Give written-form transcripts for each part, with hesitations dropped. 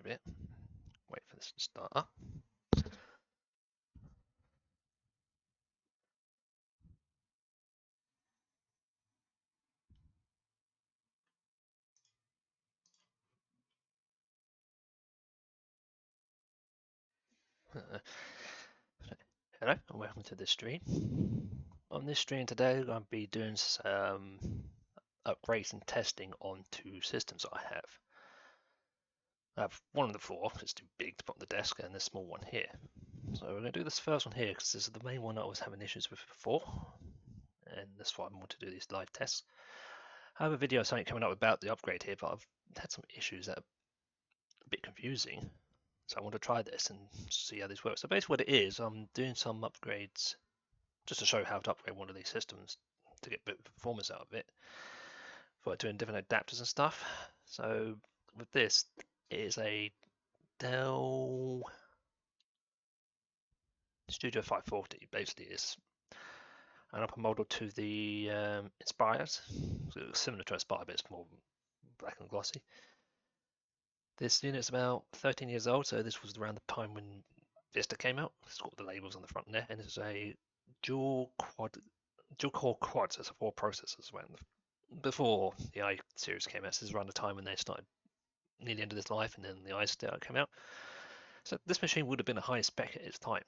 bit. Wait for this to start up. Hello and welcome to this stream. On this stream today, I'm going to be doing some upgrades and testing on two systems I have. I have one on the floor, it's too big to put on the desk, and the small one here. So we're going to do this first one here because this is the main one I was having issues with before, and that's why I want to do these live tests. I have a video something coming up about the upgrade here, but I've had some issues that are a bit confusing. So I want to try this and see how this works. So basically what it is, I'm doing some upgrades just to show how to upgrade one of these systems to get a bit of performance out of it for doing different adapters and stuff. So with this, it is a Dell Studio 540. Basically, it's an upper model to the Inspires. So it's similar to Inspire, but it's more black and glossy. This unit's about 13 years old, so this was around the time when Vista came out. It's got the labels on the front there, and it's a dual core quad, so it's 4 processors. When before the i series came out, this is around the time when they started near the end of this life, and then the i came out. So this machine would have been a high spec at its time.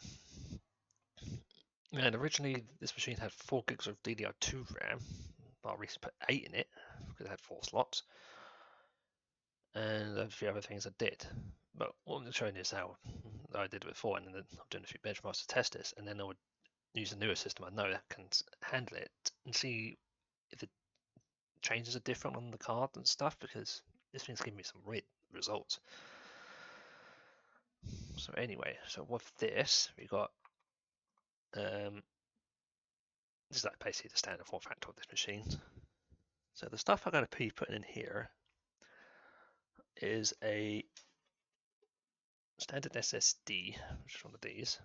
And originally, this machine had 4 gigs of DDR2 RAM. I recently put 8 in it because it had 4 slots, and a few other things I did. But what I'm showing you is how I did it before, and then I'm doing a few benchmarks to test this, and then I would use a newer system I know that can handle it and see if the changes are different on the card and stuff, because this thing's giving me some great results. So anyway, so with this, we got this is like basically the standard form factor of this machine. So the stuff I'm going to be putting in here is a standard SSD, which is one of these.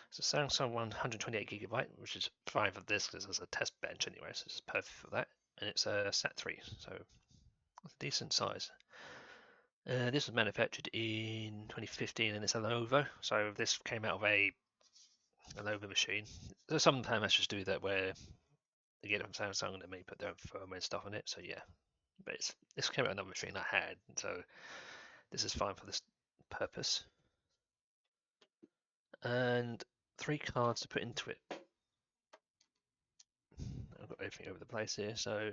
It's a Samsung 128GB, which is fine for this because it's a test bench anyway, so it's perfect for that. And it's a SAT3, so it's a decent size. This was manufactured in 2015, and it's a Lenovo. So this came out of a Lenovo machine. So some manufacturers do that where they get it from Samsung and they may put their own firmware and stuff on it. So yeah, but this came out of another machine I had, so this is fine for this purpose. And 3 cards to put into it. I've got everything over the place here. So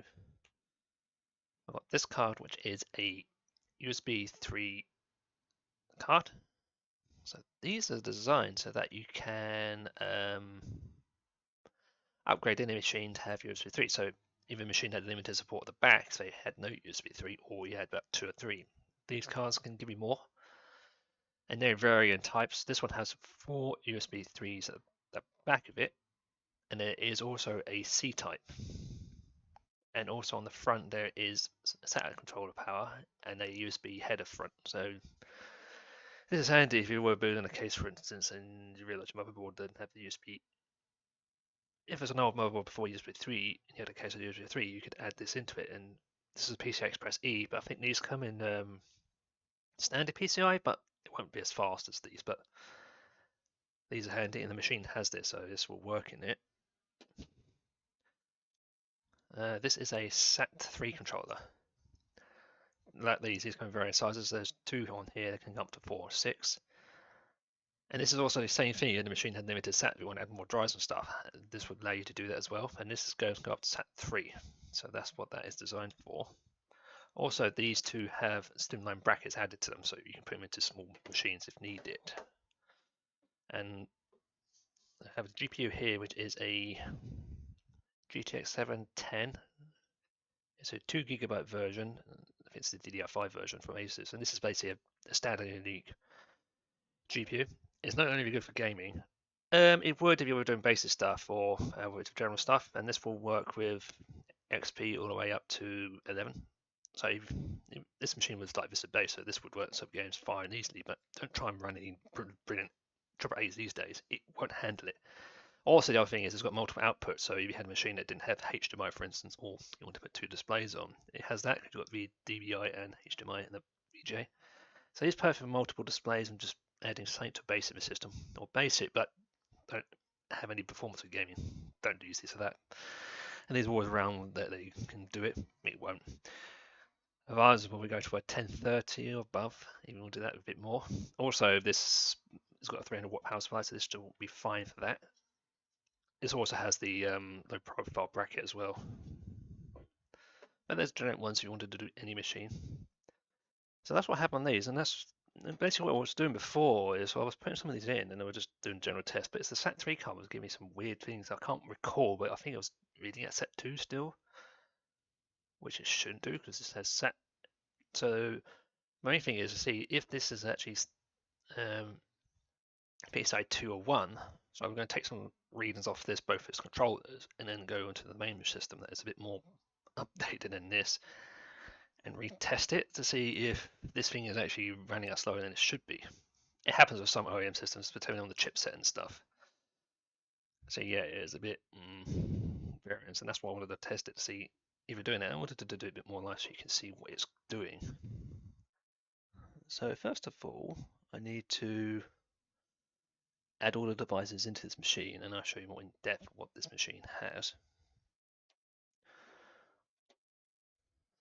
I've got this card, which is a USB 3 card. So these are designed so that you can upgrade any machine to have USB 3. So if a machine had limited support at the back, so you had no USB 3, or you had about 2 or 3, these cards can give you more. And they're varying types. This one has 4 USB 3s at the back of it, and there is also a C type. And also on the front there is SATA controller power and a USB header front. So this is handy if you were building a case, for instance, and you realize your motherboard doesn't have the USB. If it's an old motherboard before USB 3 and you had a case of USB 3, you could add this into it. And this is a PCI Express E, but I think these come in standard PCI, but it won't be as fast as these. But these are handy, and the machine has this, so this will work in it. This is a SAT3 controller. Like these come in various sizes. There's 2 on here that can come up to 4 or 6. And this is also the same thing. The machine had limited SAT. If you want to add more drives and stuff, this would allow you to do that as well. And this is going to go up to SAT3. So that's what that is designed for. Also, these 2 have slimline brackets added to them, so you can put them into small machines if needed. And I have a GPU here, which is a GTX 710. It's a 2GB version. I think it's the DDR5 version from Asus, and this is basically a standard unique GPU. It's not only good for gaming. It would if you were doing basic stuff or with general stuff, and this will work with XP all the way up to 11. So if this machine was like Vista based, so this would work some games fine and easily, but don't try and run any brilliant AAAs these days. It won't handle it. Also, the other thing is it's got multiple outputs, so if you had a machine that didn't have HDMI, for instance, or you want to put 2 displays on, it has that. You've got DVI and HDMI and the VGA. So it's perfect for multiple displays and just adding something to a basic system, or basic, but don't have any performance with gaming. Don't use this or that. And these are always around that they can do it. It won't. Advisable when we go to a 1030 or above, even we'll do that a bit more. Also, this has got a 300 watt power supply, so this will be fine for that. This also has the low profile bracket as well. But there's generic ones if you wanted to do any machine. So that's what happened on these, and that's basically what I was doing before. Is I was putting some of these in, and they were just doing general tests. But it's the SAT3 card was giving me some weird things I can't recall, but I think I was reading at SAT2 still, which it shouldn't do because it says SAT. So my main thing is to see if this is actually pcie 2 or 1. So I'm going to take some readings off this, both its controllers, and then go into the main system that is a bit more updated than this, and retest it to see if this thing is actually running out slower than it should be. It happens with some OEM systems, depending on the chipset and stuff. So yeah, it is a bit variance, and that's why I wanted to test it to see if you're doing it. I wanted to do it a bit more live so you can see what it's doing. So first of all, I need to add all the devices into this machine, and I'll show you more in depth what this machine has.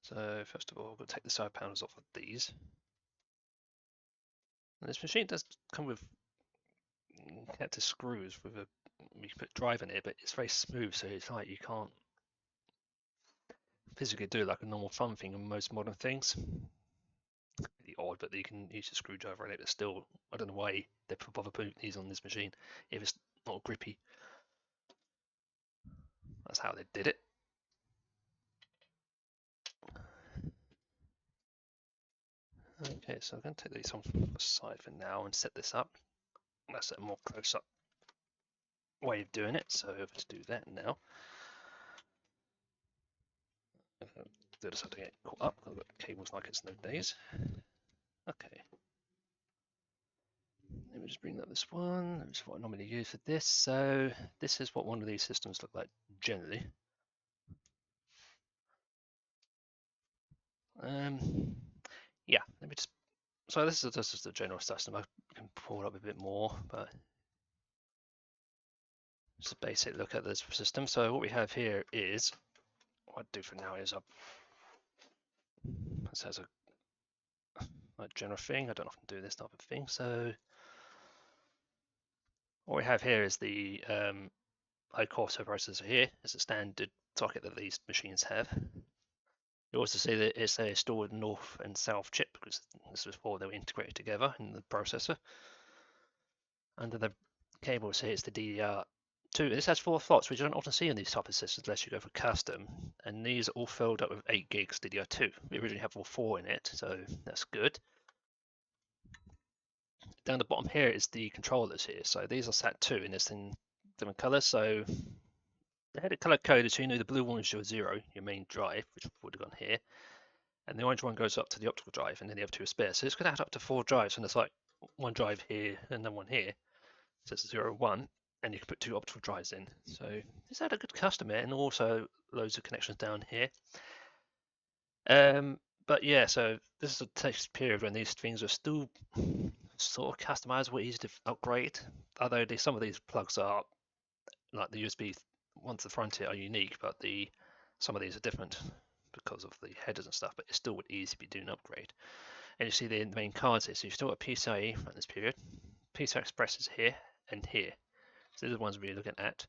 So first of all, I'm going to take the side panels off of these. And this machine does come with connected screws with a, you can put drive in it, but it's very smooth, so it's like you can't physically do like a normal thumb thing on most modern things. Really odd, but you can use a screwdriver in it, but still, I don't know why they bother putting these on this machine if it's not grippy. That's how they did it. Okay, so I'm going to take these on the side for now and set this up. That's a more close-up way of doing it, so over to do that now. Do this, I don't get caught up. I've got cables like it's no days. Okay. Let me just bring up this one. That's what I normally use for this. So this is what one of these systems look like generally. Yeah, let me just. So this is just the general system. I can pull it up a bit more, but just a basic look at this system. So what we have here is, what I do for now is this has a general thing. I don't often do this type of thing. So what we have here is the high-core processor here. It's a standard socket that these machines have. You also see that it's a stored north and south chip because this was before they were integrated together in the processor. Under the cables here, it's the DDR2. This has 4 slots, which you don't often see in these type of systems unless you go for custom. And these are all filled up with 8 gigs DDR2. We originally have all 4 in it, so that's good. Down the bottom here is the controllers here. So these are SAT2 and it's in different colors. So they had it color coded so you knew the blue one was your 0, your main drive, which would have gone here. And the orange one goes up to the optical drive, and then the other 2 are spare. So it's going to add up to 4 drives, and it's like one drive here and then one here. So it's 0, 1, and you can put 2 optical drives in. So it's had a good custom here, and also loads of connections down here. But yeah, so this is a test period when these things are still sort of customizable, easy to upgrade. Although some of these plugs are like the USB ones at the front here are unique, but some of these are different because of the headers and stuff. But it still would easily be doing an upgrade. And you see the main cards here. So you've still got PCIe from this period. PCI Express is here and here. So these are the ones we're looking at.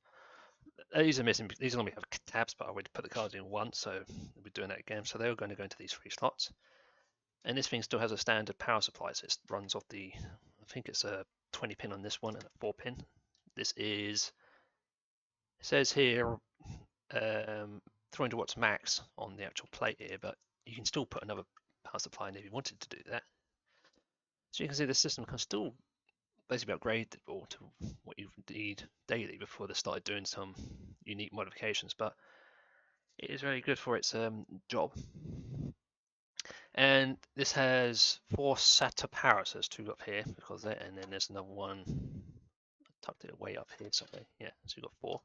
These are missing. These only have tabs, but I already put the cards in once, so we'll be doing that again. So they're going to go into these 3 slots. And this thing still has a standard power supply, so it runs off the, I think it's a 20 pin on this one and a 4 pin. This is, it says here 300 watts max on the actual plate here, but you can still put another power supply in if you wanted to do that. So you can see the system can still basically upgradable to what you need daily before they started doing some unique modifications, but it is very good for its job. And this has 4 SATA power, so there's 2 up here because there, and then there's another one. I tucked it way up here somewhere. Yeah, so you've got 4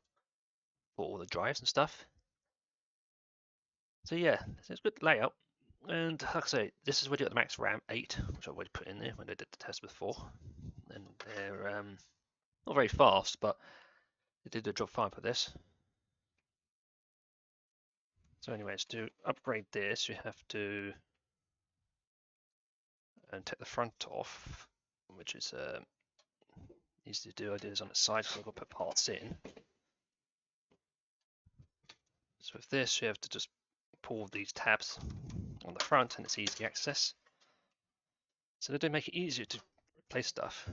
for all the drives and stuff. So yeah, it's a good layout. And like I say, this is already at the max RAM 8, which I've already put in there when I did the test before. And they're not very fast, but they did the job fine for this. So anyways, to upgrade this, you have to take the front off, which is easy to do. I did this on the side, so I've got to put parts in. So with this, you have to just pull these tabs on the front, and it's easy access. So they do make it easier to replace stuff.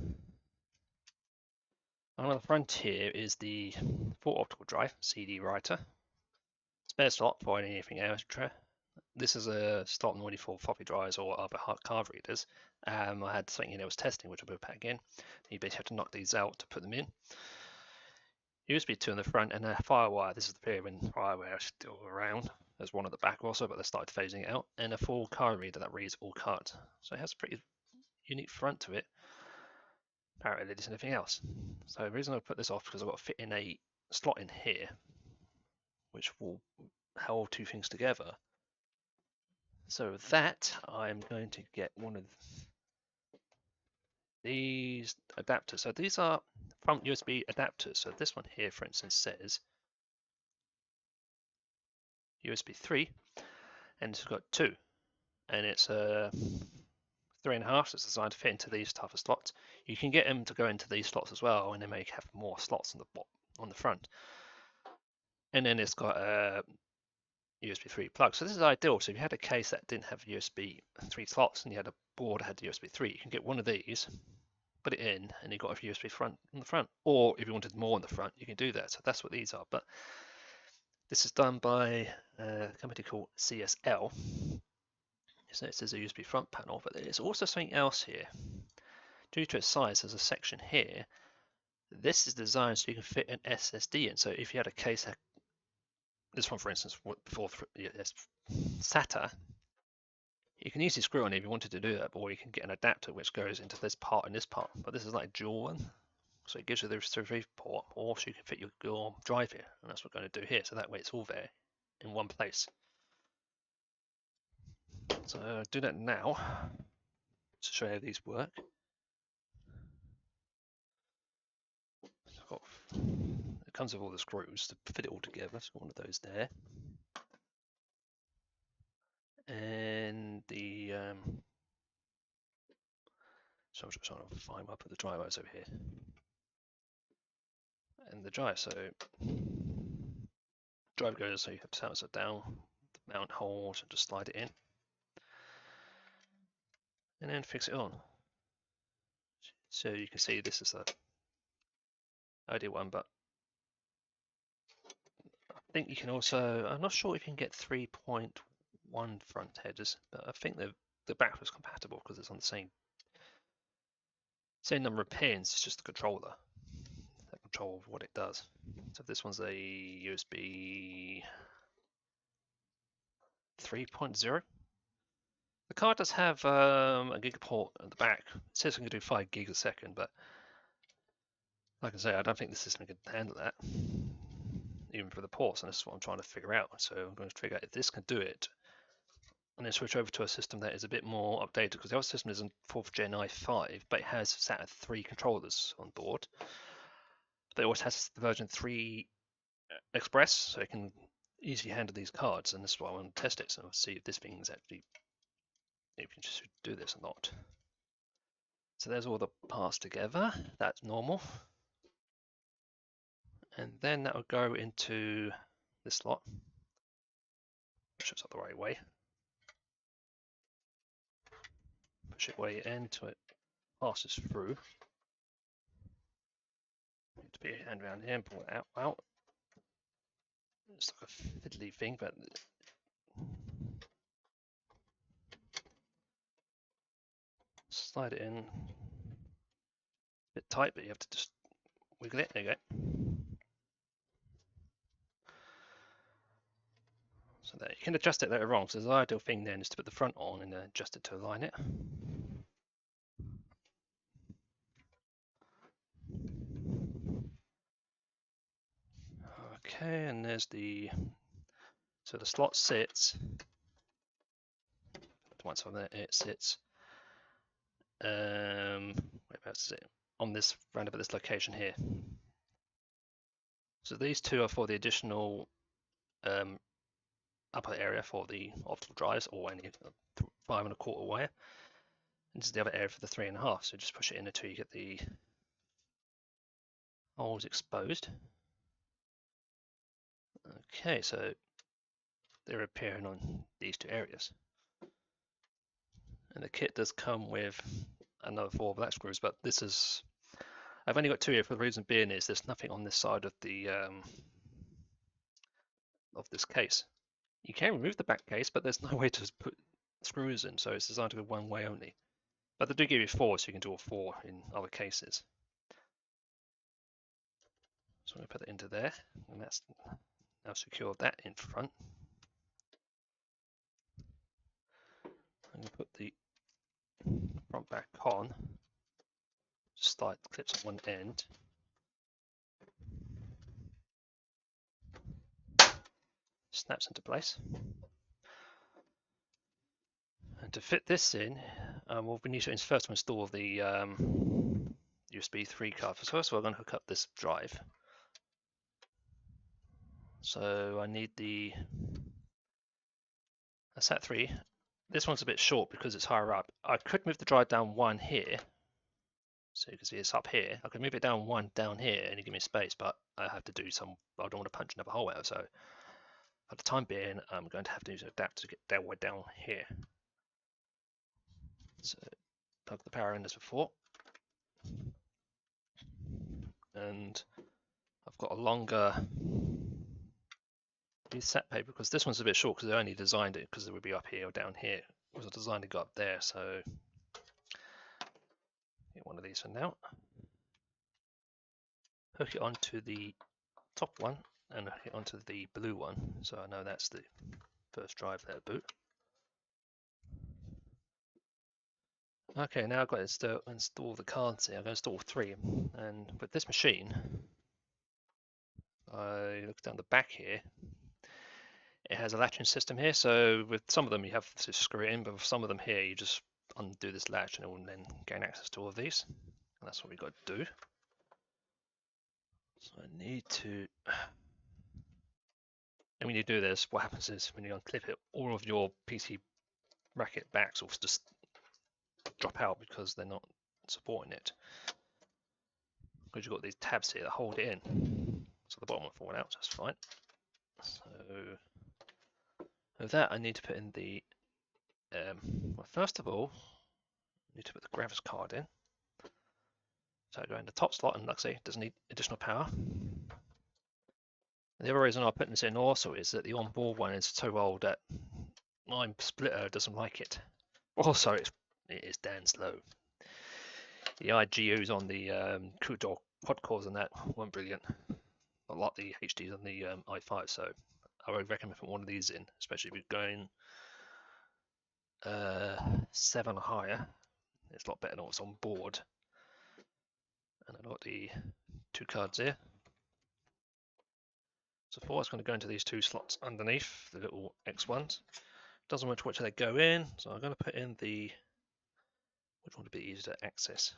On the front here is the full optical drive, CD writer, spare slot for anything extra. This is a slot normally for floppy drives or other card readers. I had something in there was testing, which I'll put back in. You basically have to knock these out to put them in. USB 2 on the front, and a firewire. This is the period when firewire is still around. There's one at the back also, but they started phasing it out. And a full card reader that reads all cards. So it has a pretty unique front to it. Apparently, there's anything else. So the reason I put this off because I've got to fit in a slot in here, which will hold two things together. So with that, I'm going to get one of these adapters. So these are front USB adapters. So this one here, for instance, says USB 3, and it's got 2, and it's a 3.5. It's designed to fit into these type of slots. You can get them to go into these slots as well, and they may have more slots on the front. And then it's got a USB 3 plug. So this is ideal. So if you had a case that didn't have USB 3 slots and you had a board that had USB 3, you can get one of these, put it in, and you've got a USB front on the front. Or if you wanted more on the front, you can do that. So that's what these are. But this is done by a company called CSL. So it says a USB front panel, but there's also something else here. Due to its size, there's a section here. This is designed so you can fit an SSD in. So if you had a case that, this one for instance, before SATA, you can easily screw on it if you wanted to do that, or you can get an adapter which goes into this part and this part. But this is like a dual one, so it gives you the 3 port, or so you can fit your drive here, and that's what we're going to do here. So that way it's all there in one place. So I'll do that now to show you how these work. It comes with all the screws to fit it all together. So one of those there, and the so I'm just trying to find where I put the drivers over here, and the drive. So drive goes, so you have to silence it down, the mount holes, and just slide it in, and then fix it on. So you can see this is the ideal one, but I think you can also, I'm not sure if you can get 3.1 front headers, but I think the backwards compatible because it's on the same number of pins. It's just the controller that controls what it does. So this one's a USB 3.0. The card does have a gig port at the back. It says it can do 5 gigs a second, but like I say, I don't think the system can handle that, even for the ports, and this is what I'm trying to figure out. So I'm going to figure out if this can do it, and then switch over to a system that is a bit more updated, because the other system is in 4th Gen i5, but it has SATA 3 controllers on board. But it also has the version 3 Express, so it can easily handle these cards, and this is why I want to test it, so I'll see if this thing is actually, if you can just do this or not. So there's all the parts together, that's normal. And then that will go into this slot, push it up the right way, push it way into it, passes through. You have to put your hand around here and pull it out. It's like a fiddly thing, but slide it in. A bit tight, but you have to just wiggle it. There you go. So there, you can adjust it later on. So the ideal thing then is to put the front on and then adjust it to align it. Okay, and there's the, so the slot sits once on there, it sits whereabouts is it? On this round about this location here. So these two are for the additional upper area for the optical drives or any 5 1/4 wire. And this is the other area for the 3 1/2. So just push it in until you get the holes exposed. Okay, so they're appearing on these two areas. And the kit does come with another 4 black screws, but this is, I've only got 2 here for the reason being is there's nothing on this side of the of this case. You can remove the back case, but there's no way to put screws in, so it's designed to be one way only. But they do give you 4, so you can do all 4 in other cases. So I'm going to put it into there, and that's now secured that in front. I'm going to put the front back on, slide the clips on one end. Snaps into place. And to fit this in, well, we need to first install the USB 3 card. First of all, I'm going to hook up this drive. So I need a SAT3. This one's a bit short because it's higher up. I could move the drive down 1 here. So you can see it's up here. I could move it down 1 down here and you give me space, but I have to do some, I don't want to punch another hole out. So for the time being, I'm going to have to use an adapter to get that way down here. So plug the power in as before. And I've got a longer set paper because this one's a bit short because they only designed it because it would be up here or down here. It was designed to go up there, so get one of these for now. Hook it onto the top one and hook it onto the blue one, so I know that's the first drive there, boot. Okay, now I've got to install the cards here. I'm going to install 3, and with this machine, I look down the back here. It has a latching system here, so with some of them you have to screw it in, but with some of them here you just undo this latch and it will then gain access to all of these. And that's what we've got to do. So I need to, and when you do this, what happens is when you unclip it, all of your PC bracket backs will just drop out because they're not supporting it. Because you've got these tabs here that hold it in. So the bottom will fall out, that's fine. So with that, I need to put in the, well, first of all, I need to put the graphics card in. So I go in the top slot, and like I say, it doesn't need additional power. And the other reason I'm putting this in also is that the onboard one is so old that my splitter doesn't like it. Also, it is damn slow. The IGUs on the CUDA quad cores and that weren't brilliant. Not like the HDs on the i5, so I would recommend putting one of these in, especially if you're going 7 or higher. It's a lot better than what's on board. And I've got the 2 cards here. So for it's going to go into these 2 slots underneath, the little X ones. Doesn't matter which they go in, so I'm going to put in the, which one would be easier to access?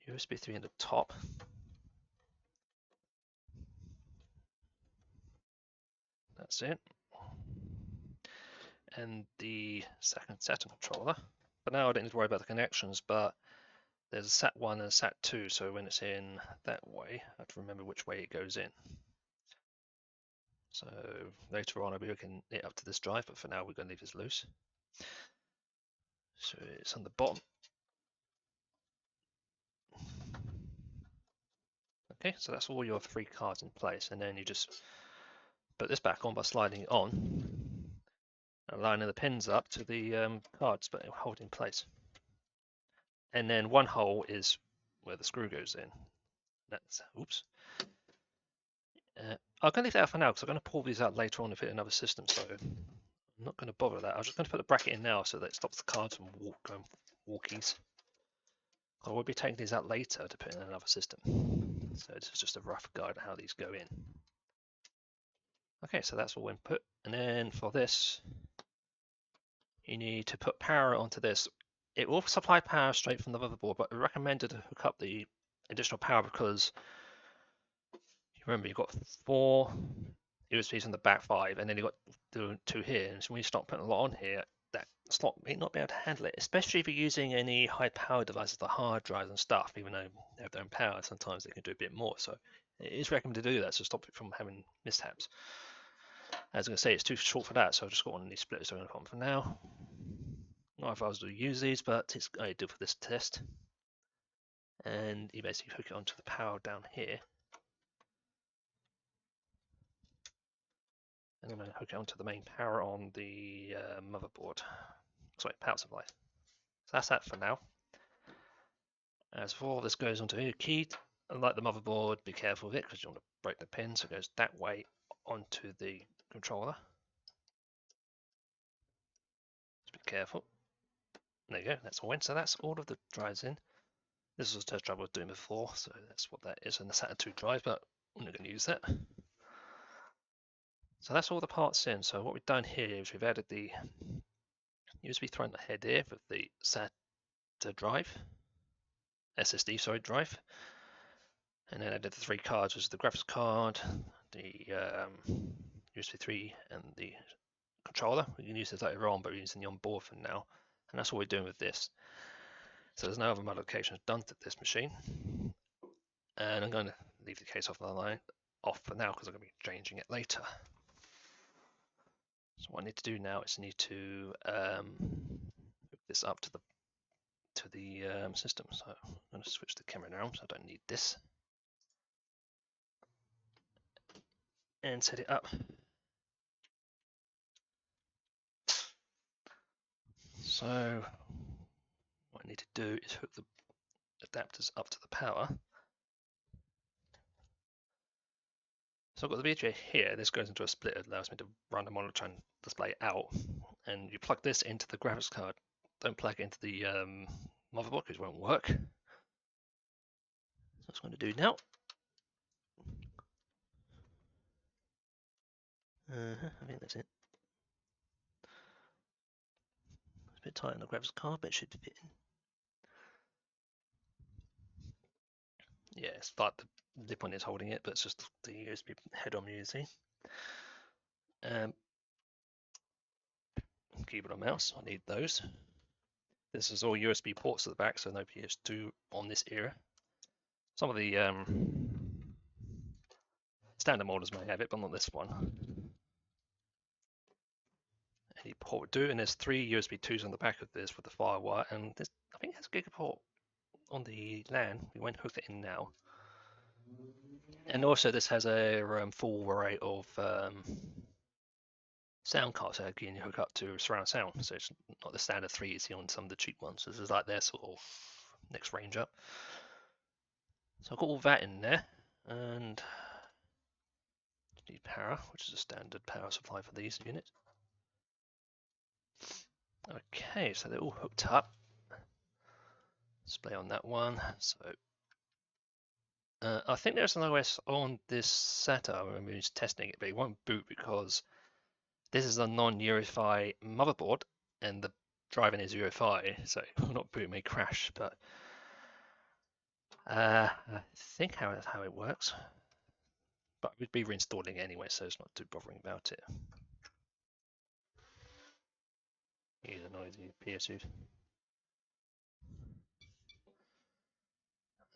USB 3 in the top. That's it. And the second SATA controller. But now I don't need to worry about the connections, but there's a SAT1 and a SAT2, so when it's in that way, I have to remember which way it goes in. So later on I'll be hooking it up to this drive, but for now we're going to leave this loose. So it's on the bottom. Okay, so that's all your 3 cards in place, and then you just put this back on by sliding it on and lining the pins up to the cards, but it'll hold in place. And then one hole is where the screw goes in. That's, oops. I'm going to leave that out for now because I'm going to pull these out later on and fit another system, so I'm not going to bother with that. I'm just going to put the bracket in now so that it stops the cards from going walkies. I will be taking these out later to put in another system. So this is just a rough guide on how these go in. Okay, so that's all input. And then for this, you need to put power onto this. It will supply power straight from the motherboard, but I recommended to hook up the additional power because remember you've got 4 USBs on the back, 5, and then you've got the 2 here. And so when you start putting a lot on here, that slot may not be able to handle it, especially if you're using any high power devices, the hard drives and stuff. Even though they have their own power, sometimes they can do a bit more. So it is recommended to do that to stop it from having mishaps. As I say, it's too short for that, so I've just got one of these splitters going on for now. Not if I was to use these, but it's I do for this test. And you basically hook it onto the power down here. And I'm going to hook it onto the main power on the motherboard. Sorry, power supply. So that's that for now. As for this goes onto a key, like the motherboard, be careful of it because you don't want to break the pin. So it goes that way onto the controller. Just be careful. There you go, that's all in. So that's all of the drives in. This was the test drive I was doing before, so that's what that is. And the SATA 2 drive, but I'm not going to use that. So that's all the parts in. So what we've done here is we've added the USB throw on the head here with the SATA drive, SSD sorry drive, and then added the 3 cards, which is the graphics card, the USB 3, and the controller. We can use this later on, but we're using the onboard for now, and that's what we're doing with this. So there's no other modifications done to this machine, and I'm going to leave the case off for now because I'm going to be changing it later. So what I need to do now is I need to hook this up to the system. So I'm going to switch the camera now, so I don't need this, and set it up. So what I need to do is hook the adapters up to the power. So I've got the VGA here. This goes into a splitter. It allows me to run the monitor and display out. And you plug this into the graphics card. Don't plug it into the motherboard because it won't work. So that's what I'm going to do now. I think that's it. It's a bit tight on the graphics card, but it should fit in. Yeah, it's like the lip on it's holding it, but it's just the USB head I'm using. Keyboard and mouse, I need those. This is all USB ports at the back, so no PS2 on this era. Some of the standard models may have it, but not this one. Any port would do, and there's 3 USB 2s on the back of this with the firewire, and this, I think there's a gigaport on the LAN. We won't hook it in now. And also this has a full array of sound cards that you can hook up to surround sound, so it's not the standard 3 you see on some of the cheap ones. This is like their sort of next range up. So I've got all that in there, and need power, which is a standard power supply for these units. Okay, so they're all hooked up. Display on that one. So I think there's an OS on this SATA. I remember testing it, but it won't boot because this is a non-UEFI motherboard, and the driving is UEFI, so it will not boot, may crash. But I think how it works. But we'd be reinstalling it anyway, so it's not too bothering about it. Here's a noisy PS2.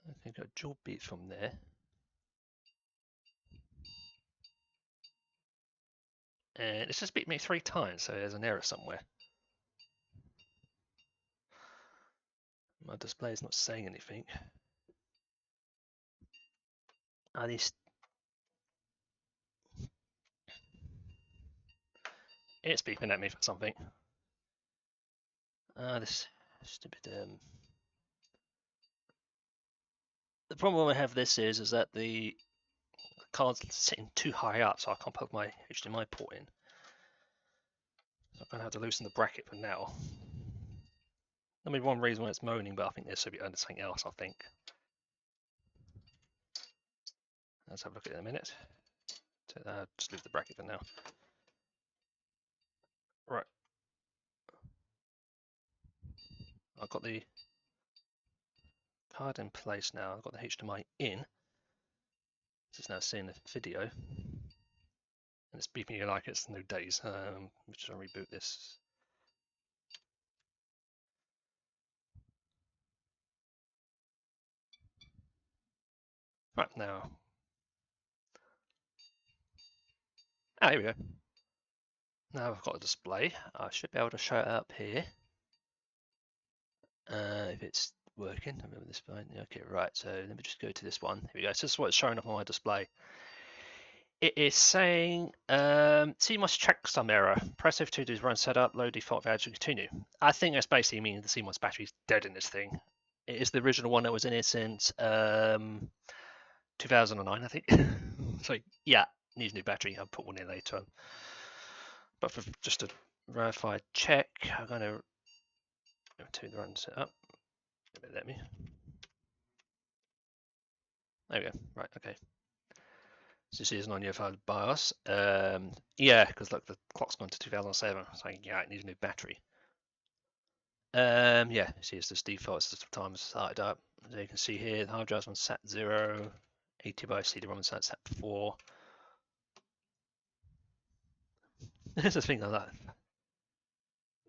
I think a dual beat from there. And it's just beat me 3 times, so there's an error somewhere. My display is not saying anything. Are these? It's beeping at me for something. This stupid. The problem I have this is that the card's sitting too high up, so I can't plug my HDMI port in. So I'm gonna have to loosen the bracket for now. I mean, one reason why it's moaning, but I think this should be under something else. I think. Let's have a look at it in a minute. Just leave the bracket for now. Right. I've got the card in place now. I've got the HDMI in. This is now seeing the video, and it's beeping like it's no days. Just gonna reboot this. Right now. Ah, here we go. Now I've got a display. I should be able to show it up here. If it's working. I remember this point. Okay, right. So let me just go to this one. Here we go. So this is what's showing up on my display. It is saying CMOS checksum error. Press F2 to run setup, low default value to continue. I think that's basically meaning the CMOS battery is dead in this thing. It is the original one that was in it since 2009, I think. So yeah, needs a new battery. I'll put one in later. But for just a verified check, I'm going to turn the run setup. Let me. There we go. Right. Okay. So this is an on-year BIOS. Yeah, because look, the clock's gone to 2007. So yeah, it needs a new battery. Yeah, see, it's just default. It's just the time it's started up. So you can see here, the hard drive's on SAT 0, 80 by CD-ROM on SAT 4. There's a thing like that.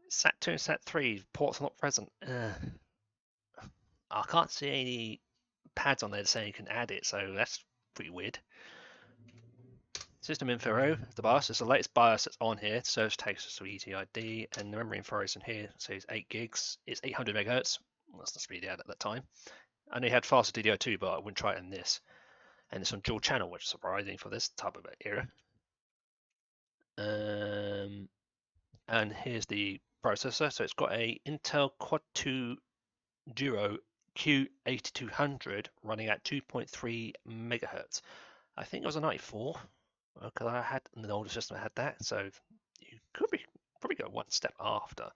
SAT 2 and SAT 3 ports are not present. I can't see any pads on there saying you can add it, so that's pretty weird. System info, the BIOS is the latest BIOS that's on here. Search takes us to ETID, and the memory info is in here. So it's 8 gigs. It's 800 megahertz. That's the speed it had at that time. I know it had faster DDR2, but I wouldn't try it in this. And it's on dual channel, which is surprising for this type of era. And here's the processor. So it's got a Intel Quad 2 Duo Q8200 running at 2.3 megahertz. I think it was a 94. Because I had an older system, I had that, so you could probably go one step after.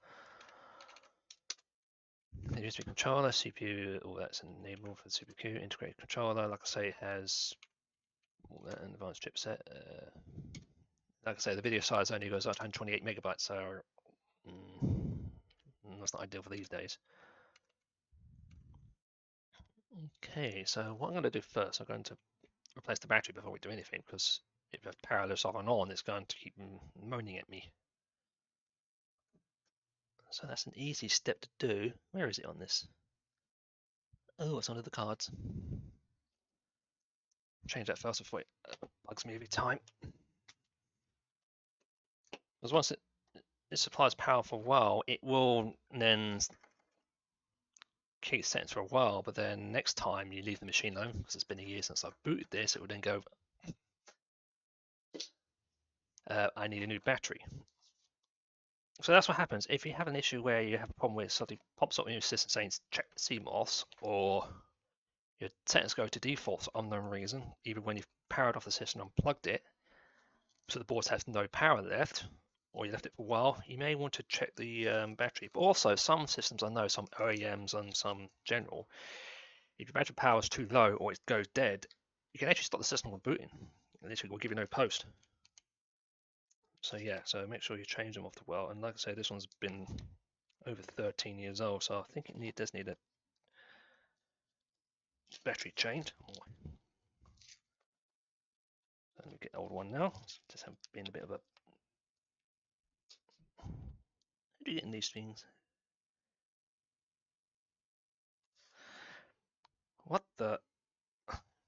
The USB controller, CPU, all that's enabled for the CPU. Integrated controller, like I say, it has all that, an advanced chipset. Like I say, the video size only goes up to 128 megabytes, so that's not ideal for these days. Okay, so what I'm going to do first, I'm going to replace the battery before we do anything, because if I have power this off and on, it's going to keep moaning at me. So that's an easy step to do. Where is it on this? Oh, it's under the cards. Change that first before it bugs me every time. Because once it supplies power for a while, it will then keep settings for a while, but then next time you leave the machine alone, because it's been a year since I've booted this, it will then go, I need a new battery. So that's what happens. If you have an issue where you have a problem where something pops up in your system saying check CMOS, or your settings go to default for unknown reason, even when you've powered off the system and unplugged it, so the board has no power left, or you left it for a while, you may want to check the battery. But also, some systems, I know, some OEMs and some general, if your battery power is too low or it goes dead, you can actually stop the system from booting. And this will give you no post. So yeah, so make sure you change them off the well. And like I say, this one's been over 13 years old, so I think it does need a battery change. Let me get the old one now. Just have been a bit of a. How do you get in these things? What the?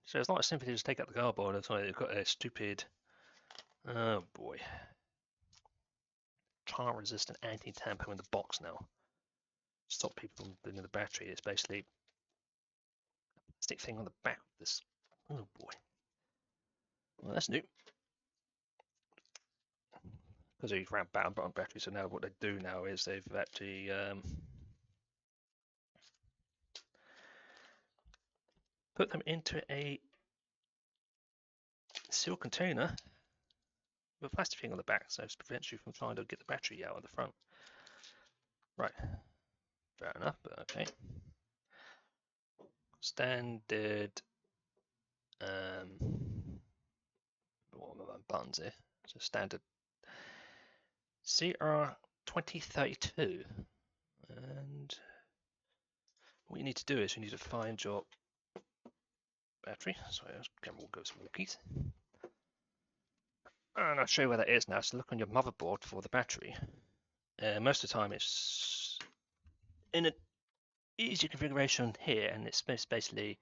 So it's not as simple as just take out the cardboard. It's like you've got a stupid. Oh boy. Char resistant anti-tamper in the box now. Stop people from doing the battery. It's basically a plastic thing on the back of this. Oh boy. Well, that's new. Because they've ran bound on batteries, so now what they do now is they've actually put them into a sealed container with a plastic thing on the back, so it prevents you from trying to get the battery out of the front. Right. Fair enough, but okay. Standard what are my buttons here? So standard CR2032 and what you need to do is you need to find your battery. So camera will go some walkies. And I'll show you where that is now. So look on your motherboard for the battery. Most of the time it's in an easy configuration here, and it's basically,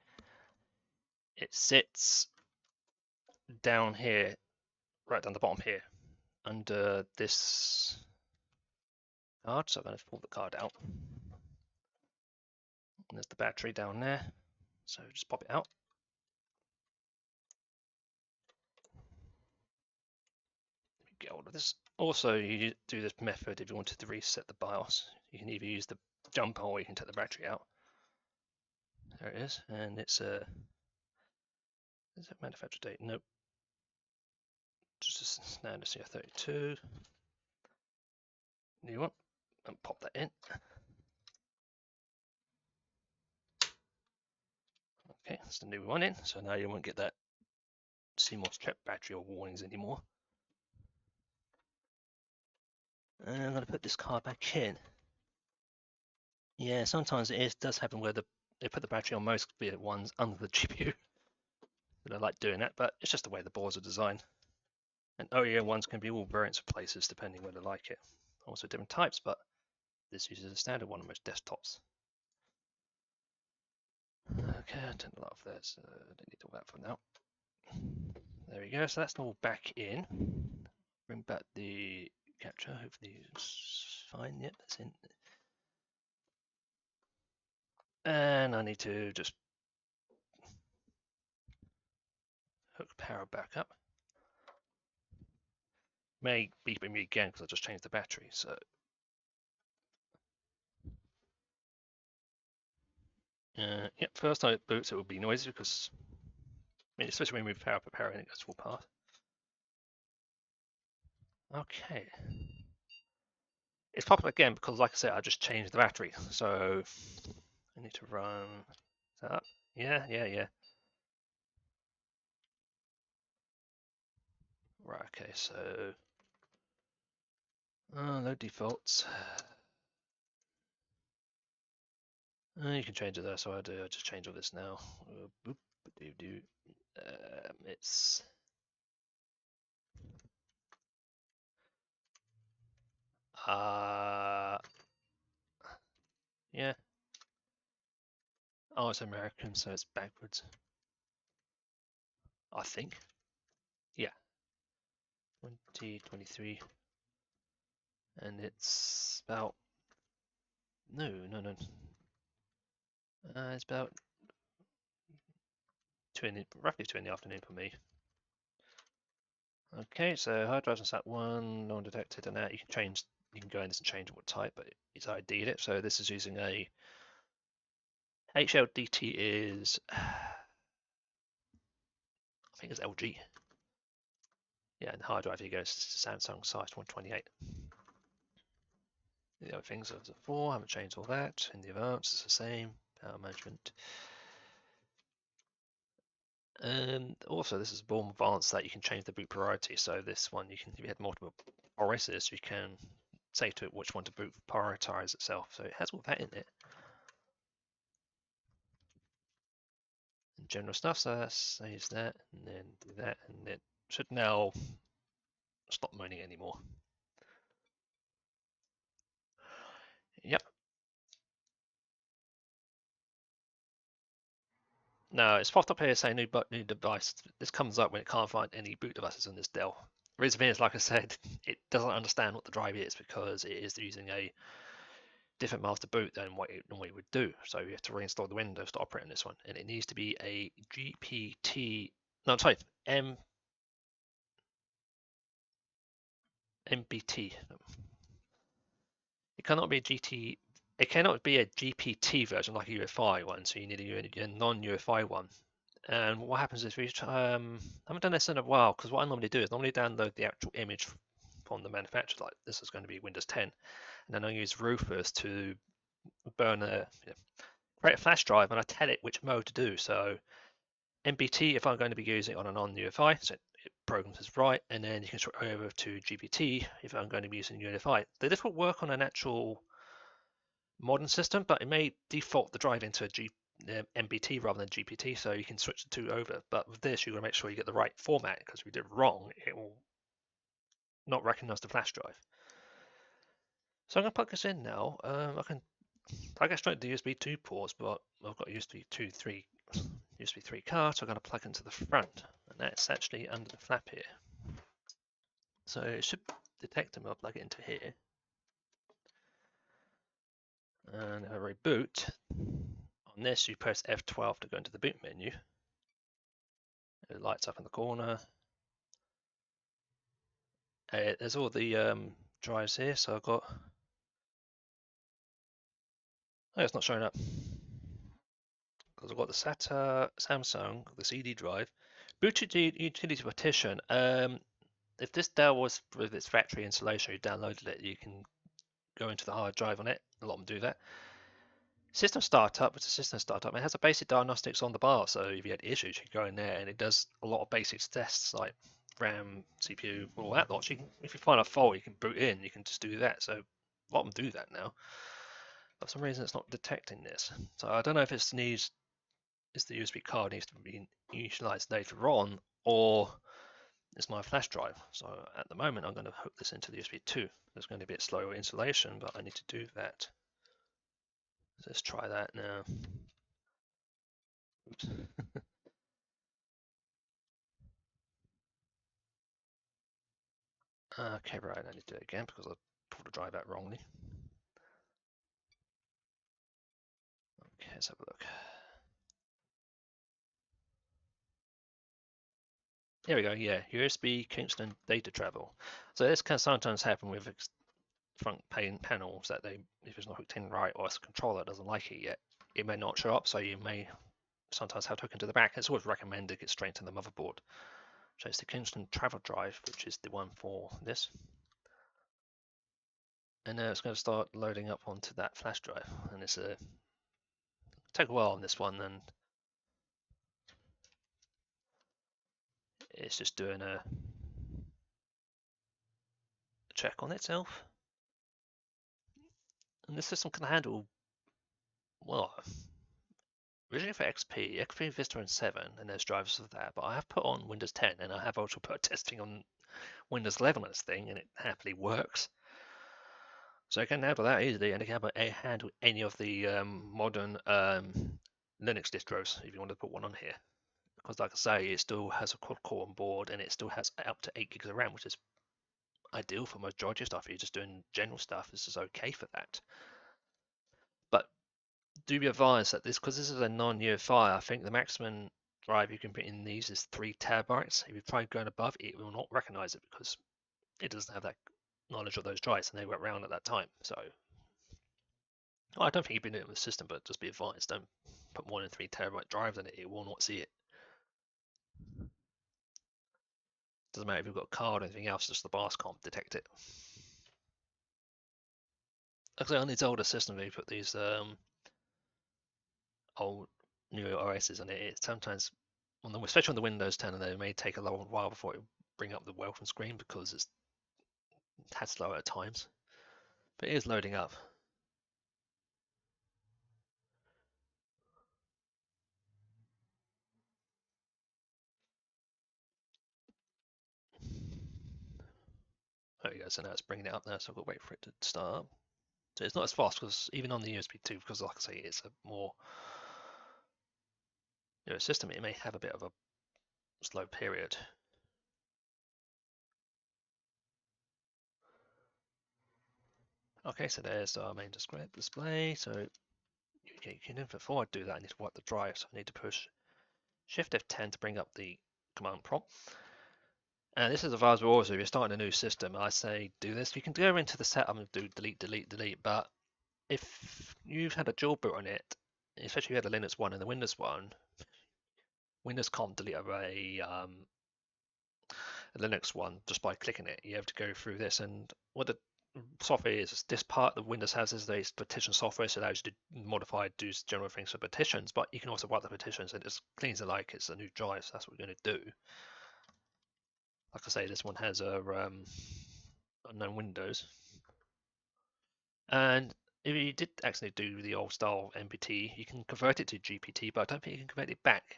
it sits down here, right down the bottom here, under this card. So I'm going to pull the card out. And there's the battery down there. So just pop it out. Get hold of this. Also, you do this method if you wanted to reset the BIOS. You can either use the jumper or you can take the battery out. There it is, and it's a. Is that manufacture date? Nope. Just a standard CR32. New one, and pop that in. Okay, that's the new one in. So now you won't get that CMOS trap battery or warnings anymore. And I'm going to put this card back in. Yeah, sometimes it does happen where they put the battery on most ones under the GPU. I like doing that, but it's just the way the boards are designed. And OEM ones can be all variants of places depending where they like it. Also different types, but this uses a standard one on most desktops. Okay, I turned a lot off there, so I don't need all that for now. There we go, so that's all back in. Bring back the capture, hopefully it's fine. Yep, that's in. And I need to just hook power back up. May beeping me again because I just changed the battery, so. Yep, first time it boots it will be noisy because, I mean, especially when we move power up, power in, it goes full path. Okay. It's popping up again because, like I said, I just changed the battery. So I need to run that. Yeah. Right, okay, so no defaults. You can change it there, so I just change all this now. Boop, it's yeah. Oh, it's American, so it's backwards. I think. Yeah. 2023. And it's about no. It's about roughly 2 in the afternoon for me. Okay, so hard drives on SAT1, non-detected, and that you can go in this and change what type, but it's ID'd it. So this is using a HLDT is I think it's LG. Yeah, and the hard drive here goes to Samsung size 128. The other things are before, I haven't changed all that. In the advanced, it's the same. Power management. And also, this is more advanced that you can change the boot priority. So this one, if you had multiple OSs, you can say to it which one to boot prioritize itself. So it has all that in it. And general stuff, so that saves that, and then do that, and it should now stop moaning anymore. Yep. No, it's popped up here saying new device. This comes up when it can't find any boot devices on this Dell. The reason is, like I said, it doesn't understand what the drive is because it is using a different master boot than what it normally would do. So you have to reinstall the Windows to operate on this one, and it needs to be a GPT. No, sorry, MBT. It cannot be a GT. It cannot be a GPT version like a UEFI one. So you need a non-UEFI one. And what happens is I haven't done this in a while because what I normally do is normally download the actual image from the manufacturer. Like this is going to be Windows 10, and then I use Rufus to burn create a flash drive, and I tell it which mode to do. So MBT if I'm going to be using it on a non-UEFI, so it programs this right, and then you can switch over to GPT if I'm going to be using UEFI. This will work on an actual modern system, but it may default the drive into a MBT rather than GPT, so you can switch the two over. But with this, you've got to make sure you get the right format, because if you did it wrong, it will not recognize the flash drive. So I'm going to plug this in now. I can plug it straight to the USB 2 ports, but I've got a USB 2, 3, USB 3 card, so I'm going to plug into the front, and that's actually under the flap here. So it should detect them. I'll plug it into here. And if I reboot, on this you press F12 to go into the boot menu. It lights up in the corner. There's all the drives here, so I've got. Oh, it's not showing up because I've got the SATA, Samsung, the CD drive, booted utility partition. If this Dell was with its factory installation, you downloaded it, you can go into the hard drive on it. A lot of them do that. System startup, it's a system startup. It has a basic diagnostics on the bar, so if you had issues, you can go in there and it does a lot of basic tests like RAM, CPU, all that lot. If you find a fault, you can boot in. You can just do that. So a lot of them do that now. But for some reason, it's not detecting this. So I don't know if it's needs is the USB card needs to be utilized later on, or it's my flash drive. So at the moment, I'm going to hook this into the USB 2. There's going to be a bit slower installation, but I need to do that. Let's try that now. Oops. Okay, right, I need to do it again because I pulled the drive out wrongly. Okay, let's have a look. Here we go, yeah, USB Kingston data travel. So this can sometimes happen with front panels that if it's not hooked in right, or it's a controller doesn't like it yet, it may not show up, so you may sometimes have to hook into the back. It's always recommended to get straight to the motherboard. So it's the Kingston travel drive, which is the one for this. And now it's going to start loading up onto that flash drive, and it's take a while on this one, and it's just doing a check on itself. And the system can handle, well, originally for XP Vista and 7, and there's drivers for that, but I have put on Windows 10, and I have also put testing on Windows 11 on this thing, and it happily works. So I can handle that easily, and I can handle any of the modern Linux distros if you want to put one on here. Because like I say, it still has a quad-core on board, and it still has up to 8 gigs of RAM, which is ideal for majority of stuff. If you're just doing general stuff, this is okay for that. But do be advised that because this is a non-UEFI, I think the maximum drive you can put in these is 3 terabytes. If you try going above, it will not recognize it because it doesn't have that knowledge of those drives, and they were around at that time. So well, I don't think you've been doing it with the system, but just be advised, don't put more than 3 terabyte drives in it. It will not see it. Doesn't matter if you've got a card or anything else, just the BIOS can't detect it. Actually, on these older systems, where you put these old new OSs on it, sometimes, especially on the Windows 10, and it may take a long while before it bring up the welcome screen because it has slow at times. But it is loading up. There we go. So now it's bringing it up now, so I've got to wait for it to start. So it's not as fast because even on the USB 2, because like I say, it's a more system, it may have a bit of a slow period. Okay, so there's our main display. So before I do that, I need to wipe the drive. So I need to push Shift F10 to bring up the command prompt. And this is advisable also if you're starting a new system. I say do this. You can go into the setup and do delete. But if you've had a dual boot on it, especially if you had a Linux one and the Windows one, Windows can't delete a Linux one just by clicking it. You have to go through this, and what the software is this part that Windows has is the partition software, so it allows you to modify, do general things for partitions, but you can also wipe the partitions and it just cleans it like it's a new drive. So that's what we're going to do. Like I say, this one has a unknown Windows, and if you did actually do the old style MPT, you can convert it to GPT, but I don't think you can convert it back.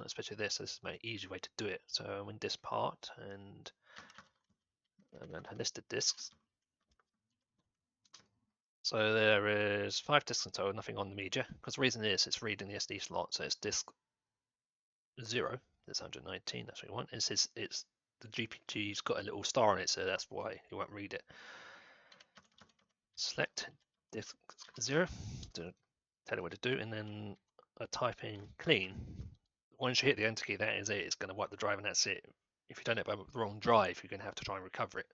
Especially this is an easy way to do it. So I'm in this part, and I'm going to list the disks. So there is 5 disks in total, nothing on the media, because the reason is it's reading the SD slot, so it's disk 0, it's 119, that's what you want. It's the GPG's got a little star on it, so that's why you won't read it. Select disk 0 to tell it what to do, and then I type in clean. Once you hit the enter key, that is it. It's going to wipe the drive, and that's it. If you don't have the wrong drive, you're going to have to try and recover it.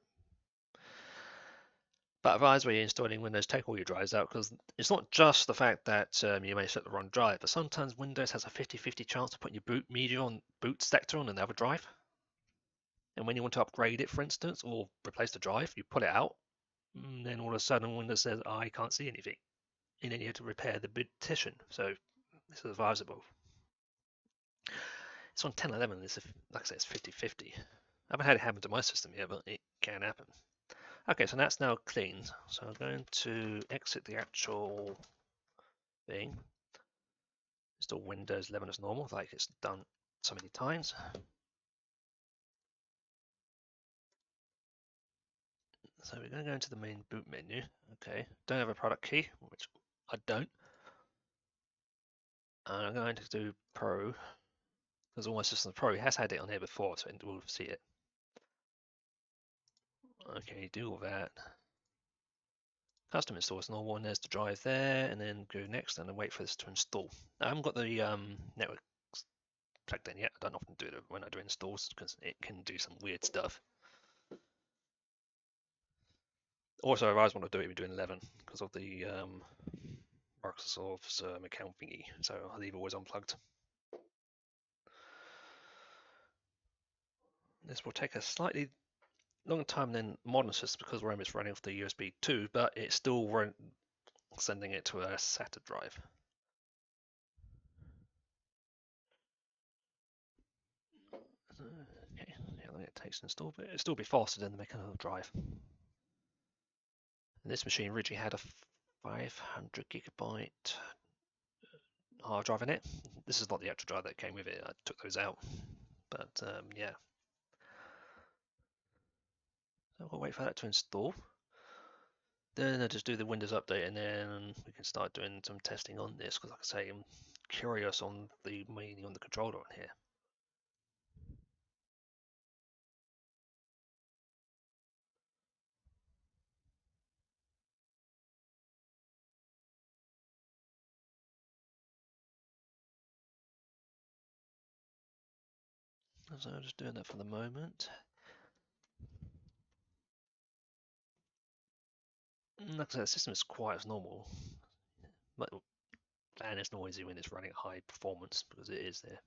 But advise when you're installing Windows, take all your drives out, because it's not just the fact that you may set the wrong drive, but sometimes Windows has a 50-50 chance of putting your boot media on boot sector on another drive. And when you want to upgrade it, for instance, or replace the drive, you pull it out, and then all of a sudden Windows says, I can't see anything. And then you have to repair the boot partition. So this is advisable. It's on 10.11, like I said, it's 50-50. I haven't had it happen to my system yet, but it can happen. Okay, so that's now cleaned. So I'm going to exit the actual thing. Install Windows 11 as normal, like it's done so many times. So we're going to go into the main boot menu. Okay, don't have a product key, which I don't. And I'm going to do Pro, because all my systems Pro has had it on here before, so we'll see it. Okay, do all that. Custom install as normal, and there's the drive there, and then go next and then wait for this to install. I haven't got the network plugged in yet. I don't often do it when I do installs because it can do some weird stuff. Also, I always want to do it with doing 11 because of the Microsoft's account thingy, so I leave always unplugged. This will take a slightly longer time than modern systems because RAM is running off the USB 2, but it's still sending it to a SATA drive. Okay, yeah, it takes to install, but it'll still be faster than the mechanical drive. And this machine originally had a 500 gigabyte hard drive in it. This is not the actual drive that came with it. I took those out, but yeah. So we'll wait for that to install. Then I'll just do the Windows update, and then we can start doing some testing on this. Because, like I say, I'm curious on mainly on the controller on here. So I'm just doing that for the moment. Like I said, the system is quiet as normal, and it's noisy when it's running at high performance because it is there.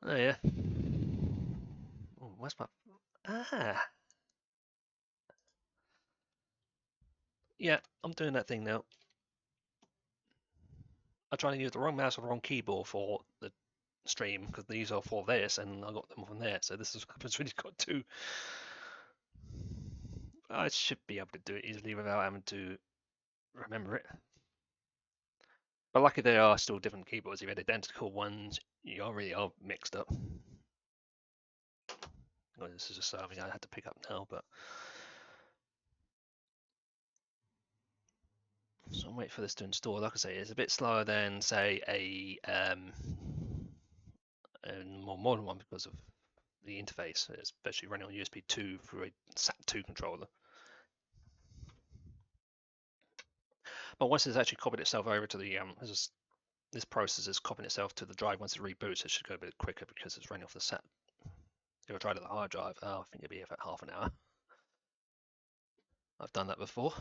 Oh yeah. Oh, where's my? Ah. Yeah, I'm doing that thing now. I tried to use the wrong mouse or the wrong keyboard for the stream because these are for this, and I got them from there. So this is I've really got two. I should be able to do it easily without having to remember it. But lucky they are still different keyboards. If you had identical ones, you really are mixed up. Well, this is just something I had to pick up now, but so I'll wait for this to install. Like I say, it's a bit slower than say a more modern one because of the interface, especially running on USB 2 through a SAT2 controller. But once it's actually copied itself over to the this process is copying itself to the drive. Once it reboots, it should go a bit quicker because it's running off the SAT. If I tried it the hard drive, I think it'd be about half an hour. I've done that before.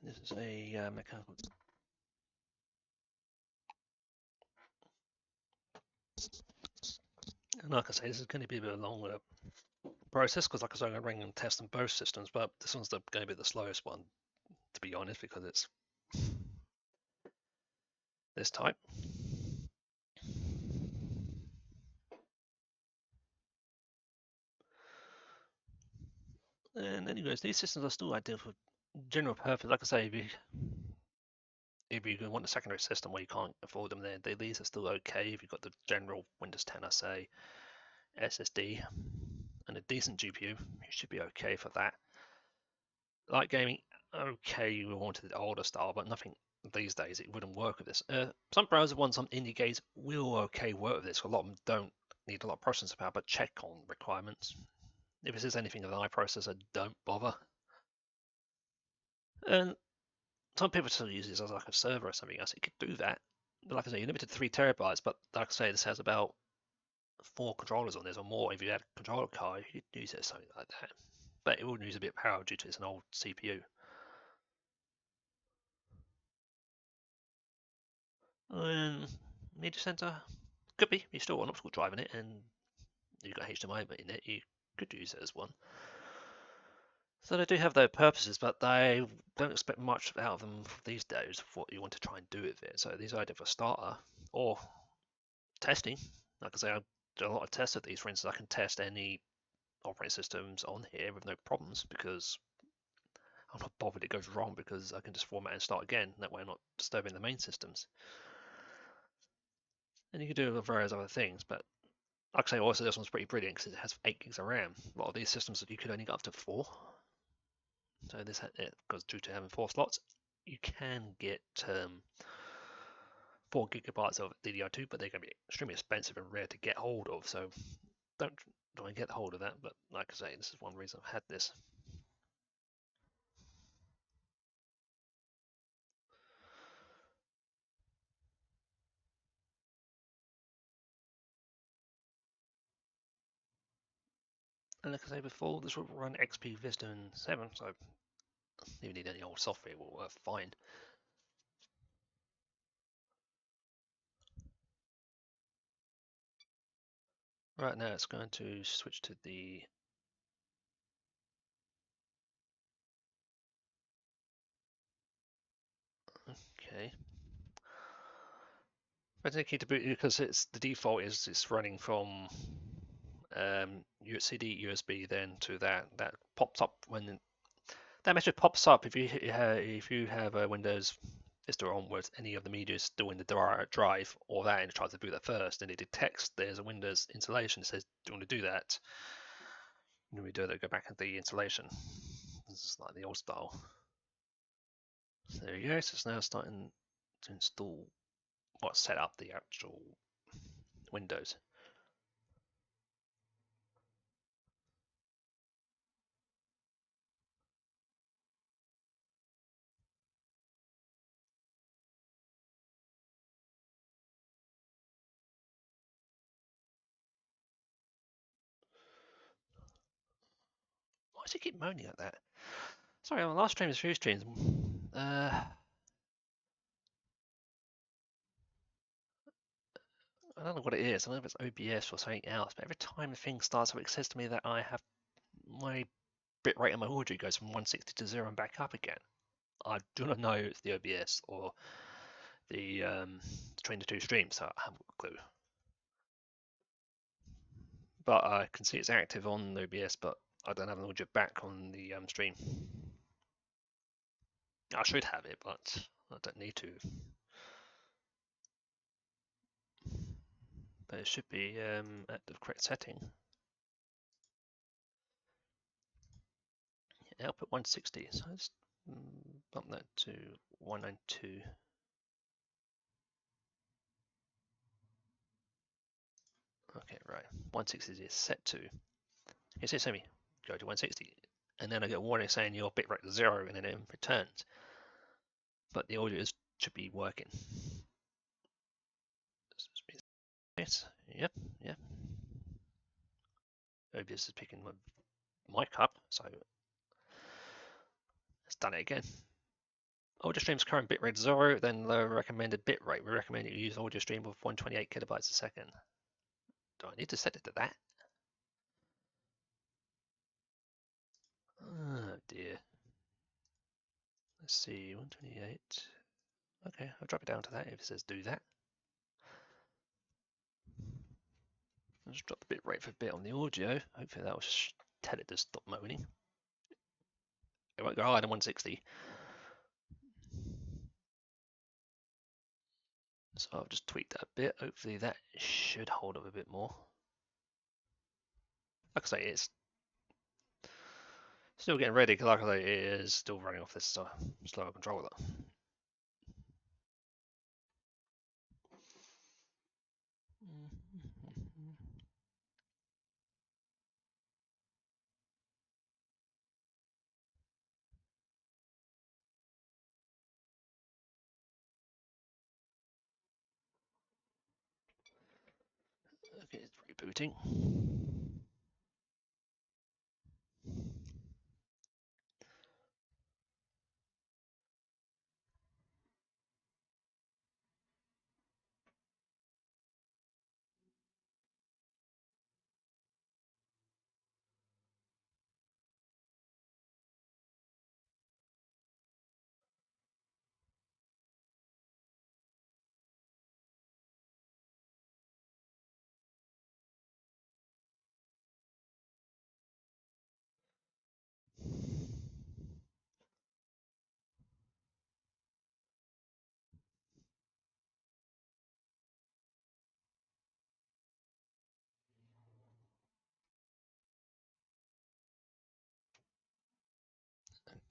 This is a mechanical. And like I say, this is going to be a bit of a longer process because, like I said, I'm going to ring and test on both systems, but this one's going to be the slowest one, to be honest, because it's this type. And anyways, these systems are still ideal for general purpose. Like I say, if you want a secondary system where you can't afford them, then these are still okay. If you've got the general Windows 10, I say, SSD, and a decent GPU, you should be okay for that. Light gaming, okay, you wanted the older style, but nothing these days, it wouldn't work with this. Some browser ones, some indie games will okay work with this. A lot of them don't need a lot of processing power, but check on requirements. If this is anything of an iProcessor, don't bother. And some people still use this as like a server or something else. It could do that. But like I say, you're limited to 3 terabytes, but like I say, this has about 4 controllers on this or more. If you had a controller card, you could use it as something like that. But it will use a bit of power due to it's an old CPU. And media center, could be. You still got an optical drive in it, and you've got HDMI in it. You could use it as one. So they do have their purposes, but they don't expect much out of them these days for what you want to try and do with it. So these are either for starter or testing. Like I say, I've done a lot of tests of these. For instance, I can test any operating systems on here with no problems because I'm not bothered it goes wrong because I can just format and start again. That way I'm not disturbing the main systems. And you can do various other things, but like I say, also this one's pretty brilliant because it has 8 gigs of RAM. A lot of these systems you could only get up to 4. So this because due to having 4 slots, you can get 4 gigabytes of DDR2, but they're going to be extremely expensive and rare to get hold of. So don't try and get hold of that. But like I say, this is one reason I've had this. And like I say before, this will run XP Vista 7, so if you need any old software, it will work fine. Right now, it's going to switch to the okay. But the key to boot because it's the default is it's running from CD USB then to that pops up when that message pops up if you have a Windows Vista onwards, any of the media is still in the drive or that, and it tries to boot that first, and it detects there's a Windows installation. It says, "Do you want to do that?" When we do that, go back to the installation. This is like the old style. So there you go. So it's now starting to install set up the actual Windows. Why does it keep moaning like that? Sorry, on the last stream is few streams. I don't know what it is. I don't know if it's OBS or something else, but every time the thing starts up, it says to me that I have my bitrate on my audio goes from 160 to 0 and back up again. I do not know if it's the OBS or the between the two streams, so I haven't got a clue. But I can see it's active on the OBS, but I don't have an audio back on the stream. I should have it, but I don't need to. But it should be at the correct setting. Output 160, so let's bump that to 192. Okay, right. 160 is set to. It says me go to 160, and then I get a warning saying your bitrate is 0, and then it returns. But the audio should be working. Yes, yep. OBS is picking my mic up, so it's done it again. Audio stream's current bitrate 0, then the recommended bitrate. We recommend you use audio stream with 128 kilobytes a second. Do I need to set it to that? Oh dear. Let's see, 128. Okay, I'll drop it down to that if it says do that. I'll just drop the bit rate for a bit on the audio. Hopefully that will tell it to stop moaning. It won't go higher than 160. So I'll just tweak that a bit. Hopefully that should hold up a bit more. Like I say, it's still getting ready because, like I say, it is still running off this slower controller. Okay, it's rebooting.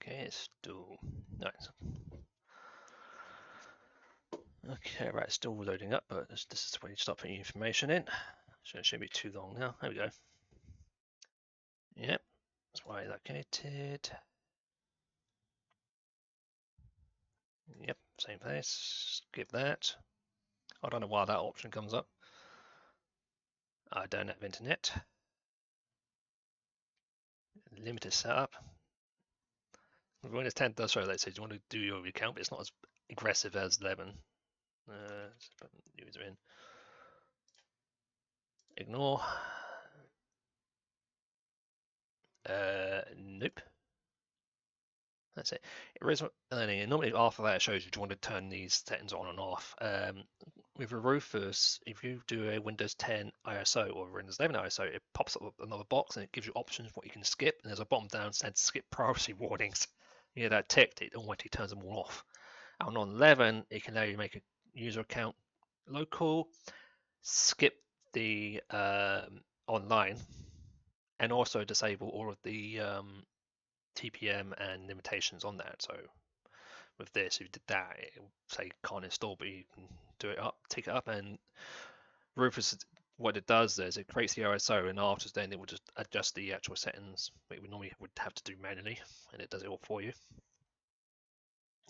Okay, it's still nice. Okay, right, it's still loading up, but this is where you start putting information in. So it shouldn't be too long now. There we go. Yep, that's why located. Yep, same place. Skip that. I don't know why that option comes up. I don't have internet. Limited setup. Windows 10 does show that says you want to do your account, but it's not as aggressive as 11. User in. Ignore. Nope. That's it. Normally after that it shows you do you want to turn these settings on and off. With Rufus, if you do a Windows 10 ISO or Windows 11 ISO, it pops up another box and it gives you options what you can skip. And there's a bottom down said skip privacy warnings. Yeah, that ticked, it automatically turns them all off. And on 11, it can allow you to make a user account local, skip the online, and also disable all of the TPM and limitations on that. So with this, if you did that, it will say can't install, but you can do it up, tick it up, and Rufus, what it does is it creates the ISO, and after then it will just adjust the actual settings that we normally would have to do manually, and it does it all for you.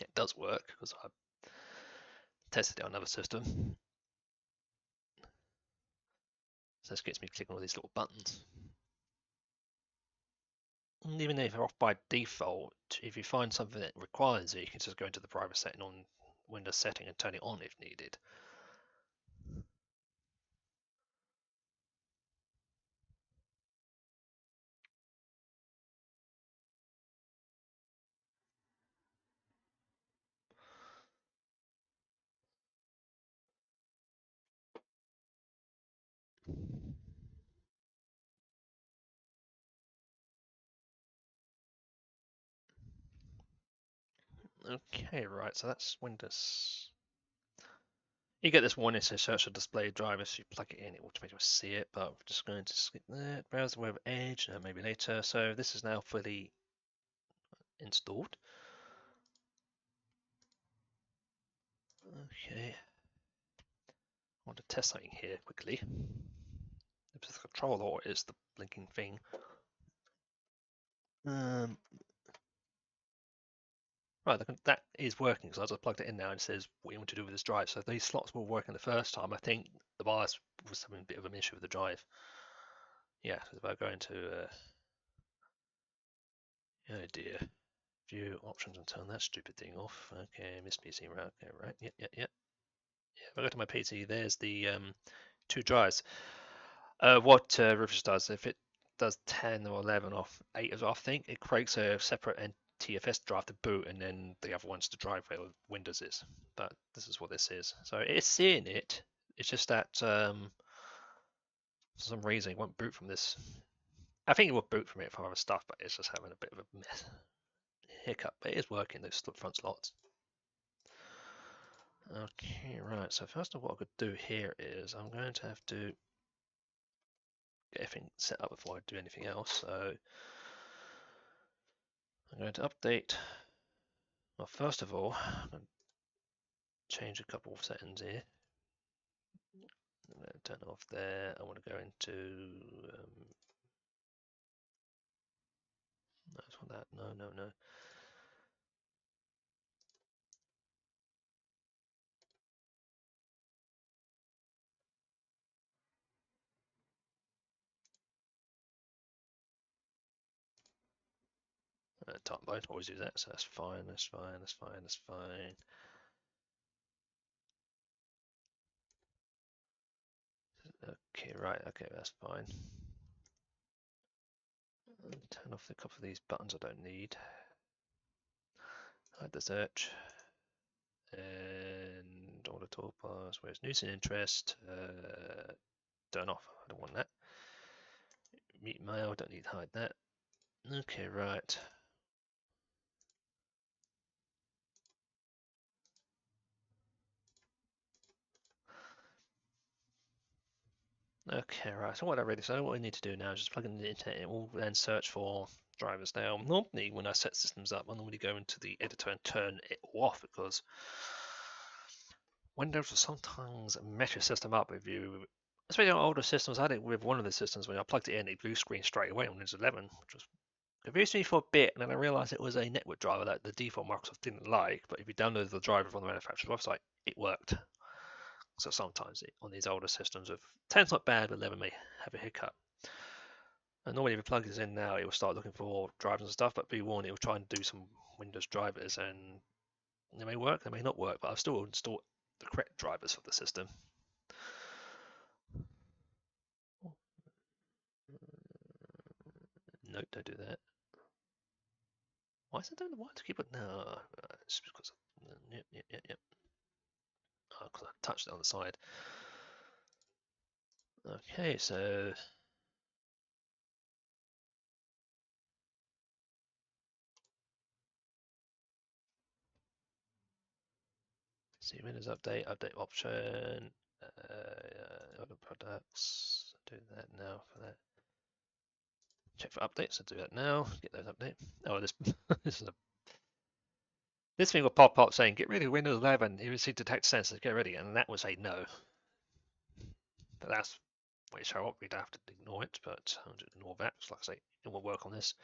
It does work because I tested it on another system. So this gets me clicking all these little buttons. And even if they're off by default, if you find something that requires it, you can just go into the private setting on Windows setting and turn it on if needed. Okay, right, so that's Windows. You get this warning, says search the display driver, so you plug it in, it automatically will see it, but I'm just going to skip that. Browse the web edge, maybe later. So this is now fully installed. Okay. I want to test something here quickly. If the controller is the blinking thing. Right, that is working because I just plugged it in now and it says what you want to do with this drive. So these slots were working the first time. I think the BIOS was having a bit of an issue with the drive. Yeah, if I go into, oh dear, view options and turn that stupid thing off. Okay, miss PC, right? Okay, right. Yep. Yeah, if I go to my PC, there's the two drives. What Rufus does, if it does 10 or 11 off 8 as I think, it creates a separate TFS drive to boot, and then the other one's to drive where Windows is. But this is what this is. So it's seeing it. It's just that for some reason it won't boot from this. I think it will boot from it for other stuff, but it's just having a bit of a mess. Hiccup, but it is working, those front slots. Okay, right, so first of all, what I could do here is I'm going to have to get everything set up before I do anything else. So I'm going to update. Well, first of all, I'm going to change a couple of settings here. I'm going to turn it off there. I want to go into that's what that. No. Type mode, always do that, so that's fine, that's fine. Okay, right, okay, that's fine. Turn off a couple of these buttons I don't need. Hide the search. And all the toolbars, where's news and interest, turn off, I don't want that. Mute mail, don't need to hide that. Okay, right. Okay, right, so what I need to do now is just plug in the internet and it will then search for drivers. Now, normally when I set systems up, I normally go into the editor and turn it off because Windows will sometimes mess your system up if you, especially on older systems. I had it with one of the systems when I plugged it in, it blue screen straight away on Windows 11, which was confused me for a bit, and then I realized it was a network driver that the default Microsoft didn't like, but if you downloaded the driver from the manufacturer's website, it worked. So sometimes on these older systems, with 10's not bad, but 11 may have a hiccup. And normally if you plug this in now, it will start looking for drivers and stuff, but be warned, it will try and do some Windows drivers, and they may work, they may not work, but I've still installed the correct drivers for the system. No, don't do that. Why is it doing the white keyboard? No, it's because yep. Oh, because I touched it on the side. Okay, so see Windows update option, other products. Do that now for that. Check for updates. So do that now. Get those updates. Oh, this this thing will pop up saying get rid of Windows 11. You receive detect sensors. Get ready, and that was a no. But that's what it show up. We'd have to ignore it, but I'll just ignore that. So like I say, it will work on this.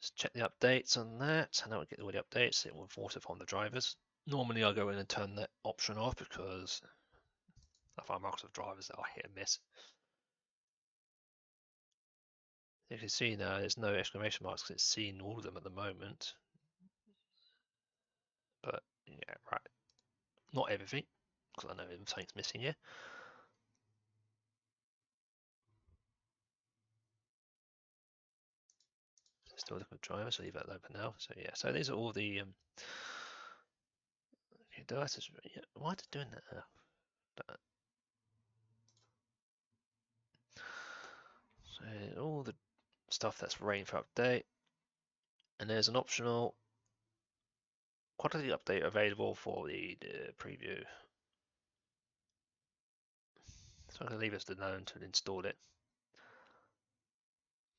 Just check the updates on that, and now we get all the updates. It will force it on the drivers. Normally, I go in and turn that option off because I find Microsoft drivers that are hit and miss. You can see now there's no exclamation marks because it's seeing all of them at the moment. But yeah, right. Not everything, because I know something's missing here. Still looking at drivers, so leave that open now. So yeah, so these are all the okay, devices. Yeah, why is it doing that? So all the stuff that's waiting for update, and there's an optional quantity update available for the preview. So I'm going to leave it alone until install it.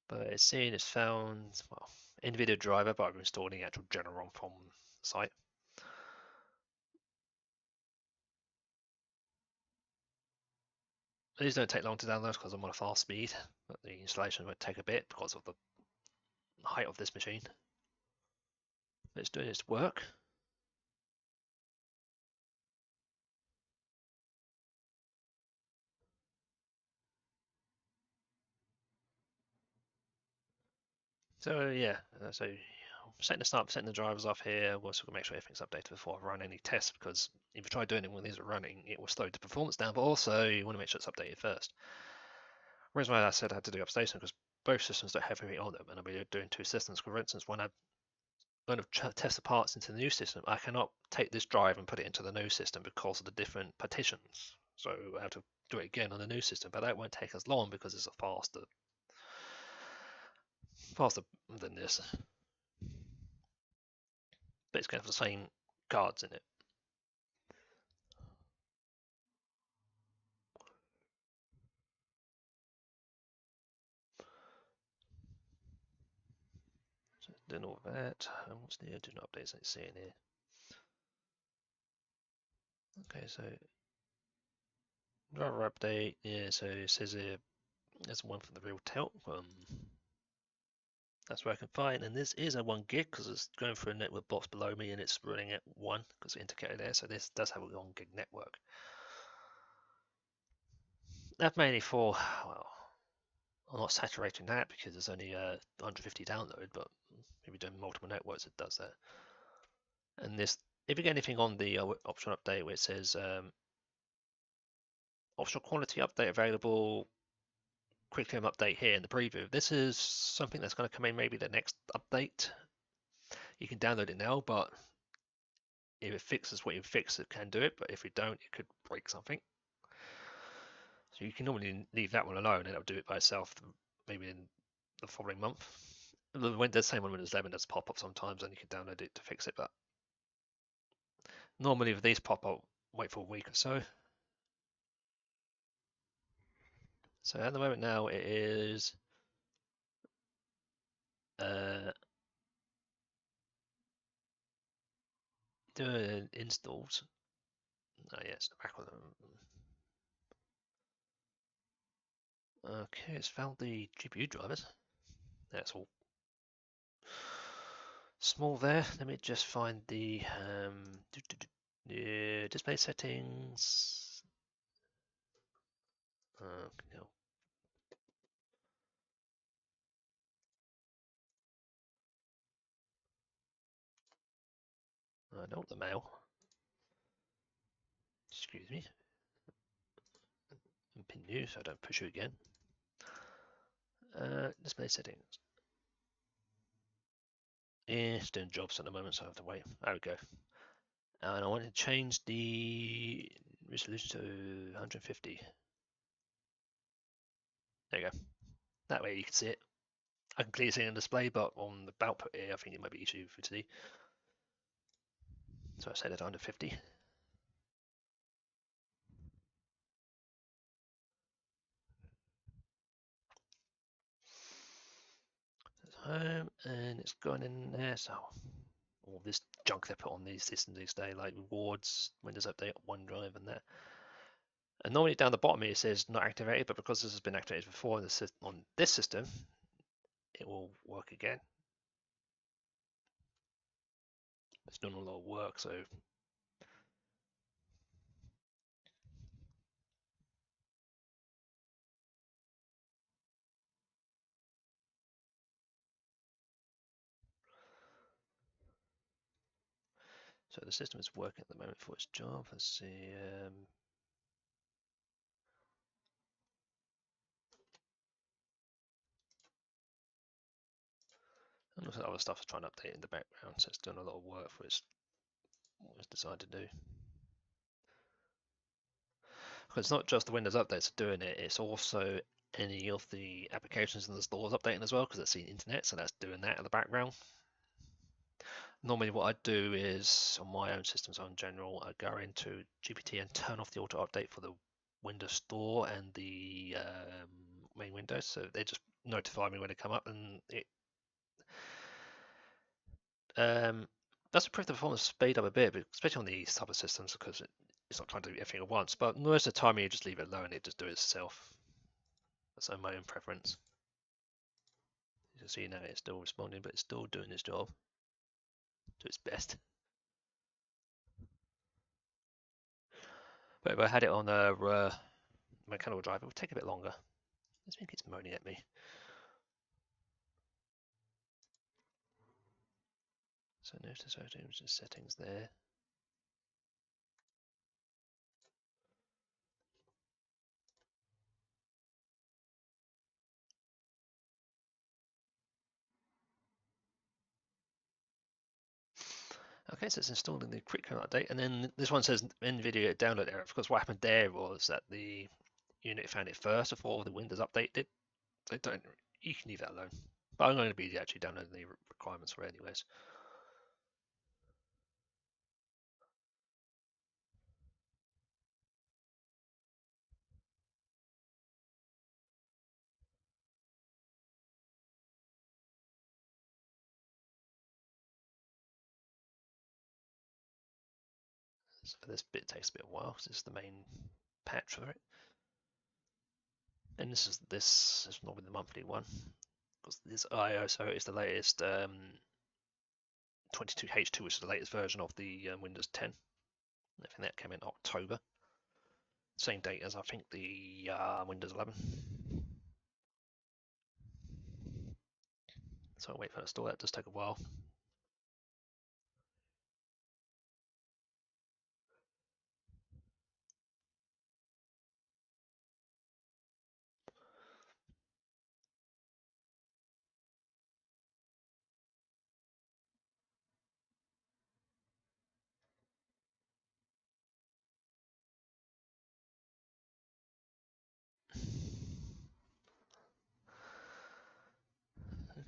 But it's saying it's found, well, NVIDIA driver, but I'm installing the actual General from the site. These don't take long to download because I'm on a fast speed, but the installation would take a bit because of the height of this machine. It's doing its work. So yeah, so setting the drivers off here. We'll sort of make sure everything's updated before I run any tests, because if you try doing it when these are running, it will slow the performance down. But also, you want to make sure it's updated first. The reason why I said I had to do upstation because both systems don't have everything on them, and I'll be doing two systems. For instance, when I test the parts into the new system, I cannot take this drive and put it into the new system because of the different partitions. So I have to do it again on the new system, but that won't take as long because it's faster than this. But it's going to have the same cards in it. So doing all that. And what's the doing updates? Let's see in here. Okay, so driver update. Yeah, so it says here there's one for the real tilt. That's working fine, and this is a 1 gig because it's going through a network box below me and it's running at 1 because it's indicated there, so this does have a 1 gig network. That's mainly for, well, I'm not saturating that because there's only 150 download, but if you're doing multiple networks, it does that. And this, if you get anything on the optional update where it says optional quality update available, quick term update here in the preview, this is something that's going to come in maybe the next update. You can download it now, but if it fixes what you fix, it can do it, but if you don't, it could break something. So you can normally leave that one alone and it'll do it by itself maybe in the following month. The same on Windows 11 does pop up sometimes and you can download it to fix it, but normally if these pop up, wait for a week or so. So at the moment now it is doing installs. Oh yes, back on them. Okay, it's found the GPU drivers. That's all small there. Let me just find the display settings. No. I don't want the mail. Excuse me. And pin you so I don't push you again. Display settings. Yeah, it's doing jobs at the moment, so I have to wait. There we go. And I want to change the resolution to 150. There you go. That way you can see it. I can clearly see it on display, but on the output here, I think it might be easier for you to see. So I set it to 150. It's home, and it's gone in there. So all this junk they put on these systems these days, like rewards, Windows Update, OneDrive, and that. And normally down the bottom here it says not activated, but because this has been activated before on this system, it will work again. It's done a lot of work, so the system is working at the moment for its job. Let's see. And also other stuff is trying to update in the background, so it's doing a lot of work for what it's decided to do. Because it's not just the Windows updates doing it, it's also any of the applications in the stores updating as well, because it's the internet, so that's doing that in the background. Normally what I do is, on my own systems in general, I go into GPT and turn off the auto update for the Windows Store and the main Windows, so they just notify me when they come up, and it does improve the performance speed up a bit, especially on these type of systems, because it's not trying to do everything at once. But most of the time, you just leave it alone; it just do it itself. That's my own preference. You can see now it's still responding, but it's still doing its job to its best. But if I had it on a mechanical drive, it would take a bit longer. I think it's moaning at me. So notice how the settings there. Okay, so it's installed in the quick update, and then this one says NVIDIA download error, because what happened there was that the unit found it first before the Windows update did. They don't. You can leave that alone. But I'm going to be actually downloading the requirements for it anyways. So this bit takes a bit of a while because it's the main patch for it. And this is normally the monthly one because this ISO is the latest 22H2, which is the latest version of the Windows 10. I think that came in October. Same date as I think the Windows 11. So I'll wait for it to install. That does take a while.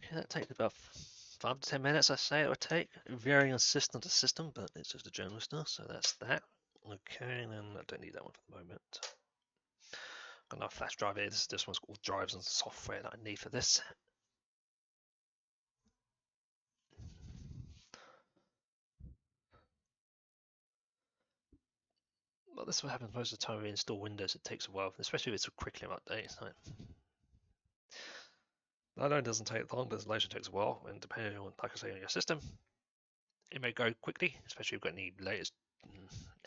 Okay, that takes about 5 to 10 minutes, I say it would take. Varying on system to system, but it's just a general stuff, so that's that. Okay, and then I don't need that one for the moment. Got enough flash drive here. This one's called drives and software that I need for this. Well, this is what happens most of the time when we install Windows. It takes a while, especially if it's a curriculum update. So I know it doesn't take long, but installation takes a while, and depending on, like I say, on your system, it may go quickly, especially if you've got any latest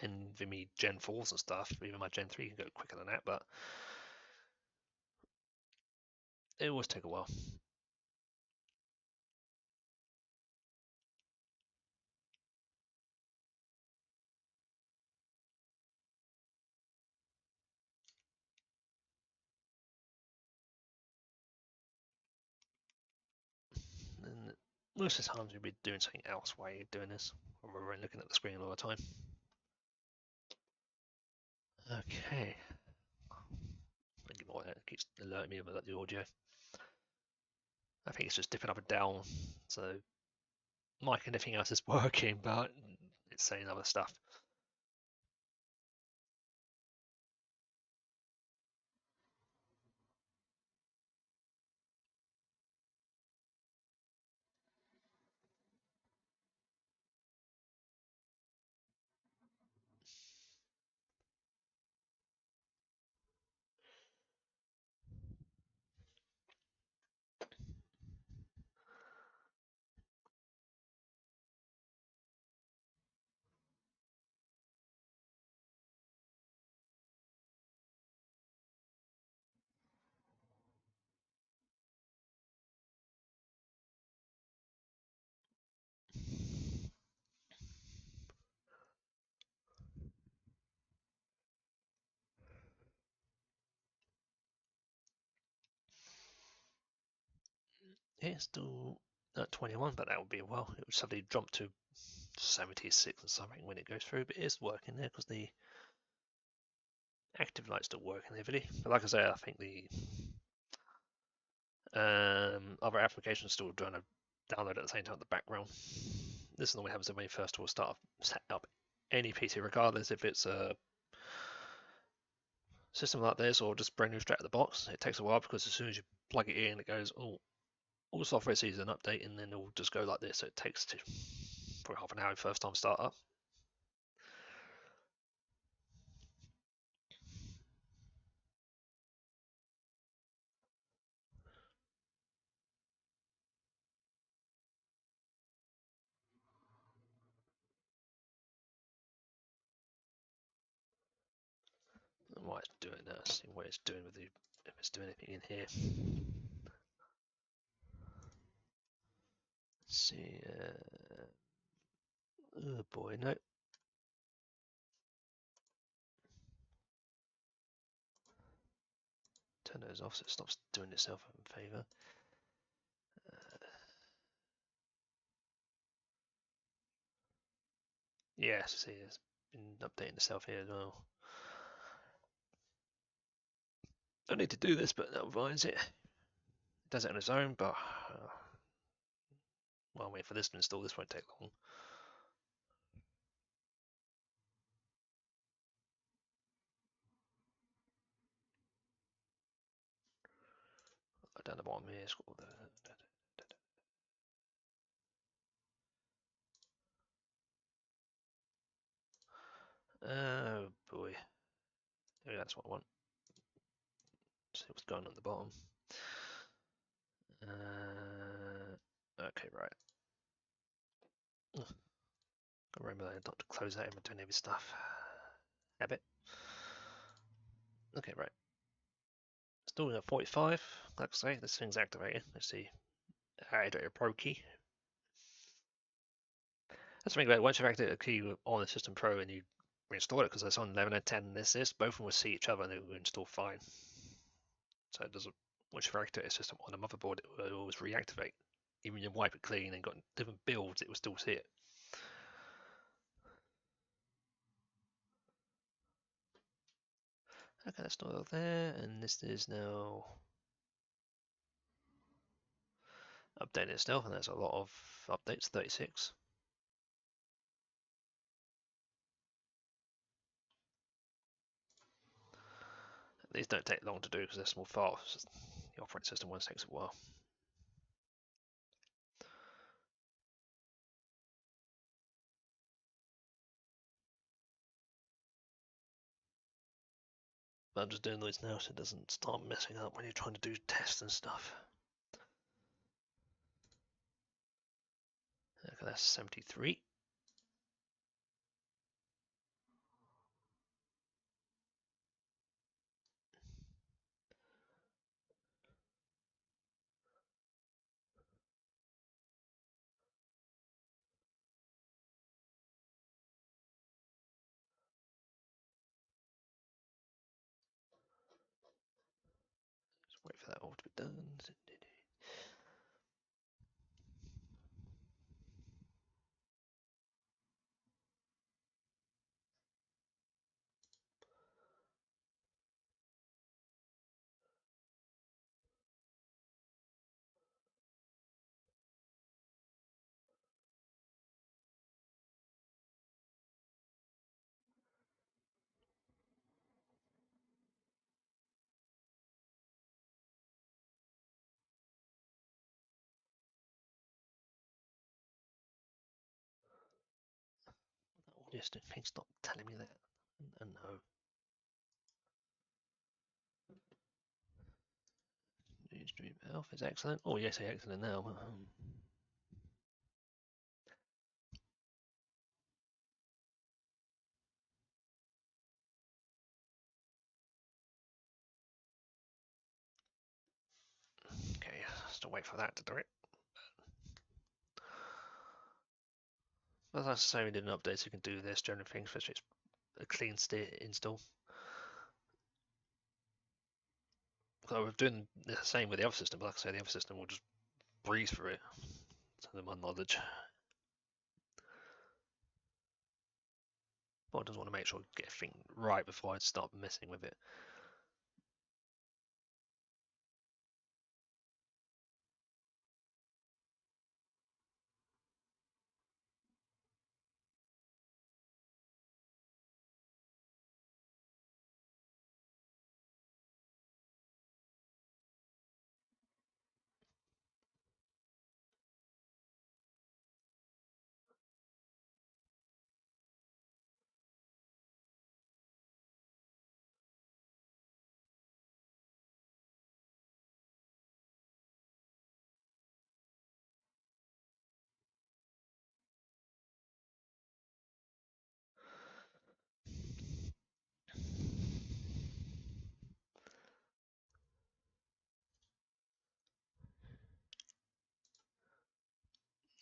NVMe Gen 4s and stuff. Even my Gen 3 can go quicker than that, but it always take a while. And most of the times you'll be doing something else while you're doing this, rather than looking at the screen all the time. Okay. Ignore that, it keeps alerting me about the audio. I think it's just dipping up and down, so mic and everything else is working, but it's saying other stuff. It's still at 21, but that would be a while. It would suddenly jump to 76 or something when it goes through, but it's working there because the active light's still working heavily. But like I say, I think the other applications still doing a download at the same time in the background. This normally happens when you first will start set up any PC, regardless if it's a system like this or just brand new straight out of the box. It takes a while because as soon as you plug it in, it goes, oh, all software sees an update, and then it'll just go like this. So it takes for half an hour first time start up. What it's doing now, see what it's doing with the, if it's doing anything in here. Let's see, oh boy, no. Turn those off so it stops doing itself a favour. Yes, see, it's been updating itself here as well. Don't need to do this, but that finds it. It does it on its own, but well, I'll wait for this to install. This won't take long. Down the bottom here, it's got all the. Oh boy. Maybe that's what I want. See what's going on at the bottom. Okay, right. I remember not to close that inventory with stuff. Habit. Okay, right. Still at 45. Like I say, this thing's activated. Let's see. Activate a Pro key. That's something about once you've activated a key on the System Pro and you reinstall it, because it's on 11 and 10 this, both of them will see each other and they will install fine. So it doesn't, once you've activated a system on a motherboard, it will always reactivate. Even if you wipe it clean and got different builds, it will still see it. Okay, that's not there, and this is now updating itself, and there's a lot of updates, 36. These don't take long to do because they're small files. The operating system ones takes a while. But I'm just doing those now so it doesn't start messing up when you're trying to do tests and stuff. Okay, that's 73. Just wait for that all to be done. That audio thing stop telling me that. And no. Stream health is excellent. Oh yes, excellent now. Okay, still wait for that to do it. As I say, we did an update, so you can do this general things, which is a clean state install. So we're doing the same with the other system, but like I say, the other system will just breeze through it, to my knowledge. But I just want to make sure I get everything right before I start messing with it.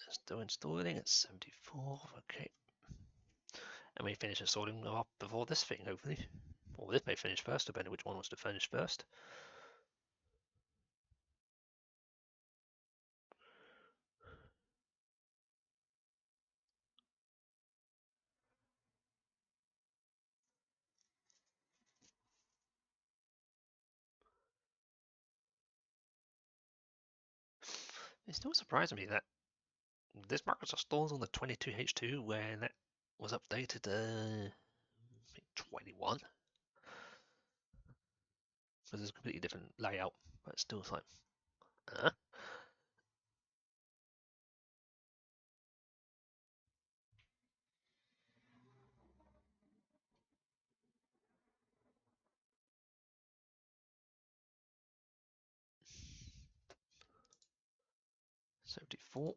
Still installing at 74, okay. And we finish installing up before this thing, hopefully. Or this may finish first, depending which one wants to finish first. It's still surprising me that this Microsoft Store's on the 22H2 when that was updated I think 21. Because it's a completely different layout, but it's still like, uh, 74.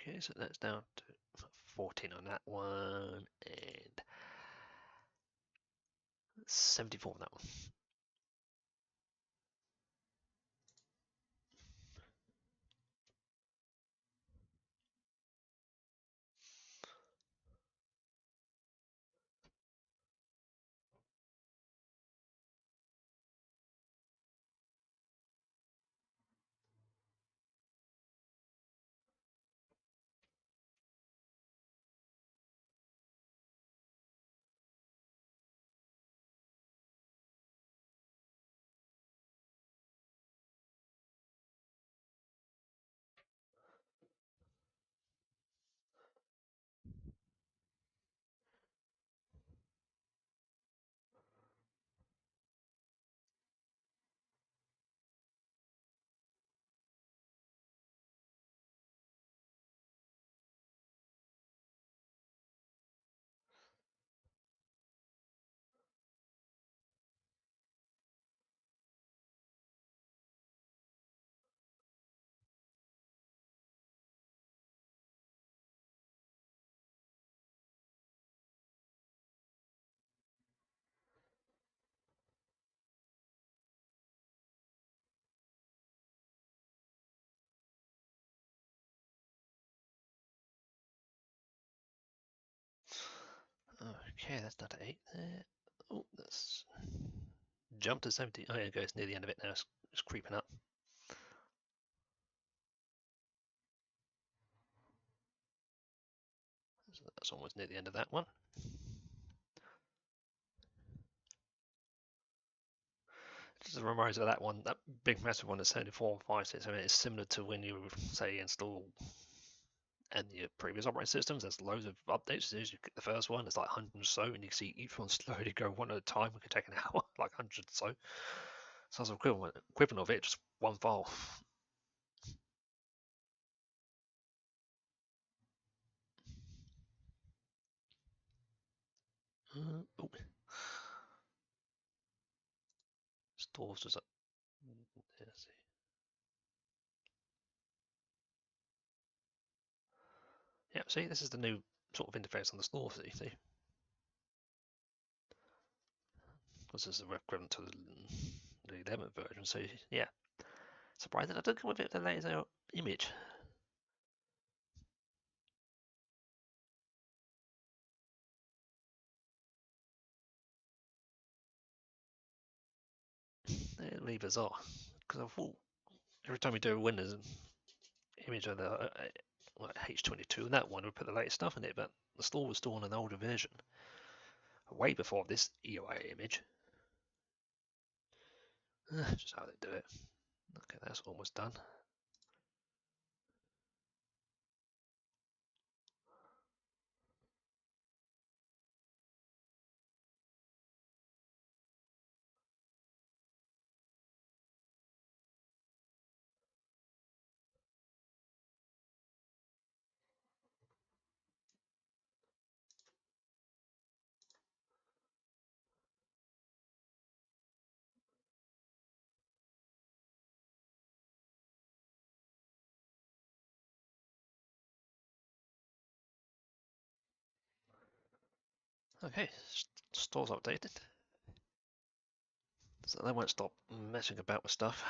Okay, so that's down to 14 on that one and 74 on that one. Okay, that's not 8 there. Oh, that's jumped to 70. Oh, yeah, it goes near the end of it now. It's creeping up. So that's almost near the end of that one. Just a reminder of that one, that big massive one, the 7456. I mean, it's similar to when you say install and your previous operating systems. There's loads of updates. As soon as you get the first one, it's like 100 or so, and you can see each one slowly go one at a time. It could take an hour, like 100 or so. So it's equivalent of it, just one file. Oh, stores just up. Let's see. Yeah, see, this is the new sort of interface on the store. See, this is the equivalent to the 11th version. So yeah, surprised that I didn't come with it the latest image. It's really bizarre because I thought every time we do a Windows image of the H22 and that one, we put the latest stuff in it, but the store was still on an older version, way before this EUI image. Just how they do it. Okay, that's almost done. Okay, store's updated. So they won't stop messing about with stuff.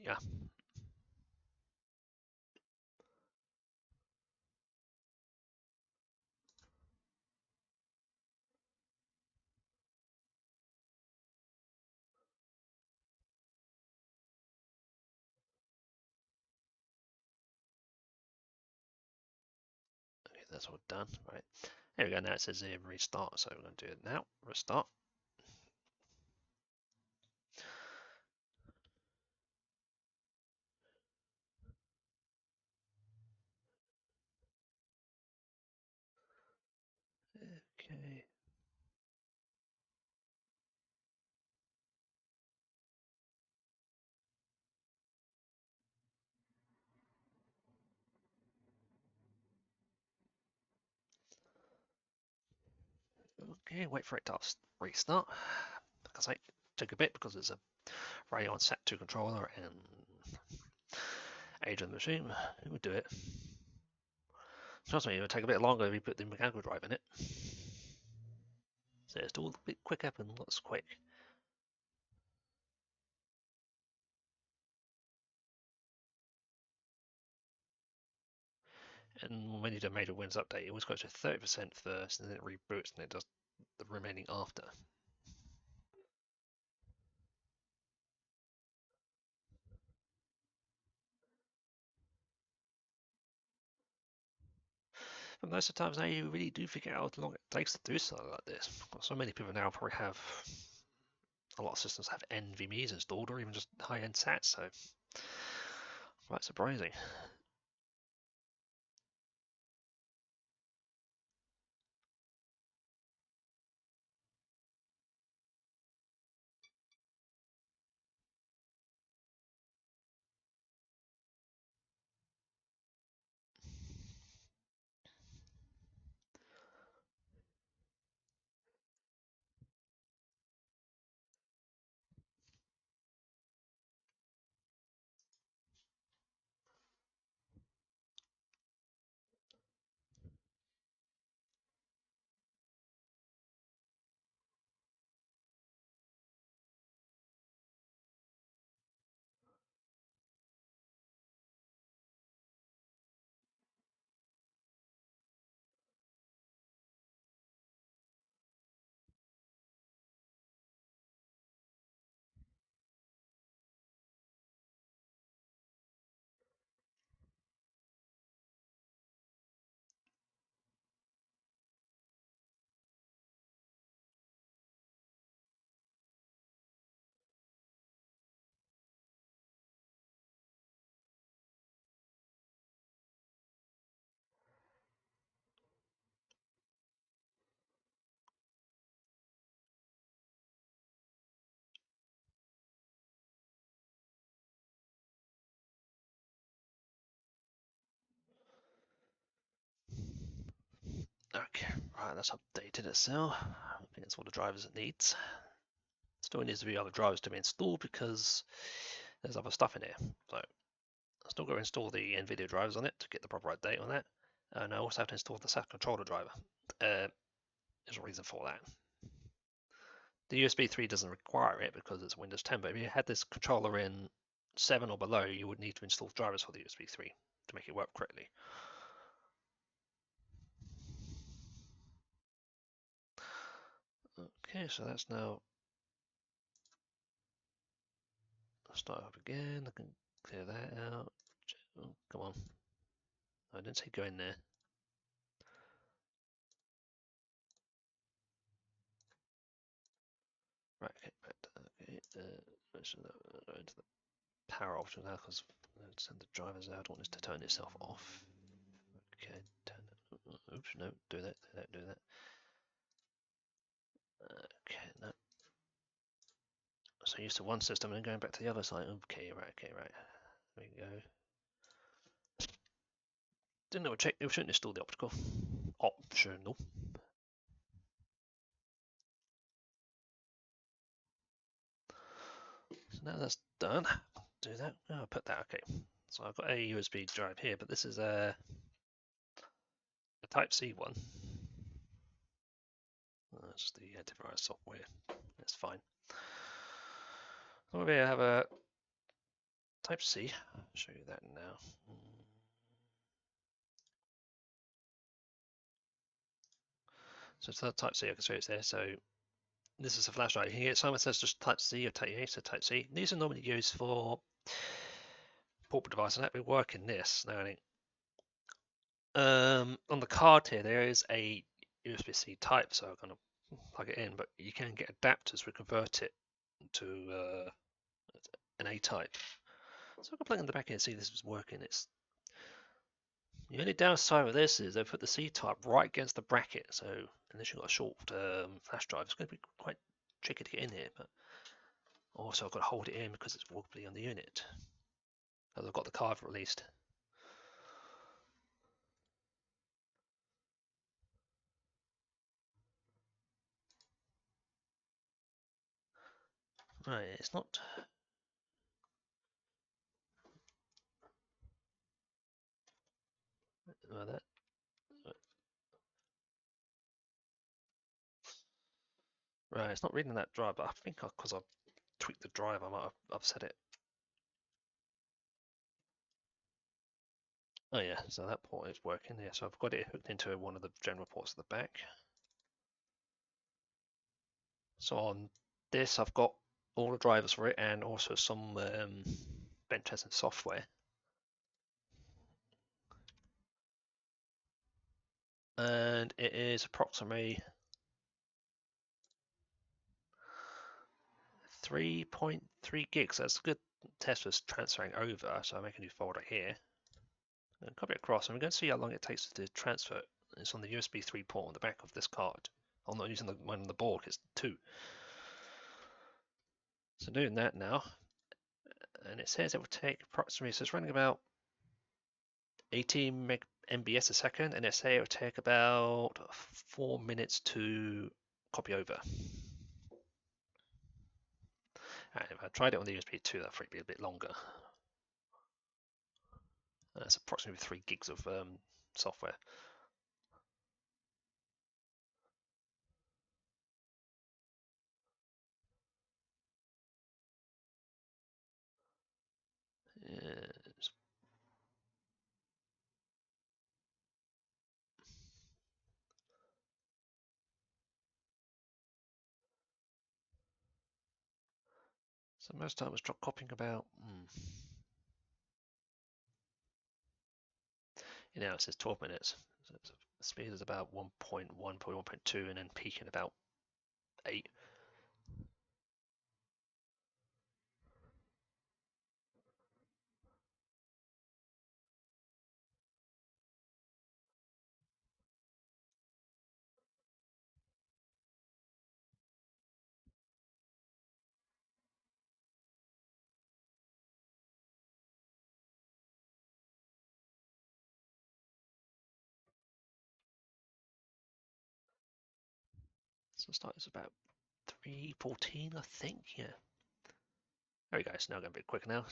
Yeah. Okay, that's all done. Right. There we go. Now it says here restart. So we're going to do it now. Restart. Okay. Okay, wait for it to restart. Like I say, it took a bit because it's a Radeon SAT2 controller and age of the machine. It would do it. Trust me, it would take a bit longer if you put the mechanical drive in it. So it's all a bit quicker and looks quick. And when you do a major Windows update, it always goes to 30% first, and then it reboots, and it does the remaining after. But most of the times now, you really do figure out how long it takes to do something like this. So many people now probably have a lot of systems have NVMEs installed, or even just high-end SATs. So quite surprising. Okay, right, that's updated itself. I think that's all the drivers it needs. Still needs to be other drivers to be installed because there's other stuff in here. So I'm still going to install the NVIDIA drivers on it to get the proper update on that. And I also have to install the SAT controller driver. There's a reason for that. The USB 3 doesn't require it because it's Windows 10, but if you had this controller in 7 or below, you would need to install drivers for the USB 3 to make it work correctly. Okay, so that's now start up again. I can clear that out. Oh, come on. I didn't say go in there. Right, okay, right, okay. Let's go into the power option now because send the drivers out. I want this to turn itself off. Okay, turn it. Oops, no, do that, do that, do that. Okay, no. So used to one system and then going back to the other side. Okay, right, okay, right. There we go. Didn't know check. It shouldn't install the optical. Optional. now that's done, do that. Oh, I'll put that. Okay. So I've got a USB drive here, but this is a Type C one. That's the antivirus software. That's fine. So maybe I have a Type C. I'll show you that now. So it's that Type C. I can show you there. So this is a flash drive. You can get some that says just Type C or Type A, so Type C. These are normally used for portable devices. That would work in this. Now, on the card here, there is a USB-C type, so I'm going to plug it in, but you can get adapters to convert it to an A type. So I can plug in the back here and see this is working. It's the only downside with this is they put the C type right against the bracket, so unless you've got a short flash drive, it's going to be quite tricky to get in here. But also I've got to hold it in because it's wobbly on the unit. I've got the card released. Right, it's not. That. Right, it's not reading that drive, but I think because I've tweaked the drive, I might have upset it. Oh yeah, so that port is working there. So I've got it hooked into one of the general ports at the back. So on this, I've got all the drivers for it and also some bench testing software. And it is approximately 3.3 gigs. That's a good test for transferring over. So I'm making a new folder here. I'm going to copy it across, and we're going to see how long it takes to transfer. It's on the USB 3 port on the back of this card. I'm not using the one on the board, it's 2. So doing that now, and it says it will take approximately, so it's running about 18 MBS a second, and it says it will take about 4 minutes to copy over. And if I tried it on the USB 2, that would be a bit longer. That's approximately 3 gigs of software. Yes. So most time I was drop copying about. Now it says 12 minutes. So the speed is about 1.1, probably 1.2, and then peaking about 8. So start is about 3:14, I think. Yeah. There we go. It's now going a bit quicker now.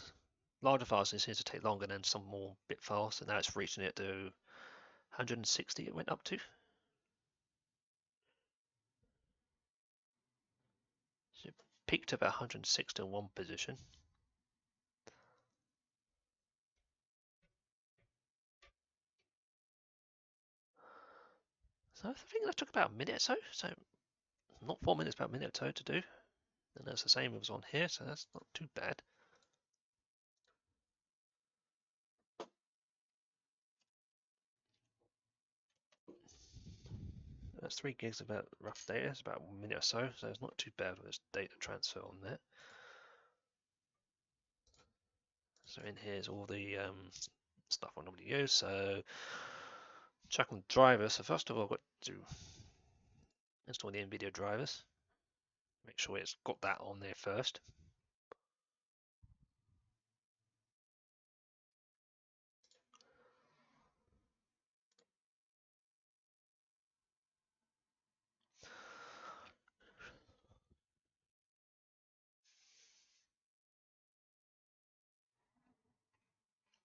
Larger files seems to take longer than some more bit files, and now it's reaching it to 160. It went up to. So it peaked about 160 in one position. So I think that took about a minute or so. So not 4 minutes, about a minute or so to do. And that's the same as on here, so that's not too bad. That's 3 gigs of about rough data. It's about a minute or so it's not too bad with this data transfer on there. So in here's all the stuff I normally use. So check on drivers. So first of all, I've got to install the NVIDIA drivers. Make sure it's got that on there first.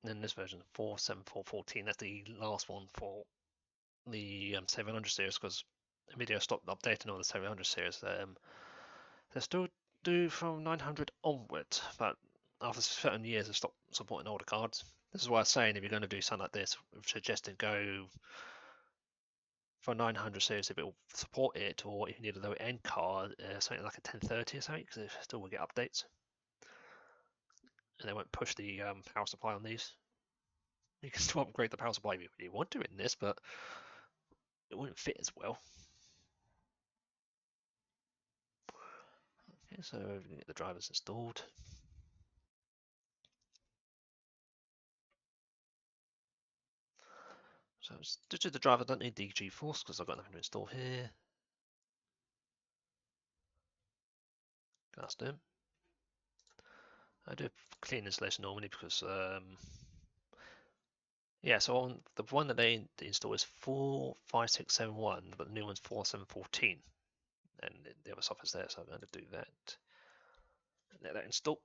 then this version 4.7.4.14. That's the last one for the 700 series, because NVIDIA stopped updating all the 700 series. They still do from 900 onwards, but after certain years they stopped supporting older cards. This is why I was saying, if you're going to do something like this, I've suggested go for 900 series if it will support it, or if you need a lower end card, something like a 1030 or something, because it still will get updates. And they won't push the power supply on these. You can still upgrade the power supply if you want to in this, but it wouldn't fit as well. Okay, so we can get the drivers installed. So due to the driver, I don't need DG Force because I've got nothing to install here. Custom. I do clean installation normally because yeah, so on the one that they install is 45671, but the new one's 4714, and the other stuff is there, so I'm going to do that. Let that install.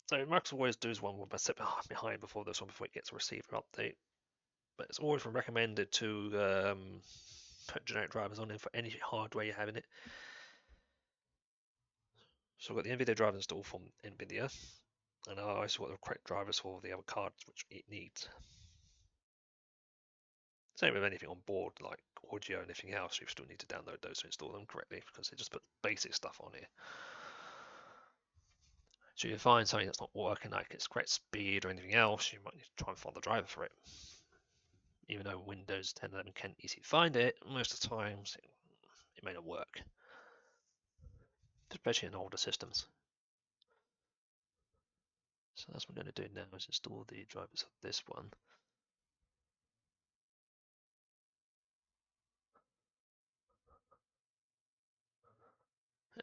So Microsoft always does one step behind before this one, before it gets a receiver update. But it's always recommended to put generic drivers on it for any hardware you have in it. So I've got the NVIDIA driver installed from NVIDIA, and I also got the correct drivers for the other cards which it needs. Same with anything on board, like audio and anything else, you still need to download those to install them correctly, because they just put basic stuff on here. So if you find something that's not working, like it's correct speed or anything else, you might need to try and find the driver for it. Even though Windows 10 11 can easily find it, most of the times it may not work, especially in older systems. So that's what I'm going to do now, is install the drivers of this one.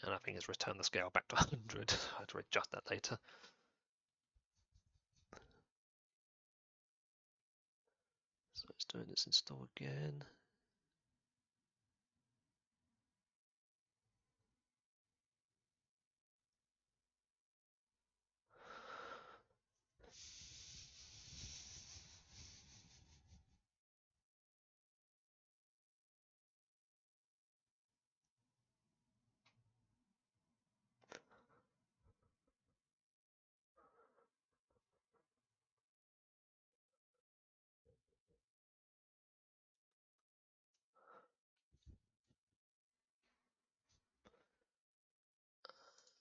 And I think it's returned the scale back to 100. I have to adjust that later. So it's doing this install again.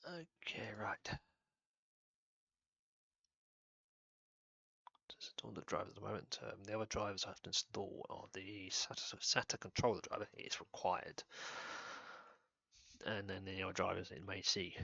Okay, right. Just install the drivers at the moment. The other drivers I have to install are the SATA controller driver. It's required. And then the other drivers it may see.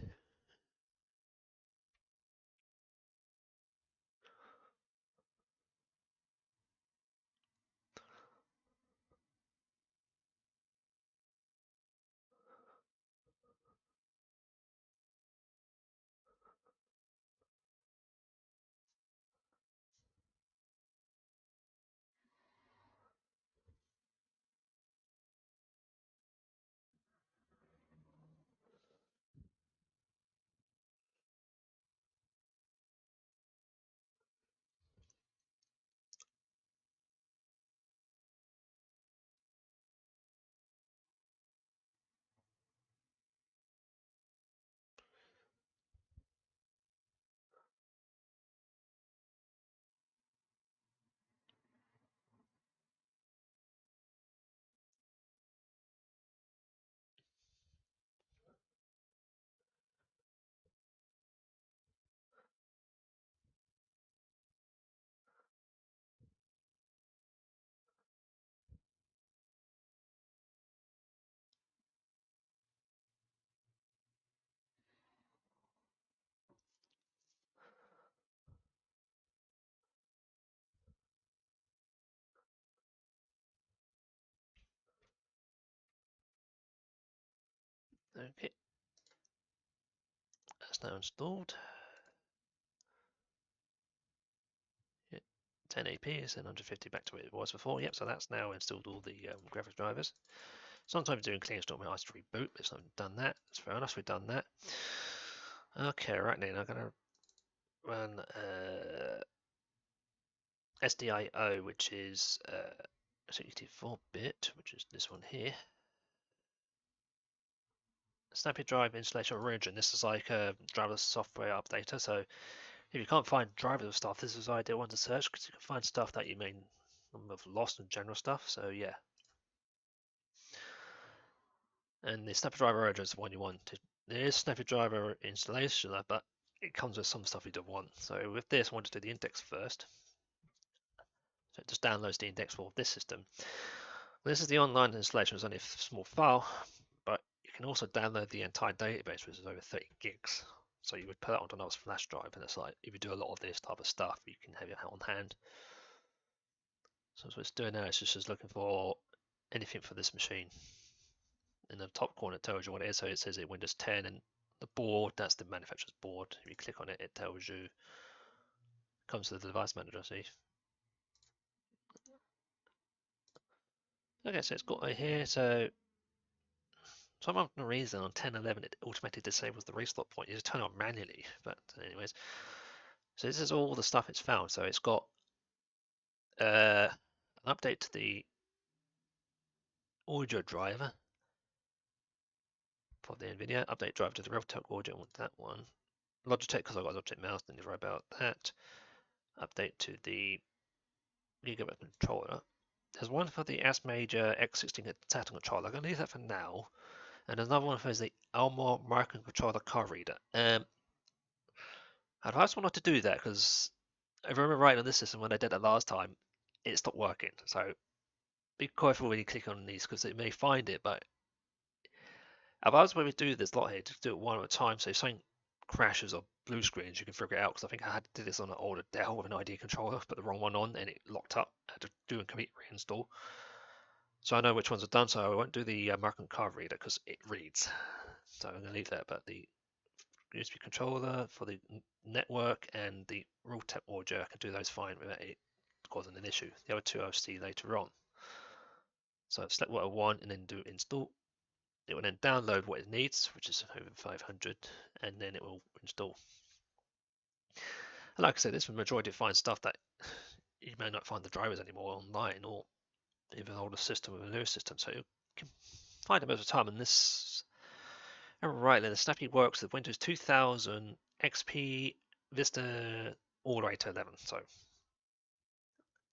Okay, that's now installed. Yeah, 1080p is 150 back to where it was before. Yep, so that's now installed all the graphics drivers. Sometimes doing clean install, I have to reboot, but it's not done that. It's fair enough, we've done that. Okay, right now I'm going to run SDIO, which is 64-bit, which is this one here. Snappy drive installation origin. This is like a driver software updater. So if you can't find drivers stuff, this is an ideal one to search because you can find stuff that you may have lost and general stuff. So yeah. And the Snappy driver origin is the one you want. There is Snappy driver installation, but it comes with some stuff you don't want. So with this, I want to do the index first. So it just downloads the index for this system. This is the online installation. It's only a small file, but you can also download the entire database, which is over 30 gigs. So you would put that onto another flash drive, and it's like if you do a lot of this type of stuff, you can have it on hand. So what it's doing now is just looking for anything for this machine. In the top corner, it tells you what it is. So it says it Windows 10, and the board, that's the manufacturer's board. If you click on it, it tells you, comes to the device manager, see. Okay, so it's got it here. So some reason on 10.11 it automatically disables the restart point. You just turn it on manually. But anyways, so this is all the stuff it's found. So it's got an update to the audio driver for the NVIDIA. Update driver to the Realtek audio. I want that one. Logitech, because I've got a Logitech mouse, then you worry about that. Update to the Gigabyte controller. There's one for the S Major X16 SATA controller. I'm going to leave that for now. And another one for the Elmore microcontroller card reader. I'd advise one not to do that because if I remember right on this system when I did it last time, it stopped working. So be careful when you click on these because it may find it. But if I was going to do this lot here, just do it one at a time. So if something crashes or blue screens, you can figure it out. Because I think I had to do this on an older Dell with an ID controller, put the wrong one on, and it locked up. I had to do a complete reinstall. So I know which ones are done. So I won't do the American card reader because it reads. So I'm going to leave that. But the USB controller for the network and the Realtek audio, I can do those fine without it causing an issue. The other two I'll see later on. So select what I want and then do install. It will then download what it needs, which is over 500, and then it will install. And like I said, this is the majority of fine stuff that you may not find the drivers anymore online or even older system with a newer system. So you can find them over time. And this, right, then the Snappy works with Windows 2000, XP, Vista, all the way to 11. So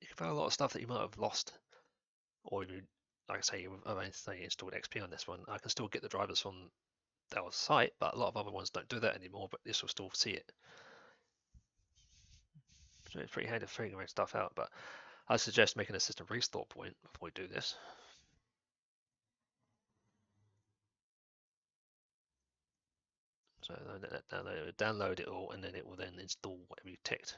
you can find a lot of stuff that you might have lost, or you, like I say, I've installed XP on this one. I can still get the drivers from Dell's site, but a lot of other ones don't do that anymore. But this will still see it. So it's pretty handy figuring stuff out. But I suggest making a system restore point before we do this. So download it all, and then it will then install whatever you ticked.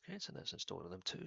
Okay, so that's installing them too.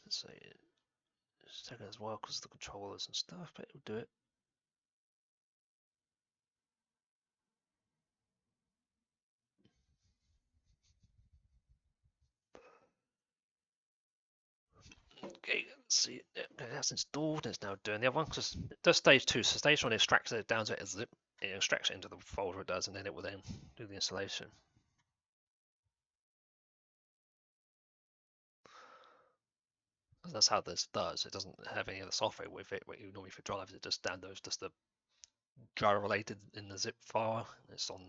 Let's say it's taking as well because of the controllers and stuff, but it'll do it. Okay, let's see. That's installed. It's now doing the other one because it does stage 2. So stage 1 extracts it down to it as zip. It extracts it into the folder it does, and then it will then do the installation. That's how this does. It doesn't have any other software with it. What you normally for drives, it just downloads just the driver related in the zip file. It's on,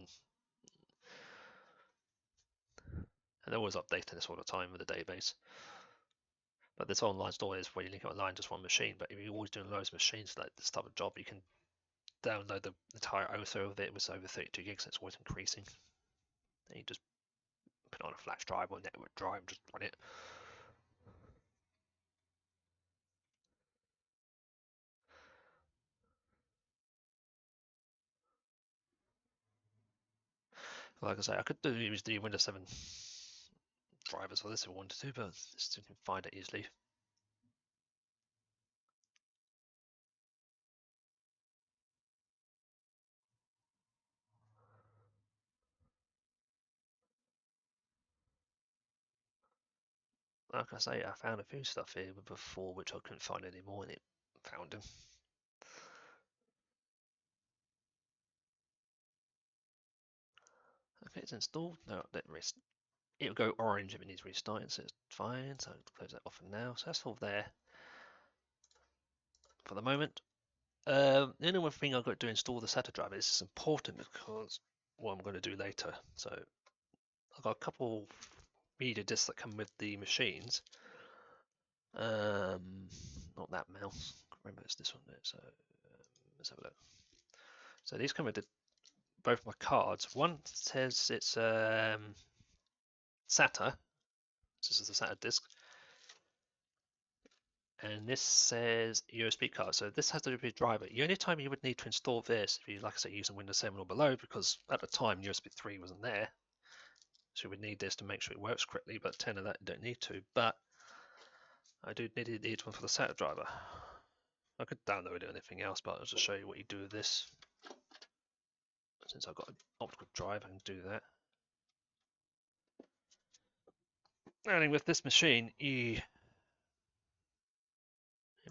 and they're always updating this all the time with the database. But this online store is where you link it online just one machine. But if you're always doing loads of machines like this type of job, you can download the entire author of it. It was over 32 gigs, and it's always increasing. And you just put it on a flash drive or network drive, just run it. Like I say, I could use the Windows 7 drivers for this if I wanted to, but just didn't find it easily. Like I say, I found a few stuff here before which I couldn't find anymore, and it found them. Okay, it's installed. No, it'll go orange if it needs restarting, so it's fine. So I'll close that off for now. So that's all there for the moment. The only one thing I've got to install the SATA driver. This is important because what I'm going to do later. So I've got a couple media disks that come with the machines. Not that mouse. Remember it's this one there. So let's have a look. So these come with both my cards. One says it's SATA. This is the SATA disk. And this says USB card. So this has to do with driver. The only time you would need to install this, if you, like I say, using Windows 7 or below, because at the time USB 3 wasn't there, so you would need this to make sure it works correctly. But 10 of that you don't need to. But I do need one for the SATA driver. I could download it or anything else, but I'll just show you what you do with this. Since I've got an optical drive, I can do that. And with this machine, let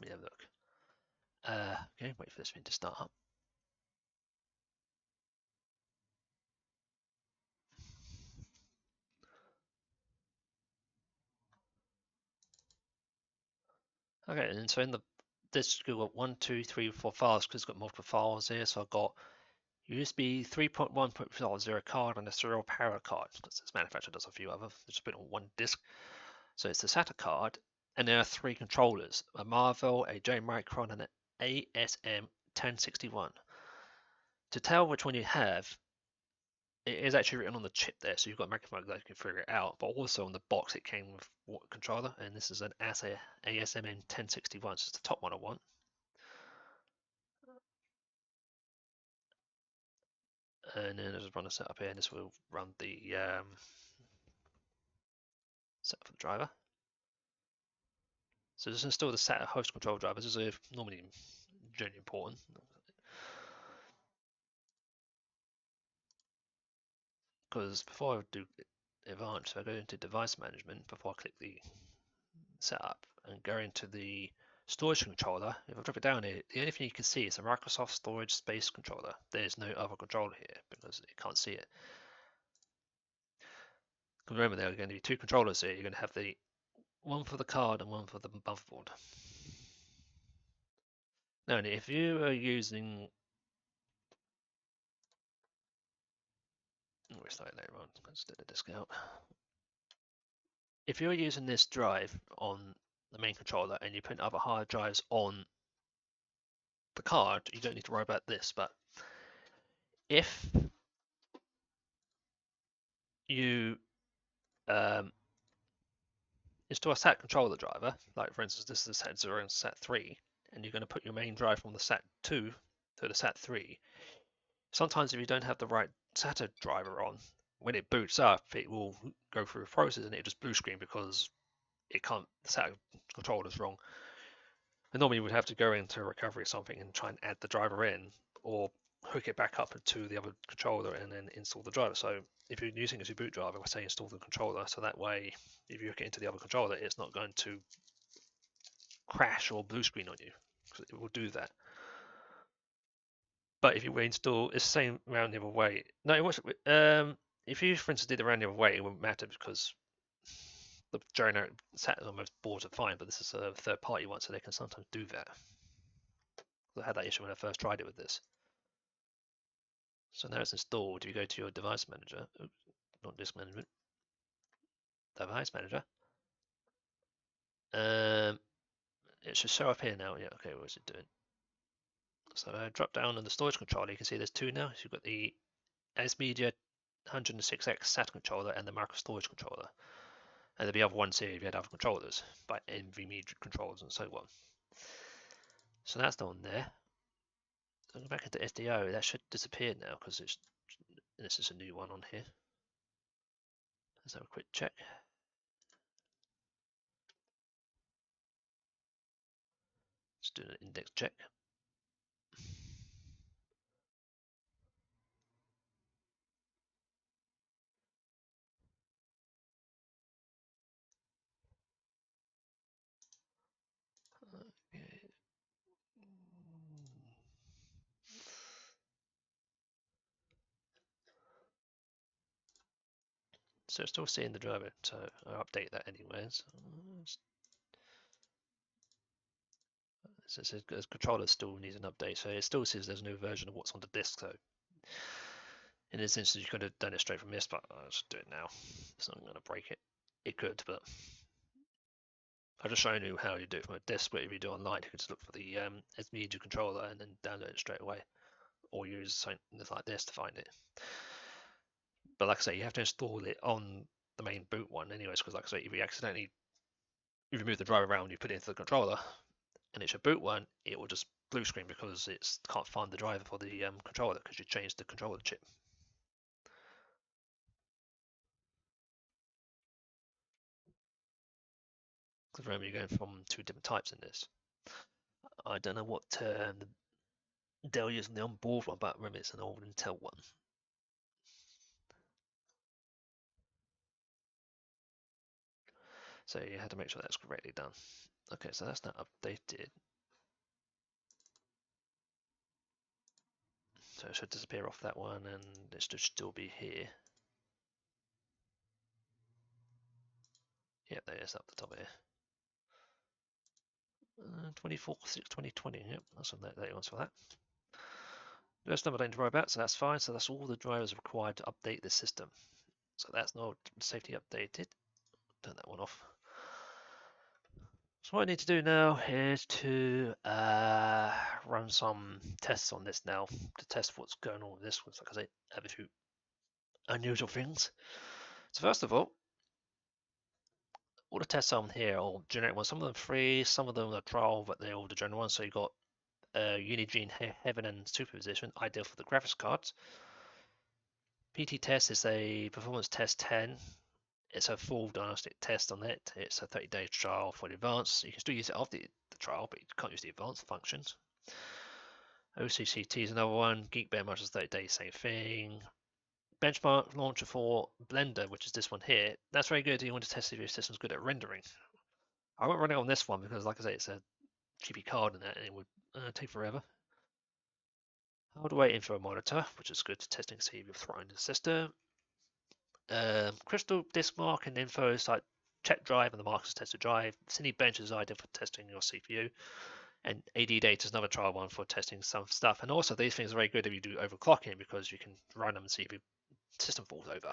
me have a look. Okay, wait for this thing to start up. Okay, and so in the disk we've got 1, 2, 3, 4 files because it's got multiple files here. So I've got USB 3.1.0 card and a serial power card because this manufacturer does a few other. They just put it on one disk. So it's the SATA card, and there are 3 controllers: a Marvell, a J Micron, and an ASM 1061. To tell which one you have, it is actually written on the chip there, so you've got a microphone that you can figure it out. But also on the box, it came with what controller, and this is an ASM 1061, so it's the top one I want. And then I'll just run a setup here, and this will run the setup for the driver. So just install the SATA host control drivers. This is normally generally important. Because before I do advanced, if I go into device management, before I click the setup and go into the storage controller, if I drop it down here, the only thing you can see is a Microsoft Storage Space Controller. There's no other controller here because you can't see it. Remember, there are going to be 2 controllers here. You're going to have the one for the card and one for the motherboard. Now, if you are using, we'll start later on. Let's do the disk out. If you're using this drive on the main controller and you put other hard drives on the card, you don't need to worry about this. But if you install a SAT controller driver, like for instance, this is a SAT0 and SAT3, and you're going to put your main drive from the SAT2 to the SAT3, sometimes if you don't have the right SATA driver on, when it boots up, it will go through a process and it just blue screen because it can't, the SATA controller is wrong. And normally you would have to go into recovery or something and try and add the driver in, or hook it back up to the other controller and then install the driver. So if you're using it as your boot driver, I say install the controller, so that way if you hook it into the other controller, it's not going to crash or blue screen on you, because it will do that. But if you install, it's the same round the other way. No, it was, if you, for instance, did it around the other way, it wouldn't matter because the generic SATA on most boards are fine, but this is a third-party one, so they can sometimes do that. I had that issue when I first tried it with this. So now it's installed. You go to your device manager, oops, not disk management, device manager. It should show up here now. Yeah, okay, what is it doing? So drop down on the storage controller, you can see there's two now. So you've got the S-Media 106X SATA controller and the micro storage controller. And there'll be other ones here if you had other controllers, like NVMe controllers and so on. So that's not on there. So go back into SDO, that should disappear now because this is a new one on here. Let's have a quick check. Let's do an index check. So still seeing the driver, so I'll update that anyways. So it says the controller still needs an update, so it still says there's no version of what's on the disk. So in this instance, you could have done it straight from this, but I'll just do it now. It's not going to break it. It could, but I've just shown you how you do it from a disk. But if you do it online, you can just look for the media controller and then download it straight away, or use something like this to find it. But like I say, you have to install it on the main boot one anyways, because like I say, if you move the driver around, you put it into the controller, and it's a boot one, it will just blue screen because it can't find the driver for the controller because you changed the controller chip. Because remember, you're going from two different types in this. I don't know what the Dell using the onboard one, but remember it's an old Intel one. So you have to make sure that's correctly done. Okay, so that's not updated. So it should disappear off that one, and it should still be here. Yep, there it is up the top here. 24/6/2020. Yep, that's on that one's for that. There's nothing to worry about, so that's fine. So that's all the drivers required to update the system. So that's not safety updated. Turn that one off. So what I need to do now is to run some tests on this now to test what's going on with this one. Because I have a few unusual things. So first of all the tests on here are all generic ones. Some of them free, some of them are trial, but they're all the general ones. So you got Unigene Heaven and Superposition, ideal for the graphics cards. PT test is a performance test 10. It's a full diagnostic test on it. It's a 30-day trial for the advanced. You can still use it after the trial, but you can't use the advanced functions. OCCT is another one. Geekbench much as 30 days, same thing. Benchmark launcher for Blender, which is this one here. That's very good. You want to test if your system's good at rendering. I won't run it on this one because, like I say, it's a cheapy card in that, and it would take forever. Hardware info monitor, which is good for testing to see if you're throwing the system. Crystal disk mark and info is like check drive and the markers tested drive. Cinebench is ideal for testing your CPU. And AD data is another trial one for testing some stuff. And also these things are very good if you do overclocking because you can run them and see if your system falls over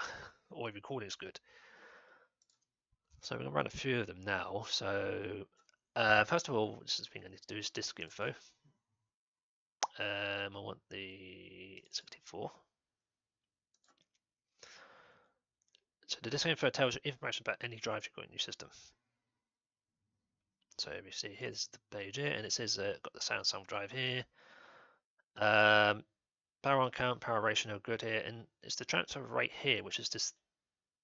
or if your recording is good. So we're going to run a few of them now. So first of all, this is the thing I need to do is disk info. I want the 64. So the disk info tells you information about any drive you've got in your system. So we see here's the page here, and it says got the Samsung drive here. Power on count, power ratio good here, and it's the transfer rate here, which is this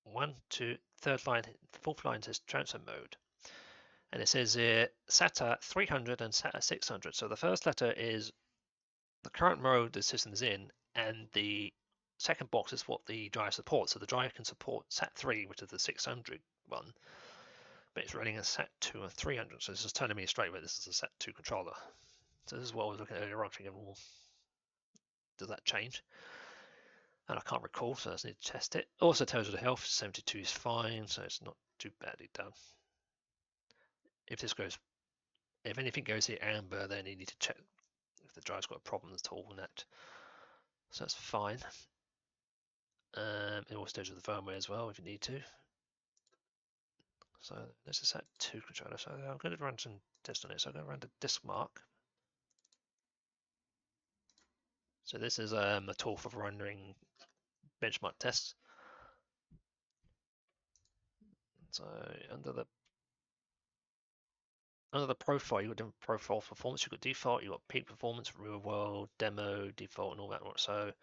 1 to third line, fourth line says transfer mode, and it says here SATA 300 and SATA 600. So the first letter is the current mode the system is in, and the second box is what the drive supports. So the drive can support SAT3, which is the 600 one, but it's running a SAT2 and 300. So this is telling me straight away this is a SAT2 controller. So this is what I was looking at earlier on, thinking, well, does that change? And I can't recall, so I just need to test it. Also tells you the health, 72 is fine, so it's not too badly done. If anything goes here amber, then you need to check if the drive's got a problem at all in that. So that's fine. It also tells you the firmware as well if you need to. So this is SAT2 controller. So I'm going to run some tests on it. So I'm going to run the disk mark. So this is a tool for running benchmark tests. So under the profile, you've got different profile performance. You've got default, you've got peak performance, real world, demo, default, and all that. So,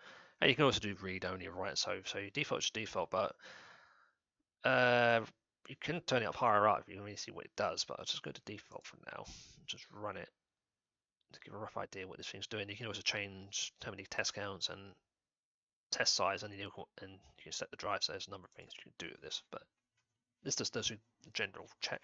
and you can also do read only, right? So your default is default, but you can turn it up higher up if you really see what it does. But I'll just go to default for now. Just run it to give a rough idea what this thing's doing. You can also change how many test counts and test size, and you can set the drive. So there's a number of things you can do with this, but this just does a general check.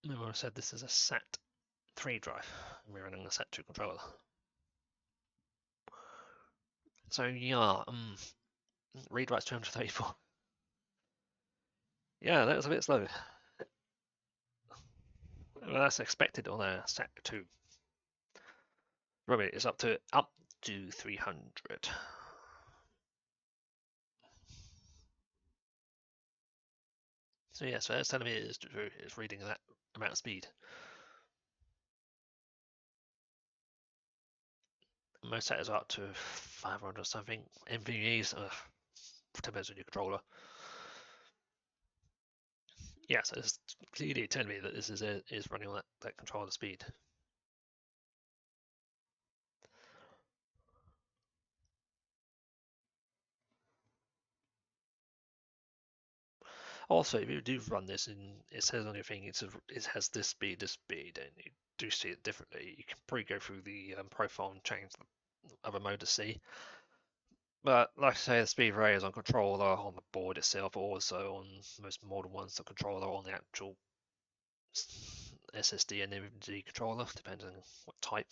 Remember I said this is a SAT3 drive, and we're running a SAT2 controller. So yeah, read writes 234. Yeah, that was a bit slow. Well, that's expected on a SAT2. Remember, it's up to 300. So yeah, so that's telling me it's reading that amount of speed. Most setters are up to 500 something. NVMe's depends on your controller. Yeah, so it's clearly telling me that this is running on that controller speed. Also, if you do run this and it says on your thing it has this speed, and you do see it differently, you can probably go through the profile and change the other mode to see. But like I say, the speed varies on controller, on the board itself, also on most modern ones, the controller on the actual SSD and NVMe controller, depending on what type.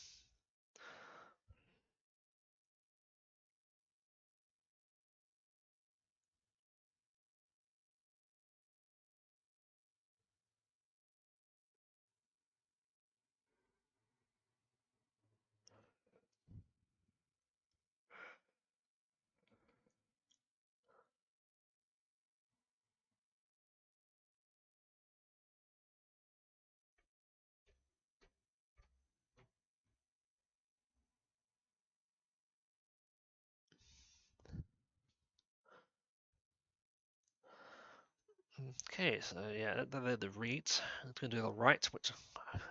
Okay, so yeah, they're the reads. It's going to do the writes, which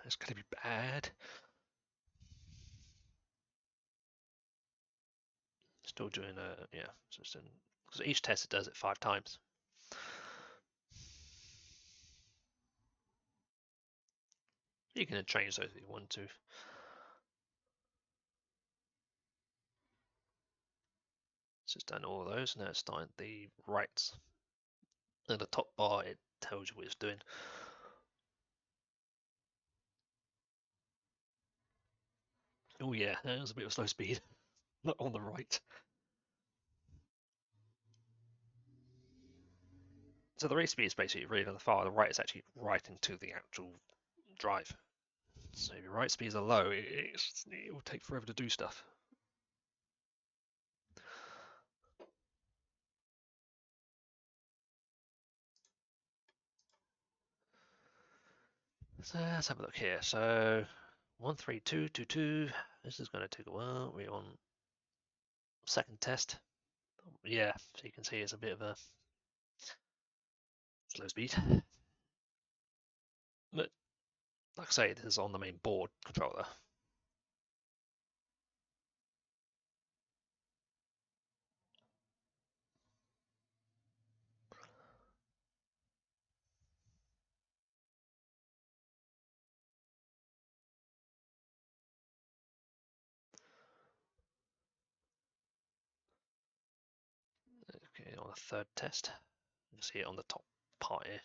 is going to be bad. Still doing yeah, because each test it does it 5 times. You can change those if you want to. It's just done all of those. Now it's starting the writes. At the top bar, it tells you what it's doing. Oh yeah, that was a bit of slow speed. Not on the right. So the read speed is basically reading on the file. The write is actually writing to the actual drive. So if your write speeds are low, it will take forever to do stuff. So let's have a look here. So 13222. This is going to take a while. We're on second test. Yeah, so you can see it's a bit of a slow speed. But like I say, this is on the main board controller. Okay, on the third test, you can see it on the top part here.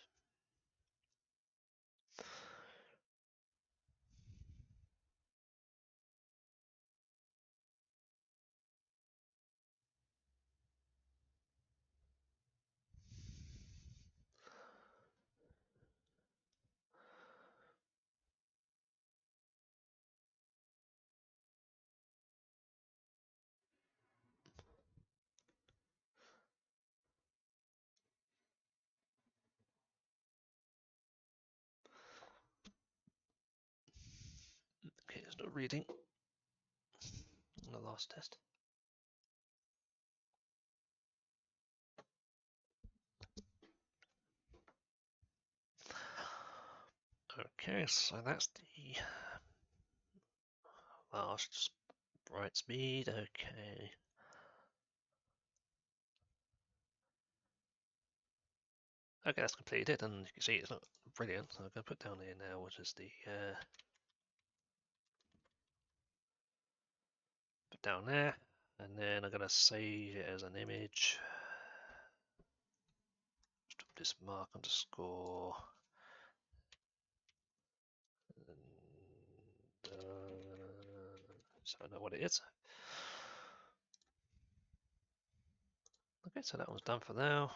reading on the last test. Okay, so that's the last bright speed. Okay. Okay, that's completed, and you can see it's not brilliant. So I'm going to put down here now, which is the put down there, and then I'm going to save it as an image. Stop this mark underscore. And, so I know what it is. Okay, so that one's done for now.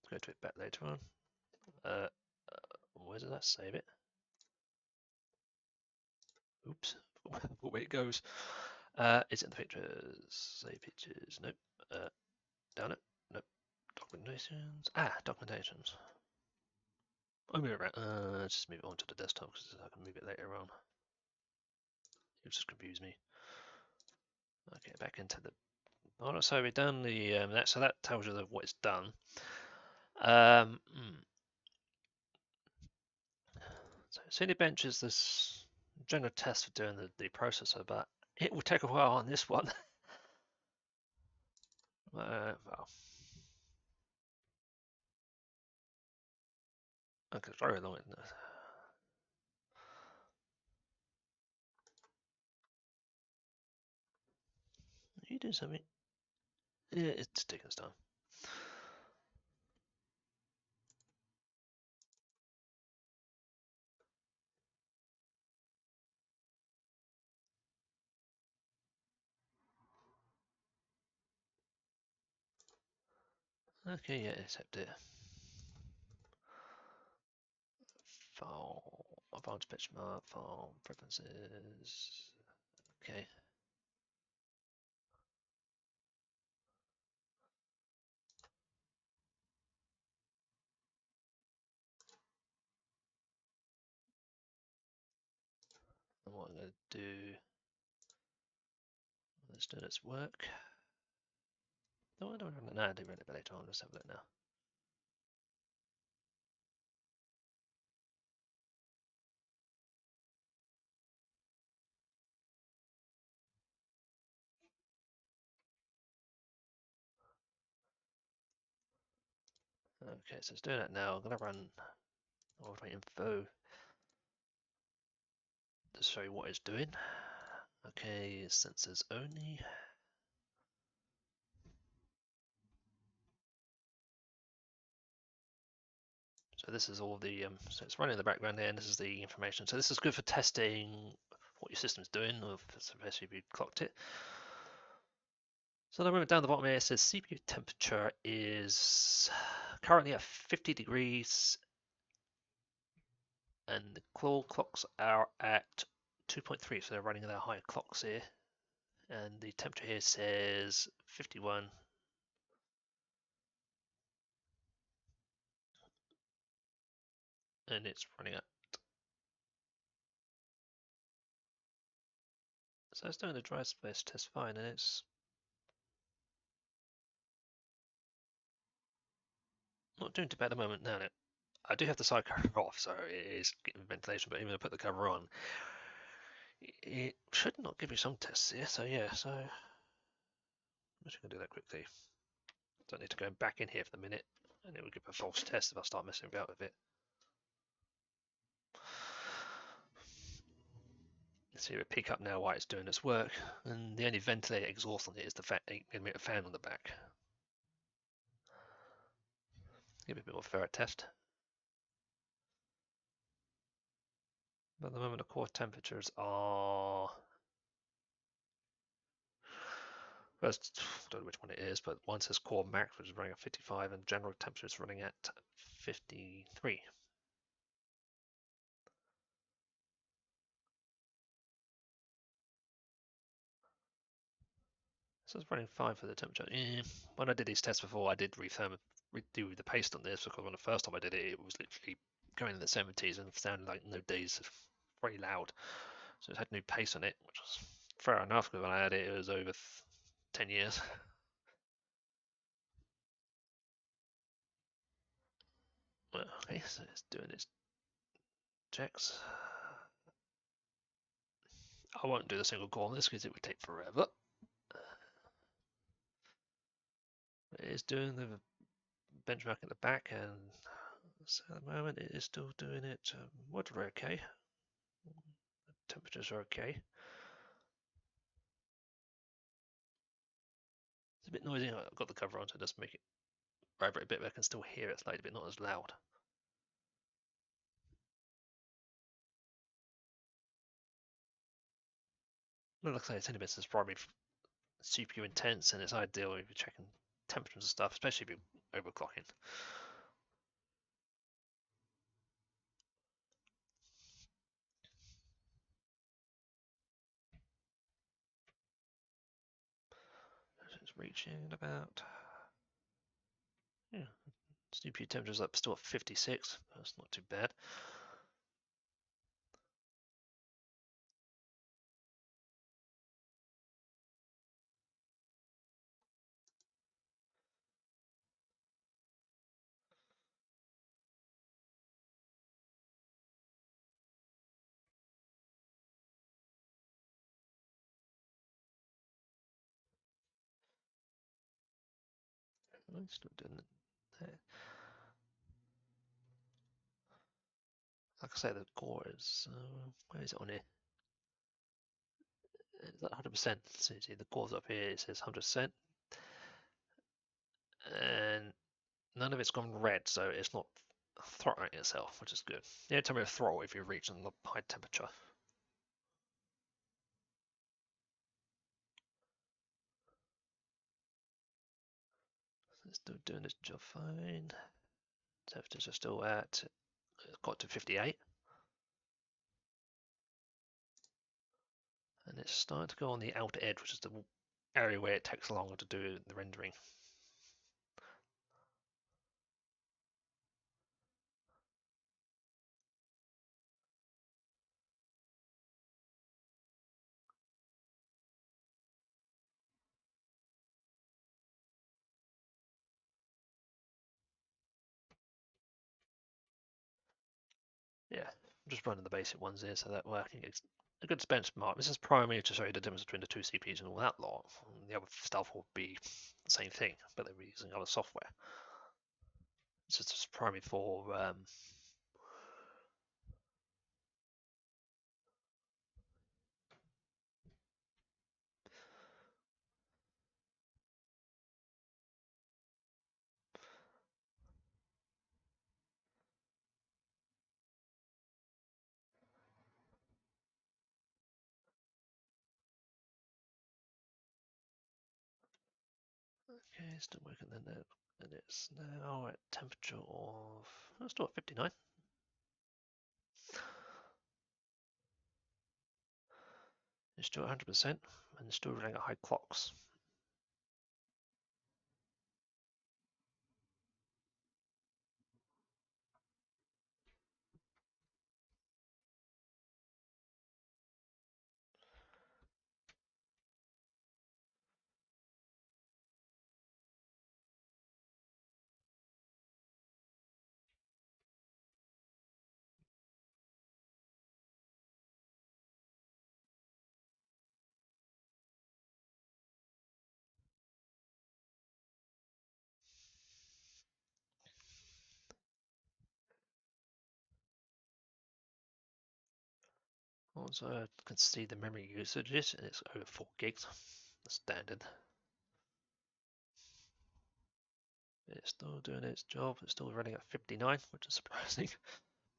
Go to it back later on. Where does that save it? Oops, where it goes. Is it in the pictures? Save pictures. Nope. Down it. Nope. Documentations. Documentations. I'll move it around. Let's just move it onto the desktop because I can move it later on. It just confused me. Okay, back into the. Alright, so we've done the that. So that tells you what it's done. So Cinebench is this general test for doing the processor, but it will take a while on this one. Well, okay, it's very long. You do something. Yeah, it's taking its time. Okay, yeah, accept it. File, advanced benchmark, file, preferences. Okay. And what I'm going to do, let's do this work. No, I don't have no, I do it later on. Let's have a look now. Okay, so it's doing that now. I'm going to run automate info to show you what it's doing. Okay, sensors only. So this is all the, so it's running in the background there, and this is the information. So this is good for testing what your system's doing, or especially if you clocked it. So the moment down the bottom here, it says CPU temperature is currently at 50 degrees, and the core clocks are at 2.3, so they're running their higher clocks here. And the temperature here says 51. And it's running at. So it's doing the dry space test fine, and it's not doing too bad at the moment now. I do have the side cover off, so it is getting ventilation, but even if I put the cover on, it should not give you some tests here. So yeah, so I'm just going to do that quickly. Don't need to go back in here for the minute, and it will give a false test if I start messing about with it. So you pick up now why it's doing its work, and the only ventilator exhaust on it is the fan on the back. Give it a bit more ferret test. But at the moment, the core temperatures are. First, I don't know which one it is, but one says core max, which is running at 55, and general temperature is running at 53. So it's running fine for the temperature. When I did these tests before, I did redo the paste on this because when the first time I did it, it was literally going in the 70s and sounded like no days, very loud. So it's had new paste on it, which was fair enough because when I had it, it was over 10 years. Well, okay, so it's doing its checks. I won't do the single core on this because it would take forever. It is doing the benchmark at the back, and so at the moment it is still doing it moderately okay. Temperatures are okay. It's a bit noisy. I've got the cover on, so just make it vibrate a bit, but I can still hear it slightly, but not as loud. Well, like I say, it's only been since probably CPU intense, and it's ideal if you're checking temperatures and stuff, especially if you're overclocking. It's reaching about, yeah, CPU temperature's up still at 56. That's not too bad. I'm still doing it. Like I say, the core is, where is it on here? It's at 100%. So you see the core's up here, it says 100%. And none of it's gone red, so it's not throttling itself, which is good. Yeah, tell me a throttle if you're reaching the high temperature. It's still doing its job fine. Temperatures are still at, it's got to 58. And it's starting to go on the outer edge, which is the area where it takes longer to do the rendering. Yeah, I'm just running the basic ones here so that way I can get a good benchmark. This is primarily to show you the difference between the two CPUs and all that lot. The other stuff will be the same thing, but they'll be using other software. This is just primarily for okay, still working the note, and it's now at temperature of, still at 59. It's still at 100%, and it's still running at high clocks. Also, I can see the memory usages, and it's over 4 gigs, the standard. It's still doing its job. It's still running at 59, which is surprising.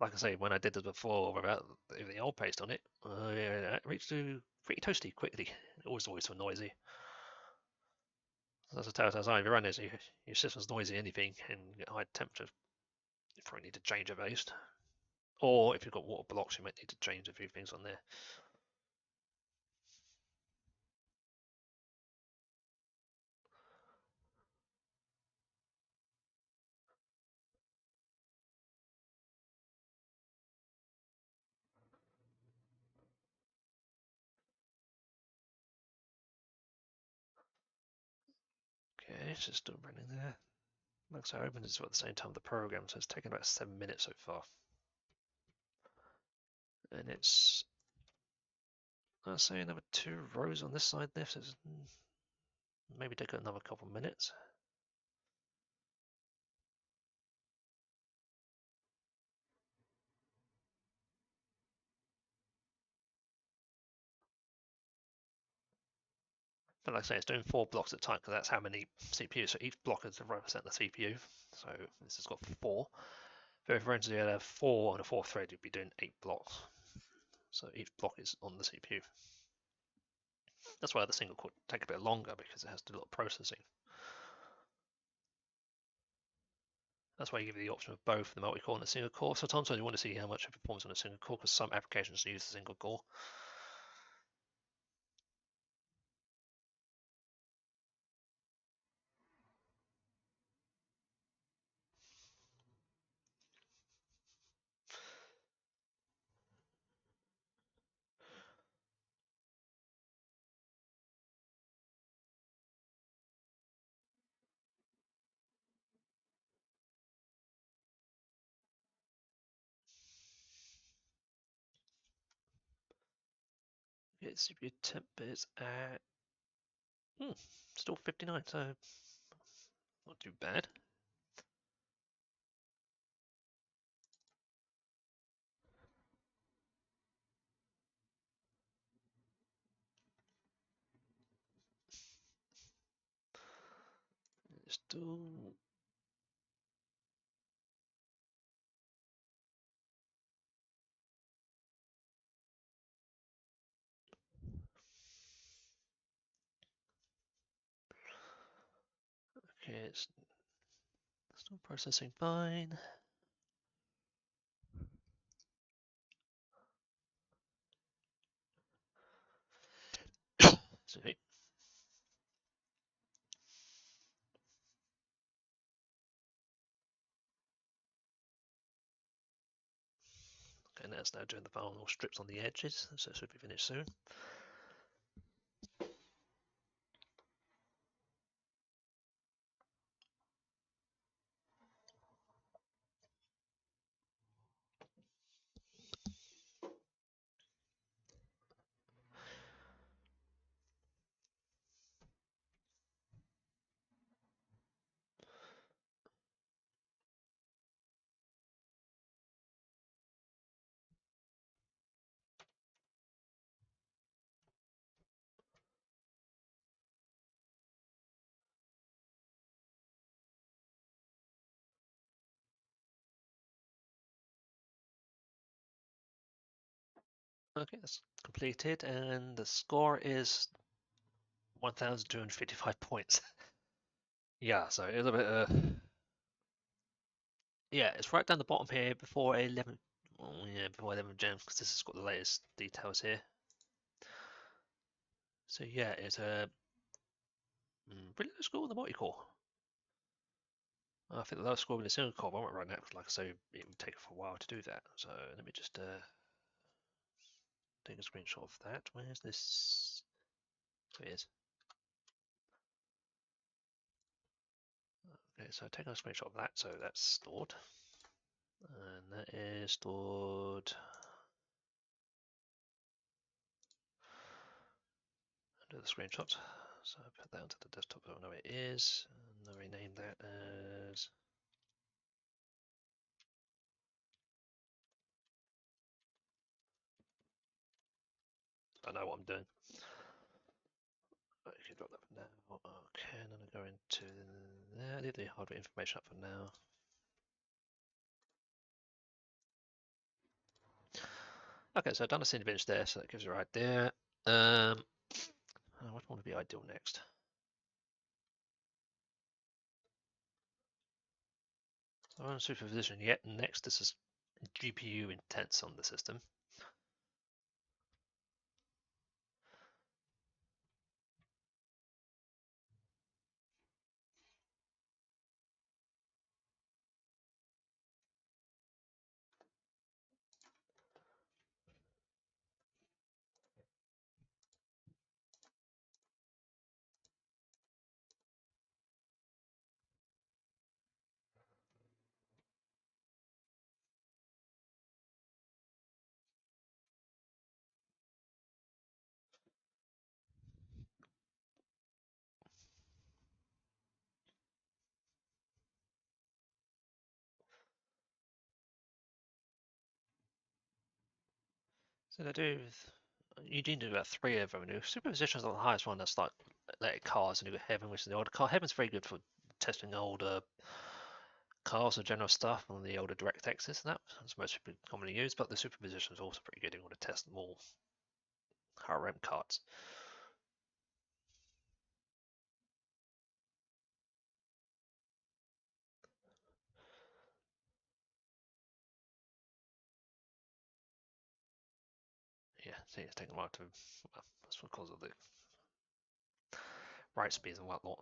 Like I say, when I did this before without the old paste on it, it reached to pretty toasty quickly. It was always so noisy. That's a telltale sign. If you run this, your system's noisy, anything, and get high temperature, you probably need to change it based. Or if you've got water blocks, you might need to change a few things on there. it's just still running there. Looks like I opened this at the same time the program, so it's taken about 7 minutes so far. And it's, I'll say another 2 rows on this side there, so it's maybe take another couple of minutes. But like I say, it's doing 4 blocks at a time because that's how many CPUs. So each block is represent the CPU. So this has got 4. So if for instance you had 4 on a 4th thread, you'd be doing 8 blocks. So each block is on the CPU. That's why the single core take a bit longer because it has to do a lot of processing. That's why you give you the option of both the multi-core and the single core. Sometimes you want to see how much it performs on a single core because some applications use the single core. Okay, CPU temp is at still 59, so not too bad. Still. Okay, it's still processing fine. Sorry. Okay, now it's now doing the final strips on the edges, so it should be finished soon. Okay, that's completed, and the score is 1,255 points. Yeah, so it's a bit. Yeah, it's right down the bottom here before 11. Well, yeah, before 11 gems because this has got the latest details here. So yeah, it's a pretty low score with the multi-core. I think the lowest score with the single core won't right now because, like I say, it would take a while to do that. So let me just take a screenshot of that. Where's this? There it is. Okay, so taking a screenshot of that, so that's stored. And that is stored under the screenshot. So I put that onto the desktop so I know it is. And I rename that as I know what I'm doing. You can drop that for now. Okay, and then I go into there. Leave the hardware information up for now. Okay, so I've done a scene image there, so that gives you right there. What want to be ideal next? So I'm on supervision yet. Next, this is GPU intense on the system. So they do. You need to do about 3 of them. Superposition is the highest one. That's like cars, and you got Heaven, which is the older car. Heaven's very good for testing older cars or general stuff on the older DirectXs and that. That's most people commonly used, but the superposition is also pretty good if you want to test more RM cards. Yeah, see, it's taking a while to. Well, that's because of the write speeds and whatnot.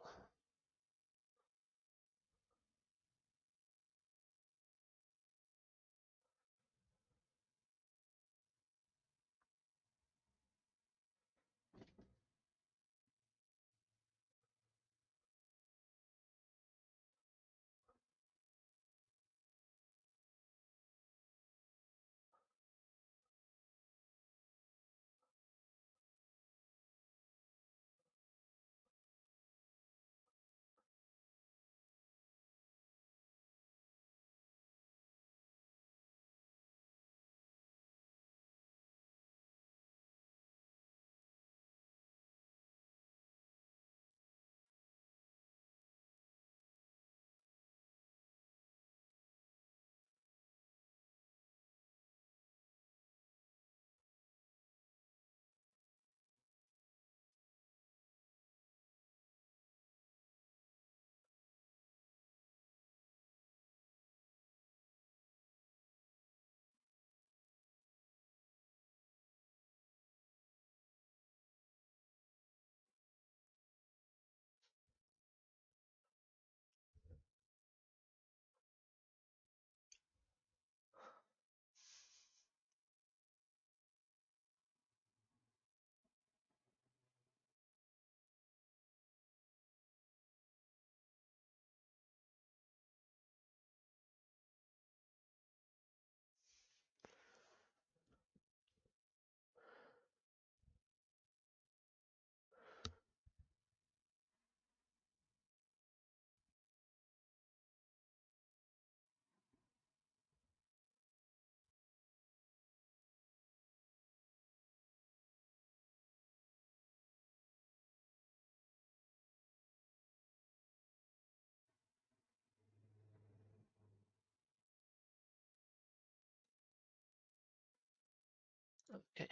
Okay.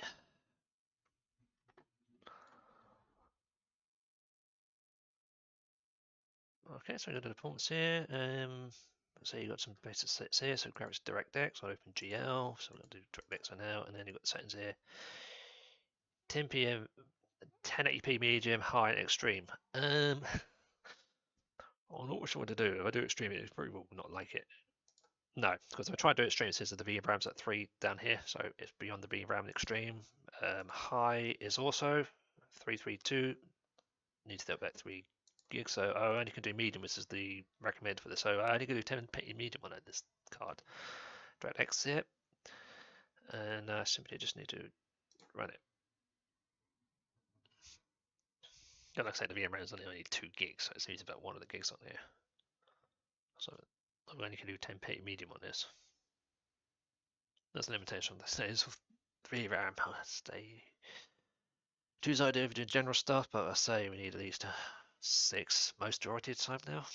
Okay, so we got the performance here. So you got some basic sets here. So grab DirectX, I'll open GL. So we're going to do DirectX for now, and then you've got the settings here. 10 p.m. 1080p medium, high, and extreme. I'm not sure what to do. If I do extreme, it probably will not like it. No, because if I try to do extreme, it says that the VRAM's at 3 down here, so it's beyond the VRAM and extreme. High is also 332. Need to do about 3 gigs, so I only can do medium, which is the recommended for this. So I only can do 1080 medium on this card. Direct exit, and simply just need to run it. And like I said, the VRAM is only 2 gigs, so it's about 1 of the gigs on here. So I only can do 1080 medium on this. That's a limitation on this. Is 3 RAM. Stay. Choose idea for doing general stuff, but I say we need at least 6 most majority of the time now.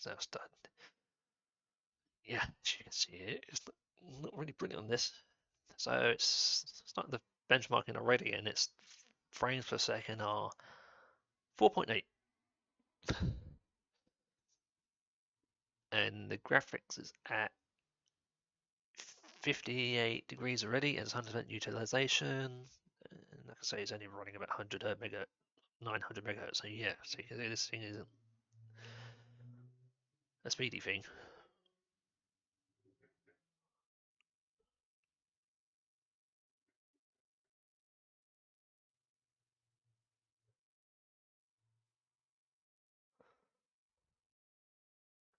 It's now started. Yeah, as you can see here, it's not really brilliant on this. So it's starting the benchmarking already, and its frames per second are 4.8. And the graphics is at 58 degrees already, and it's 100% utilization. And like I say, it's only running about 100 mega, 900 megahertz. So yeah, so you can see this thing isn't a speedy thing.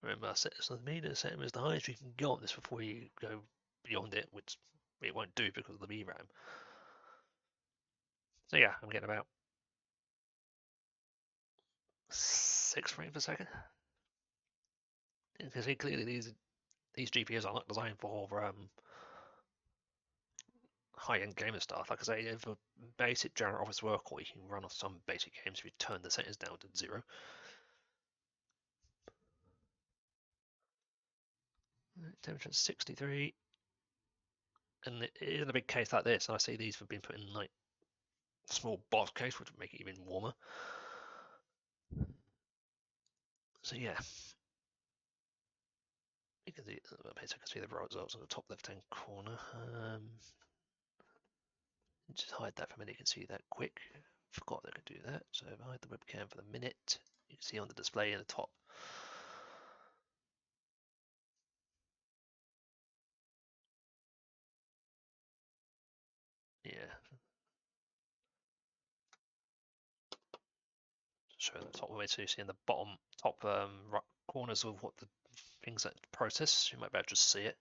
Remember, I set this on the meter, set them as the highest you can go on this before you go beyond it, which it won't do because of the VRAM. So yeah, I'm getting about 6 frames per second. You can see clearly these GPUs are not designed for high-end gamer stuff. Like I say, for basic general office work, or you can run off some basic games if you turn the settings down to 0. Temperature 63, and it is in a big case like this. And I see these have been put in like a small box case, which would make it even warmer. So yeah, you can see the results on the top left-hand corner. Just hide that for a minute. You can see that quick. Forgot I could do that. So if I hide the webcam for the minute, you can see on the display in the top. Yeah. Show the top way, so you see in the bottom top right corners of what the things that process. You might be able to just see it.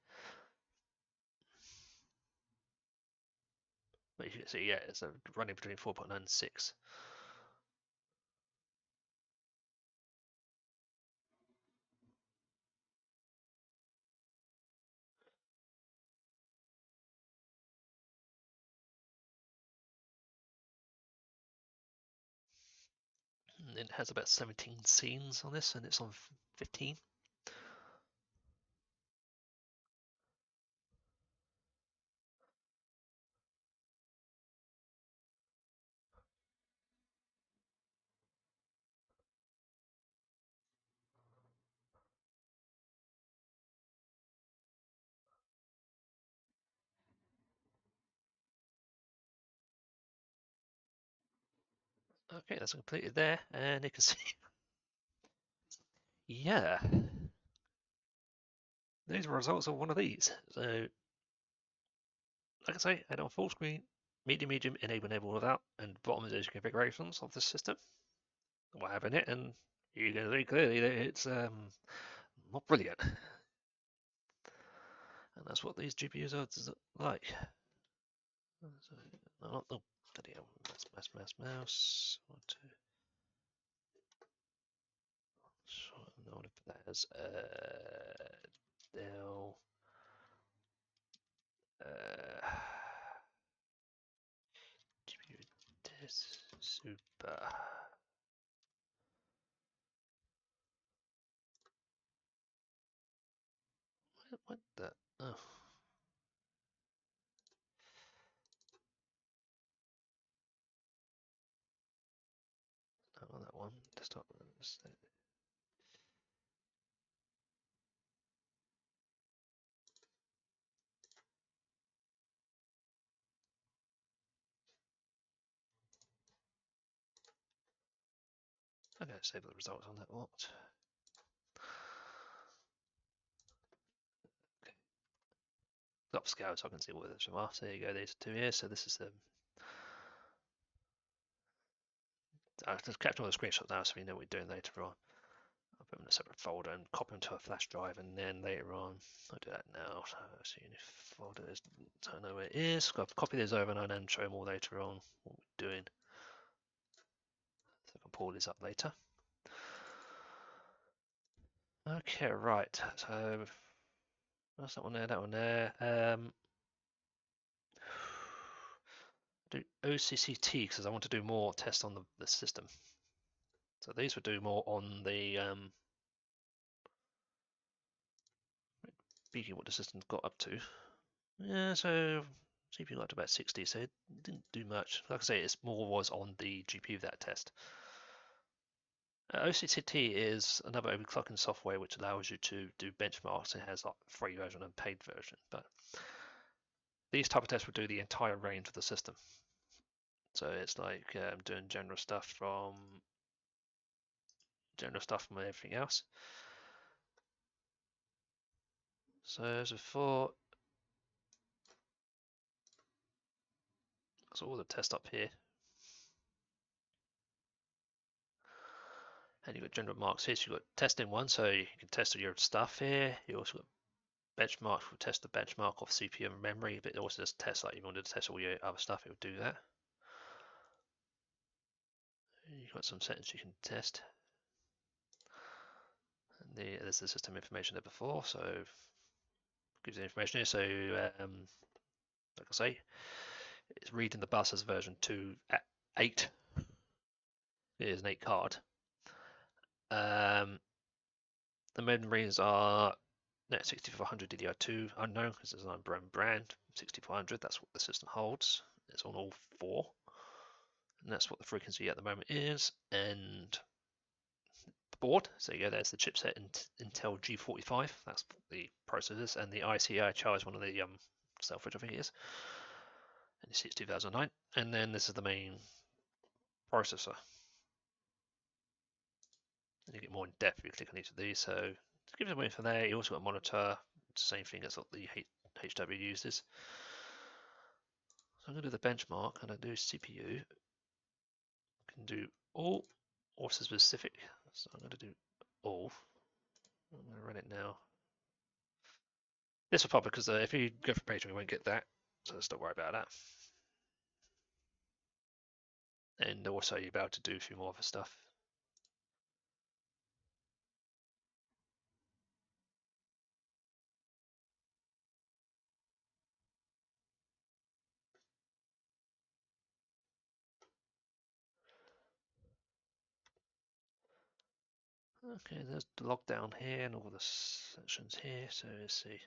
But you can see, yeah, it's running between 4.9 and 6. And it has about 17 scenes on this, and it's on 15. Okay, that's completed there, and you can see, yeah, these are results of one of these. So, like I say, add on full screen, medium, enable without, and bottom is those configurations of the system. What have in it, and you can see clearly that it's not brilliant. And that's what these GPUs are like. Not the video. Mouse. One, two. So I want to put that as dell. GPU test super. What the? Oh. Not on that one. Desktop. I'm going to save the results on that lot. Okay. Upscale so I can see what this from are. So there you go, these two here. So this is the. I've just captured all the screenshots now so we know what we're doing later on. I'll put them in a separate folder and copy them to a flash drive, and then later on, I'll do that now. So in the folder, so I know where it is. I'll copy these over and then show them all later on what we're doing. So I can pull this up later. Okay, right. So that's that one there, that one there. Do OCCT because I want to do more tests on the system. So these would do more on the speaking of what the system's got up to, yeah, so CPU got to about 60, so it didn't do much. Like I say, it's more was on the GPU of that test. OCTT is another overclocking software which allows you to do benchmarks. It has like free version and paid version, but these type of tests will do the entire range of the system. So it's like doing general stuff from everything else. So as before, that's all the tests up here. And you've got general marks here. So you've got testing one, so you can test all your stuff here. You also got benchmarks, will test the benchmark of CPU and memory, but it also does test, like if you wanted to test all your other stuff, it would do that. You've got some settings you can test. And there's the system information there before, so gives you information here. So like I say, it's reading the bus as version 2 at 8. It is an 8 card. The memories are 6400 DDR2 unknown because it's an unknown brand. 6400, that's what the system holds. It's on all 4, and that's what the frequency at the moment is. And the board, so yeah, there's the chipset Intel G45. That's the processors, and the ICI is one of the stuff, which I think it is. And you see it's 2009. And then this is the main processor. And you get more in depth if you click on each of these. So to give you a info there, you also got a monitor, same thing as what the HW uses. So I'm going to do the benchmark, and I do CPU. I can do all, or specific. So I'm going to do all. I'm going to run it now. This will pop because if you go for Patreon, you won't get that. So let's don't worry about that. And also you'll be able to do a few more other stuff. Okay, there's the lockdown here and all the sections here. So let's see.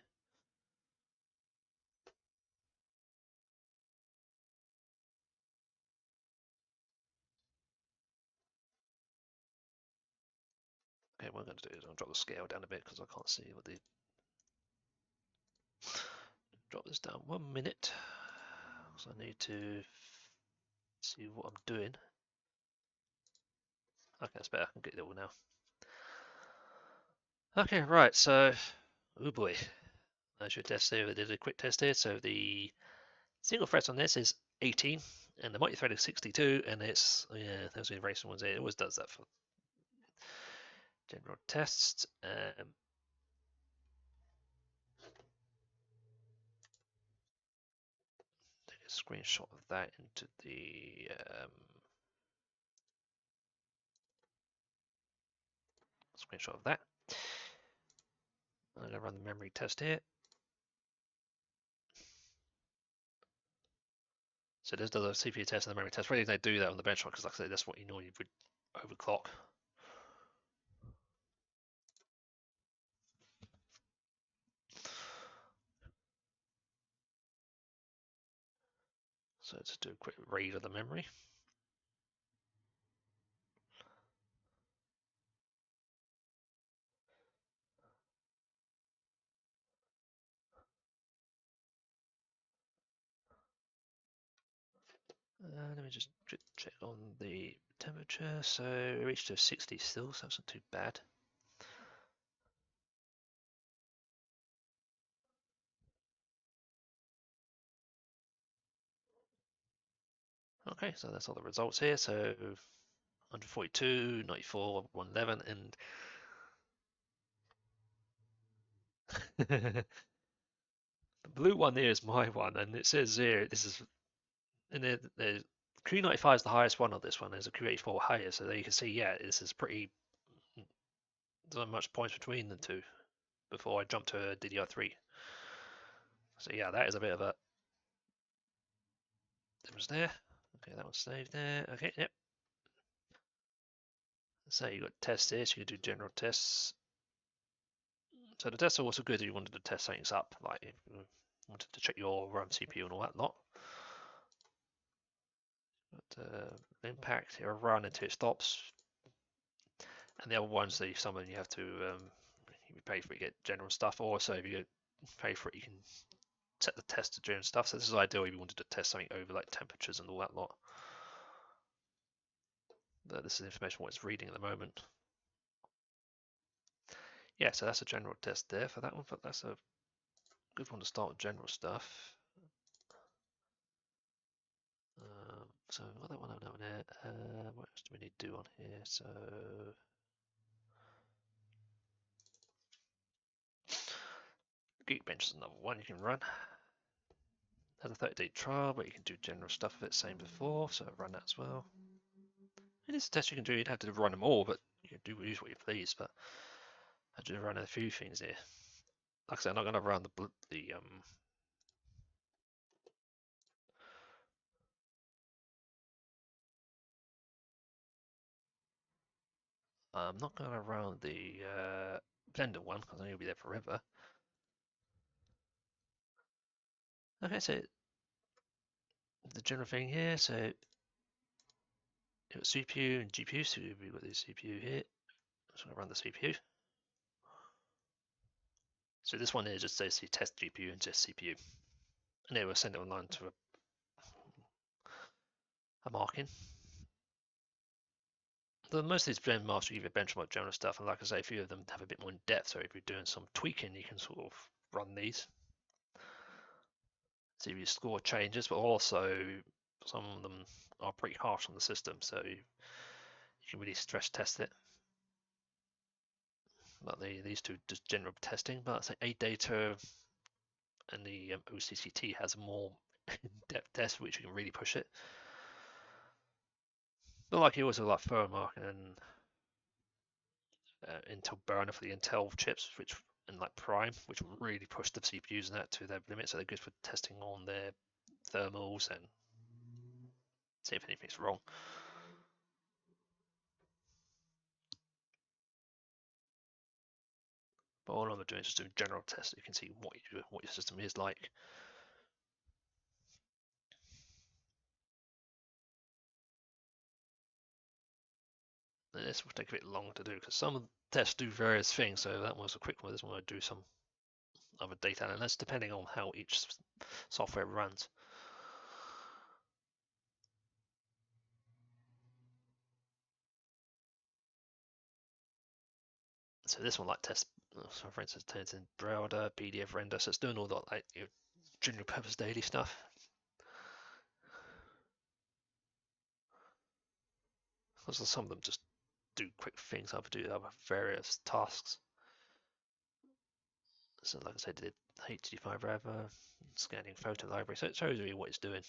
Okay, what I'm going to do is I'll drop the scale down a bit because I can't see what the. Drop this down 1 minute. So I need to see what I'm doing. Okay, that's better. I can get it all now. Okay, right. So, oh boy, I should test here. I did a quick test here. So the single threads on this is 18, and the multi-thread is 62, and it's those are the racing ones. It always does that for general tests. Take a screenshot of that into the screenshot of that. I'm going to run the memory test here. So this does a CPU test and the memory test. Really, they do that on the benchmark because, like I said, that's what you normally would overclock. So let's do a quick read of the memory. Let me just check on the temperature. So we reached to 60 still, so that's not too bad. Okay, so that's all the results here. So 142, 94, 111, and the blue one there is my one, and it says here this is, and the Q95 is the highest one on this one. There's a Q84 higher, so there you can see, yeah, this is pretty. There's not much points between the two before I jump to a DDR3. So yeah, that is a bit of a difference there. Okay, that one's saved there. Okay, yep. So you got tests here, so you can do general tests. So the tests are also good if you wanted to test things up, like if you wanted to check your CPU and all that lot. But impact, it'll run until it stops. And the other ones, the some of them you have to you pay for it, you get general stuff. Also, if you pay for it, you can set the test to general stuff. So this is ideal if you wanted to test something over like temperatures and all that lot. This is information what it's reading at the moment. Yeah, so that's a general test there for that one, but that's a good one to start with general stuff. So got that one down there. What else do we need to do on here? So Geekbench is another one you can run. Has a 30-day trial, but you can do general stuff with it, same before, so run that as well. It is a test you can do. You'd have to run them all, but you can do use what you please. But I do run a few things here. Like I said, I'm not going to run I'm not going to run the Blender one because I know you'll be there forever. Okay, so the general thing here. So you've got CPU and GPU. So we've got the CPU here. I'm just going to run the CPU. So this one here just says the test GPU and just CPU, and it will send it online to a marking. Most of these blend masks give you a benchmark general stuff, and like I say, a few of them have a bit more in depth. So if you're doing some tweaking, you can sort of run these. See if your score changes, but also some of them are pretty harsh on the system, so you can really stress test it. But these two just general testing, but I say AData and the OCCT has a more in-depth test which you can really push it. But like you also like Firmark and Intel Burner for the Intel chips, which and like Prime, which really push the CPUs and that to their limits. So they're good for testing on their thermals and see if anything's wrong. But all I'm doing is just doing general tests so you can see what your system is like. And this will take a bit long to do because some of the tests do various things. So that was a quick one. This one I do some other data analysis depending on how each software runs. So this one like test, so for instance, turns in Browser, PDF render. So it's doing all that like your general purpose daily stuff. Because some of them just do quick things, other do other various tasks. So like I said, did HD5 wrapper, scanning photo library. So it shows you what it's doing.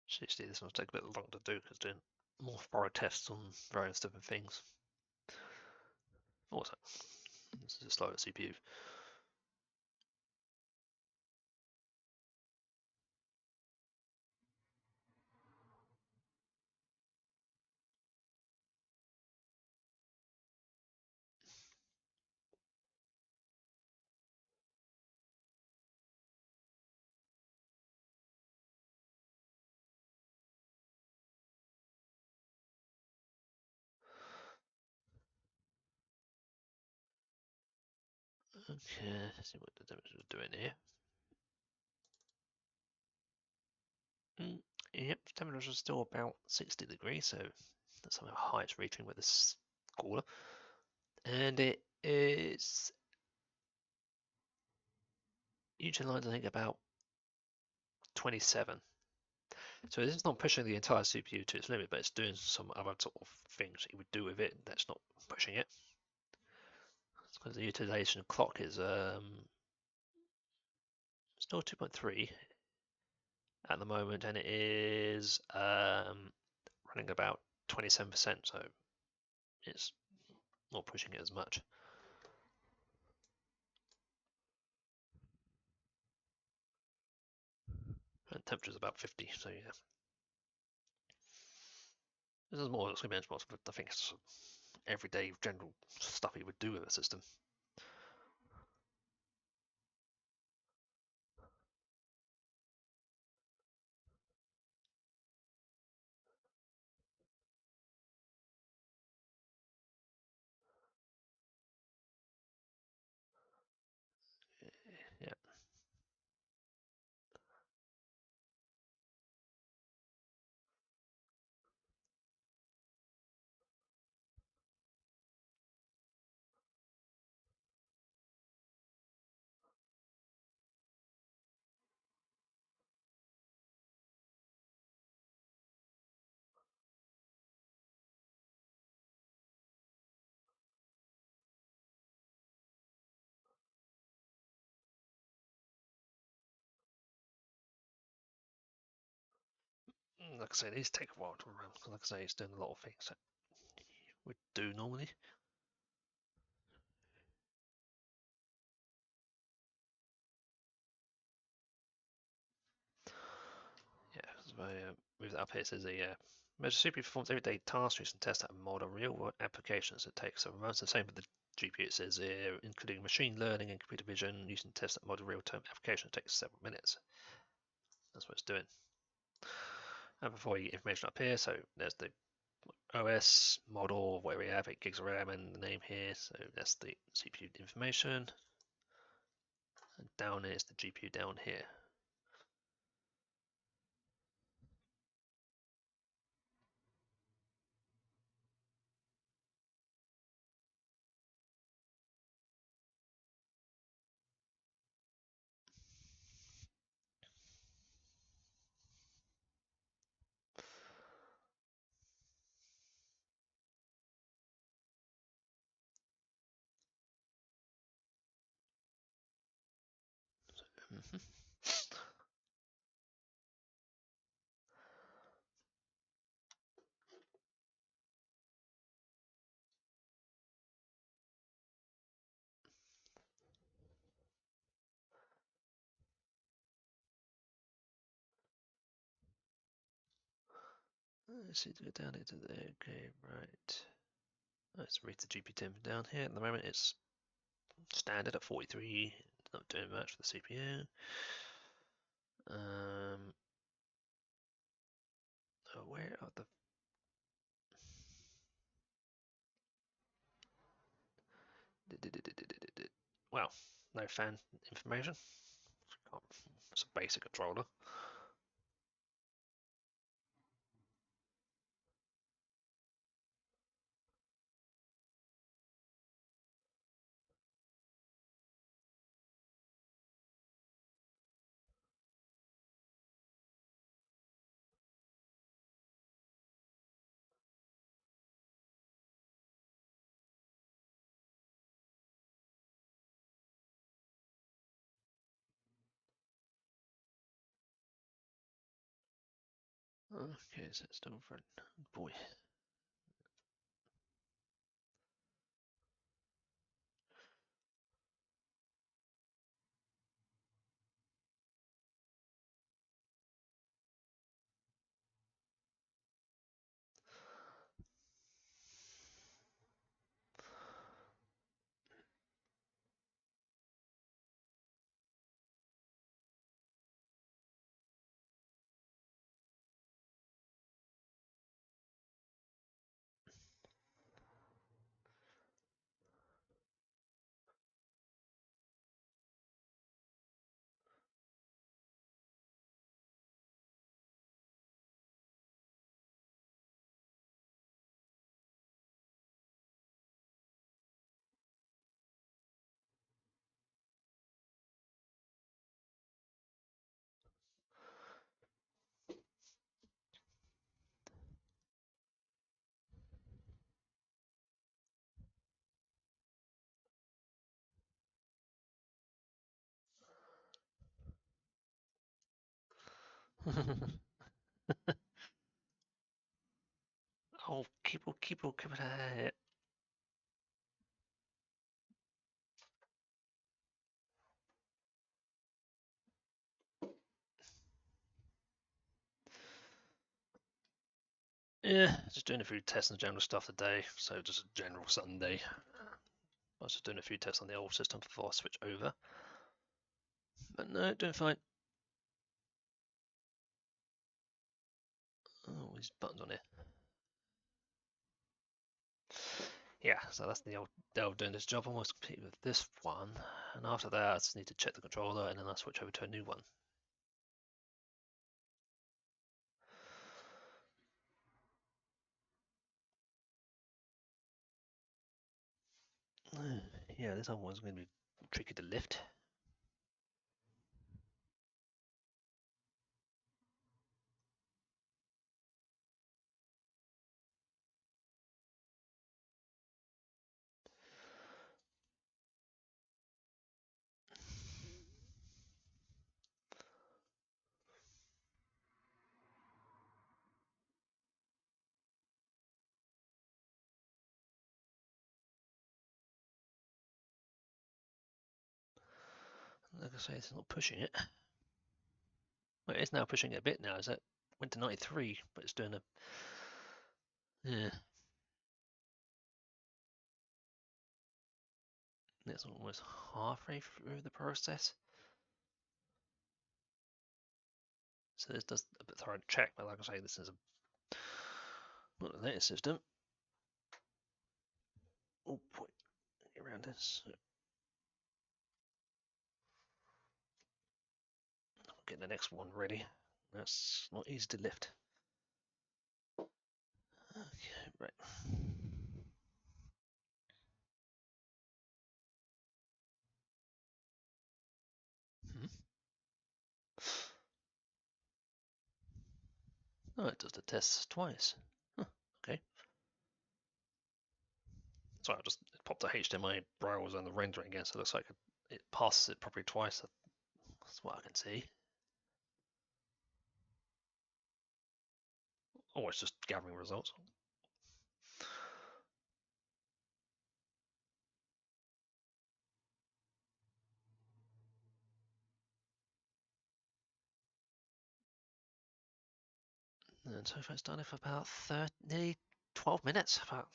Seriously, this one's take a bit long to do because doing more thorough tests on various different things. Also, this is a slower CPU. Okay, let's see what the temperature is doing here. Yep, temperature is still about 60 degrees, so that's how high it's reaching with this cooler. And it is utilizing, I think, about 27. So this is not pushing the entire CPU to its limit, but it's doing some other sort of things it would do with it that's not pushing it. It's because the utilization clock is still 2.3 at the moment, and it is running about 27%, so it's not pushing it as much. And temperature is about 50, so yeah. This is more experimental, but I think it's everyday general stuff you would do with a system. Yeah. Like I say, these take a while to run. Like I say, it's doing a lot of things that you would do normally. Yeah, so I move that up here. It says a measure CPU performs everyday tasks using test out model real-world applications. It takes a runs the same with the GPU. It says including machine learning and computer vision using test out model real-time application. It takes several minutes. That's what it's doing. And before you get information up here, so there's the OS model, where we have 8 gigs of RAM and the name here. So that's the CPU information. And down is the GPU down here. Mm-hmm. Let's see to go down into there. Okay, right. Let's read the GPU temp down here. At the moment, it's standard at 43. It's not doing much for the CPU. Where are the well, no fan information. It's a basic controller. Okay, so it's still for boy. Oh, keep it ahead. Yeah, just doing a few tests and general stuff today. So just a general Sunday. I was just doing a few tests on the old system before I switch over. But no, doing fine. Oh, these buttons on here. Yeah, so that's the old Dell doing this job. Almost complete with this one. And after that, I just need to check the controller and then I'll switch over to a new one. Yeah, this other one's going to be tricky to lift. Like I say, it's not pushing it. Well, it is now pushing it a bit now. Is that went to 93, but it's doing a yeah. It's almost halfway through the process. So this does a bit thorough check, but like I say, this is not the latest system. Oh boy, get around this. Get the next one ready. That's not easy to lift. Okay, right. Hmm. Oh, it does the tests twice. Huh, okay. So I just popped a HDMI browser and the rendering again, so it looks like it passes it probably twice. That's what I can see. Oh, it's just gathering results. And so far it's done it for about 30, 12 minutes. About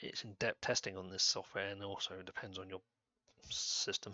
it's in-depth testing on this software, and also it depends on your system.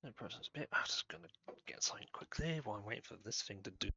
No process bit. I'm just gonna get something quickly while I'm waiting for this thing to do.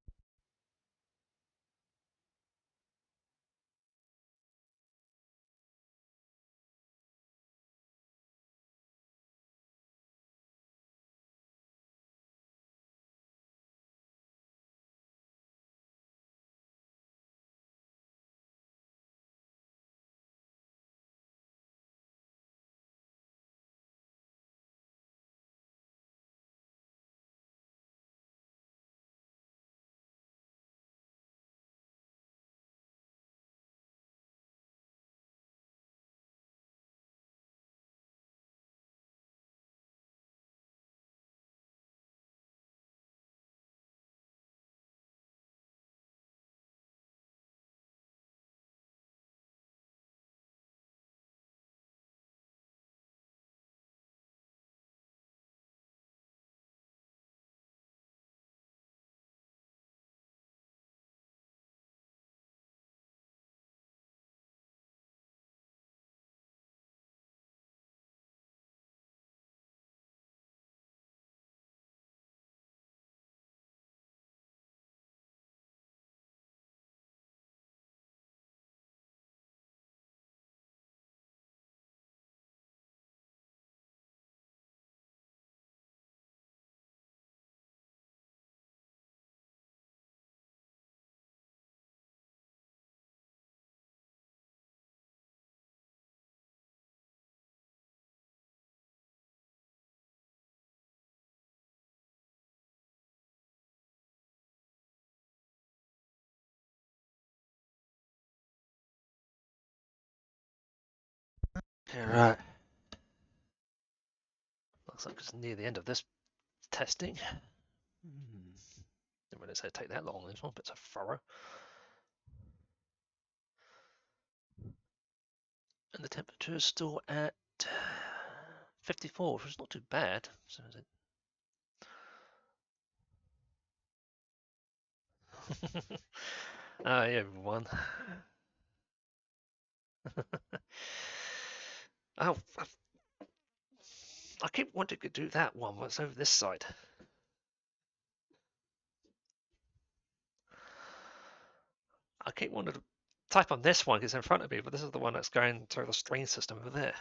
Okay, right. Looks like it's near the end of this testing. Didn't really say it'd take that long. This one, but it's a thorough. And the temperature is still at 54, which is not too bad. So is it? Hi everyone. Oh, I keep wanting to do that one. What's over this side? I keep wanting to type on this one because it's in front of me, but this is the one that's going through the strain system over there.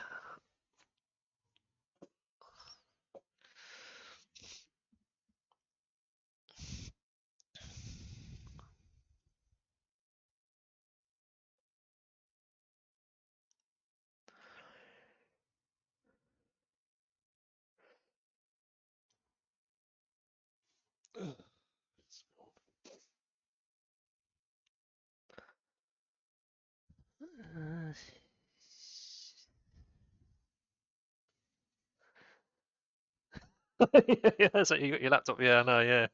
Yeah, so you got your laptop. Yeah, I know. Yeah,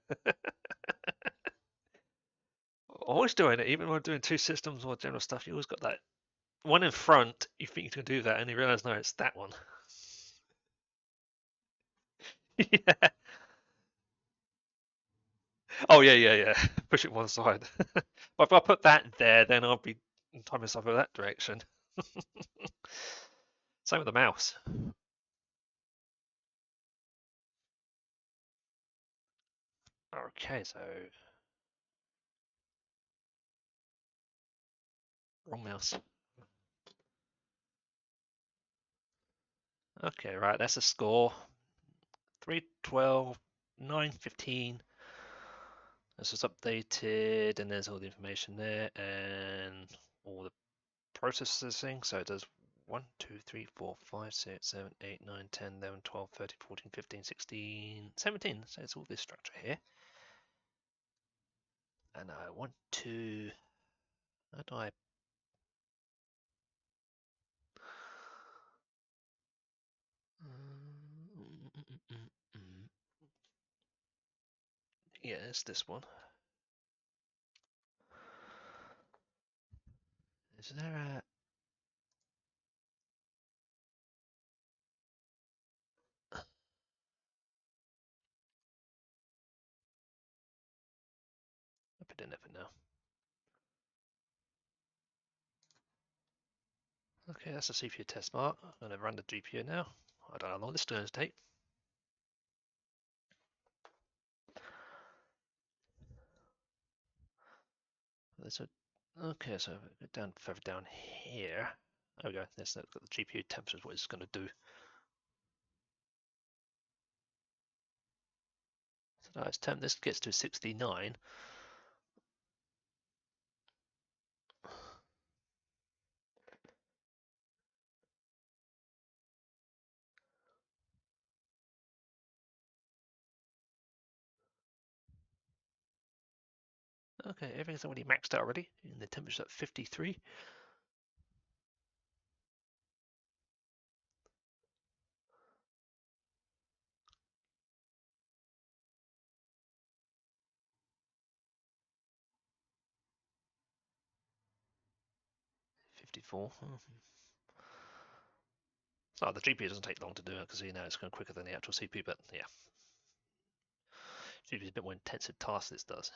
always doing it. Even when doing two systems or general stuff, you always got that one in front. You think you can do that, and you realize no, it's that one. Yeah. Oh yeah, yeah, yeah. Push it one side. But if I put that there, then I'll be typing myself in that direction. Same with the mouse. Okay, so wrong mouse. Okay, right, that's the score. 312, 915. This is updated, and there's all the information there, and all the processing. So it does 1, 2, 3, 4, 5, 6, 7, 8, 9, 10, 11, 12, 13, 14, 15, 16, 17. So it's all this structure here. And I want to. How do I? Yeah, it's this one. Is there a? I put in it for now. Okay, that's the CPU test mark. I'm going to run the GPU now. I don't know how long this is going to take. Okay, so go down further down here. There we go. That's got the GPU temperature is what it's going to do. So now it's temp. This gets to 69. Okay, everything's already maxed out already. And the temperature's at 53. '54. So the GPU doesn't take long to do it because you know it's going quicker than the actual CPU, but yeah. CPU is a bit more intensive task this does.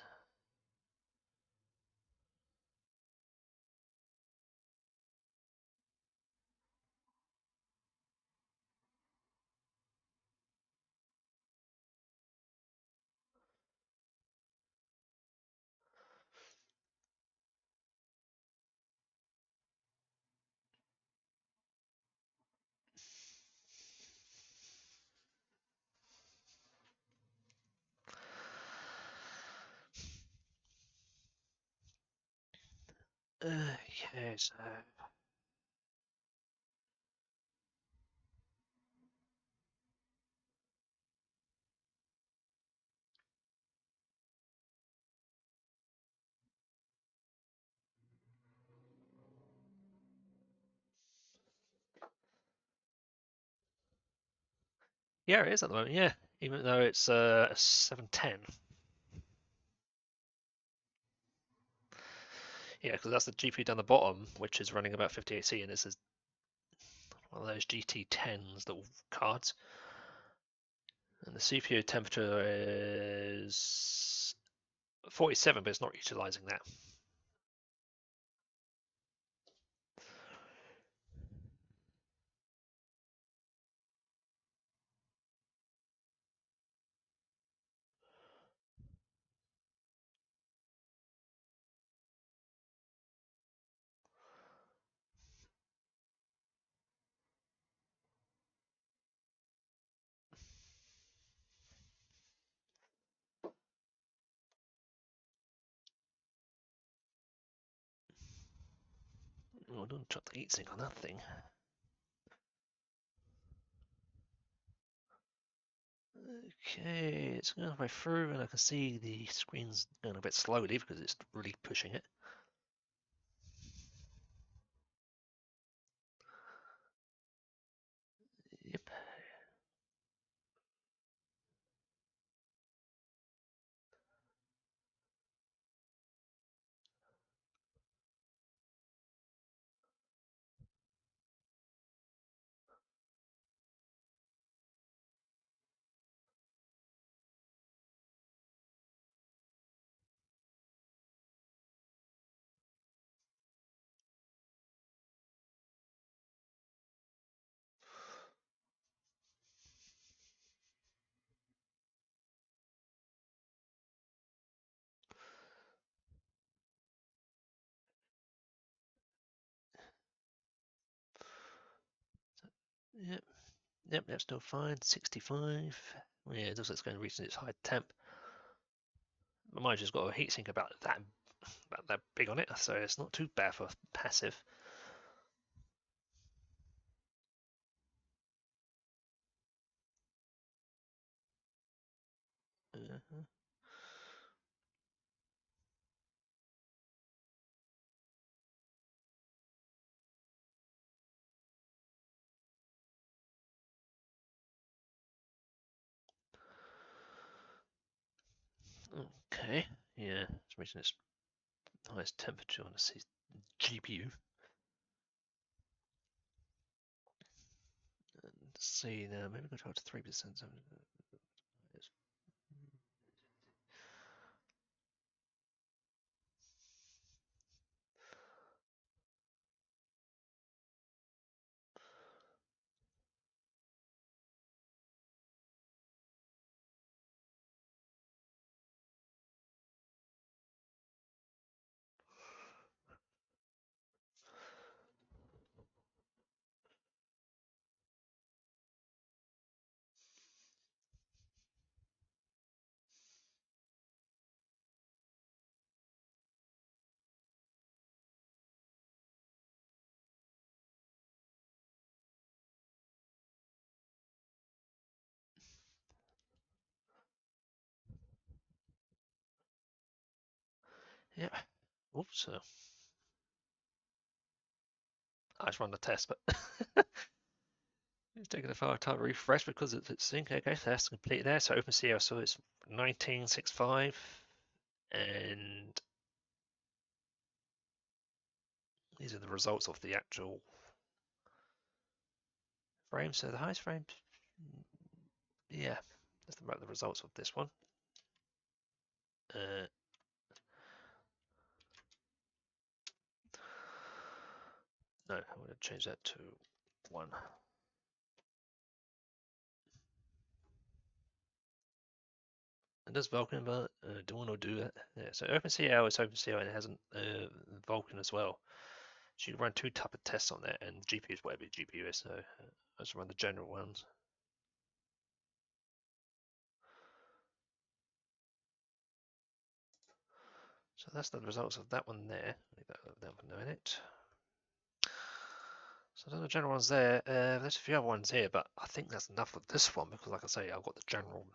Okay, so Yeah, it is at the moment, yeah. Even though it's 710. Yeah, because that's the GPU down the bottom, which is running about 58C, and this is one of those GT10s little cards. And the CPU temperature is 47, but it's not utilizing that. Oh, don't chuck the heatsink on that thing. Okay, it's going halfway through, and I can see the screen's going a bit slowly because it's really pushing it. Yep. Yep. Yep, that's still fine. 65. Yeah, it looks like it's going to reach its high temp. Mine's just got a heatsink about that big on it, so it's not too bad for passive. Uh-huh. Okay, yeah, it's reaching its highest temperature on the GPU. Let's see now, maybe go to 3%. Yeah. Oops. I just run the test, but it's taking a far time to refresh because it's sync. Okay, so that's completed there. So OpenCL, so it's 1965, and these are the results of the actual frame. So the highest frame, yeah, that's about the results of this one. No, I'm going to change that to 1. It does Vulkan, but do want to do that. Yeah, so OpenCL is OpenCL and it has Vulkan as well. So you can run 2 type of tests on that, and GPU is whatever GPU is. So I just run the general ones. So that's the results of that one there. Leave that one in it. So those are the general ones there. There's a few other ones here, but I think that's enough of this one because, like I say, I've got the general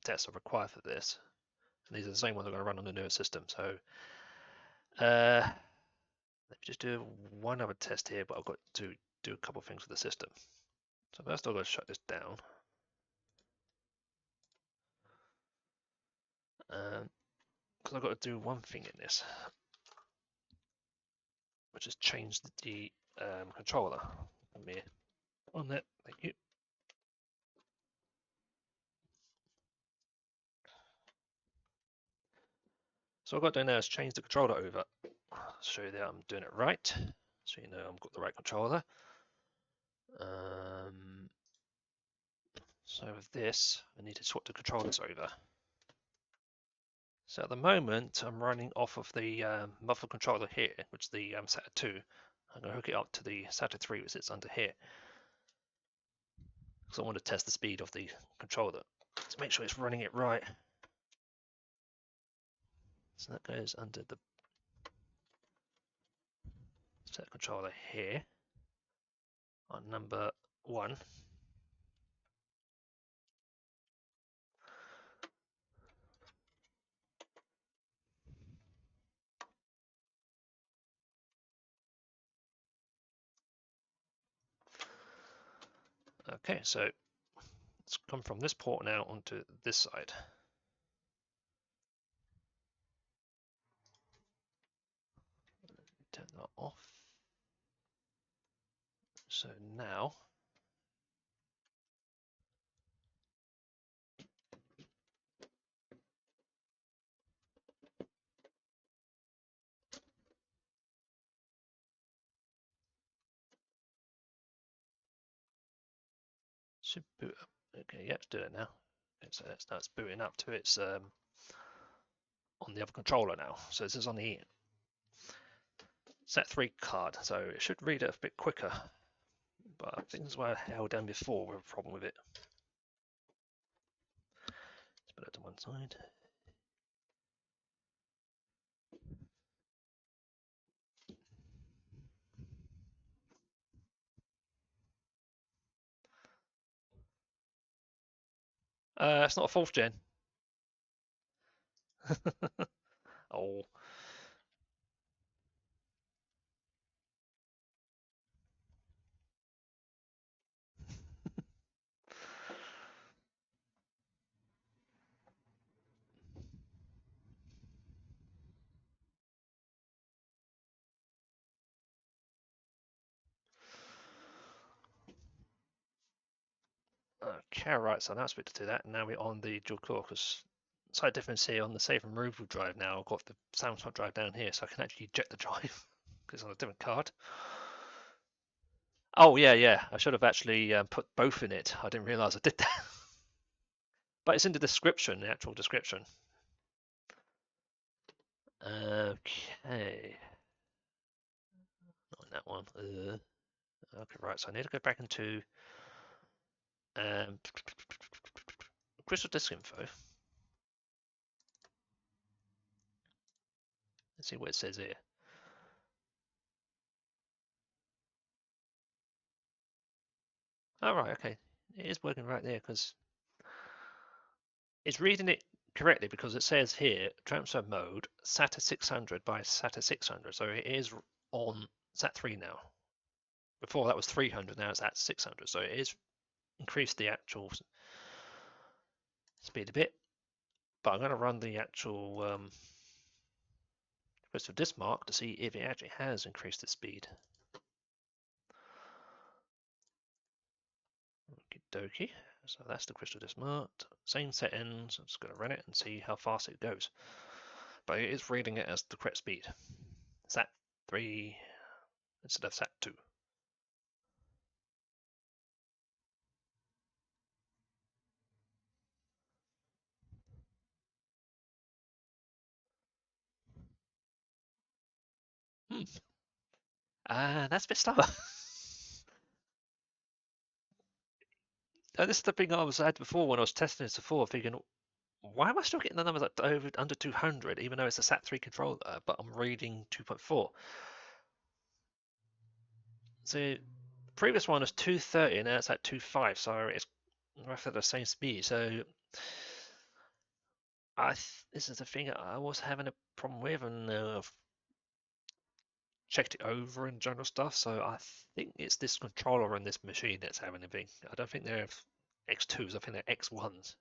tests that are required for this. And these are the same ones I'm going to run on the newer system. So let me just do one other test here, but I've got to do a couple of things with the system. So first I've got to shut this down. because I've got to do one thing in this, which is change the controller. Let me on that. Thank you. So what I've got to do now is change the controller over. Show you that I'm doing it right, so you know I've got the right controller. So with this, I need to swap the controllers over. So at the moment, I'm running off of the muffler controller here, which is the SATA 2. I'm going to hook it up to the SATA 3, which sits under here. Because I want to test the speed of the controller to make sure it's running it right. So that goes under the SATA controller here on number 1. Okay, so it's come from this port now onto this side. Turn that off. So now should boot up. Okay, yeah, let's do it now. Okay, so that's now it's booting up to its on the other controller now. So this is on the SAT 3 card, so it should read it a bit quicker. But I think that's why I held down before with a problem with it. Let's put it to one side. It's not a 4th gen. Oh. Okay, right, so now switch to that. Now we're on the dual core, because slight difference here on the save and removal drive now. I've got the Samsung drive down here, so I can actually eject the drive because it's on a different card. Oh, yeah, I should have actually put both in it. I didn't realize I did that. But it's in the description, the actual description. Okay. Not on that one. Okay, right, so I need to go back into Crystal Disk Info. Let's see what it says here. Oh, right, okay. It is working right there because it's reading it correctly, because it says here transfer mode SATA 600 by SATA 600. So it is on SAT 3 now. Before that was 300, now it's at 600. So it is increased the actual speed a bit. But I'm going to run the actual Crystal Disk Mark to see if it actually has increased the speed. Okie dokie. So that's the Crystal Disk Mark. Same settings. I'm just going to run it and see how fast it goes. But it is reading it as the correct speed. SAT 3 instead of SAT 2. That's a bit slower. This is the thing I had before when I was testing this before, thinking, why am I still getting the numbers under 200, even though it's a SAT 3 controller, but I'm reading 2.4? So the previous one was 230, and now it's at 2.5, so it's roughly the same speed. So this is the thing I was having a problem with, and I've checked it over and general stuff. So I think it's this controller and this machine that's having a thing. I don't think they're X2s. I think they're X1s.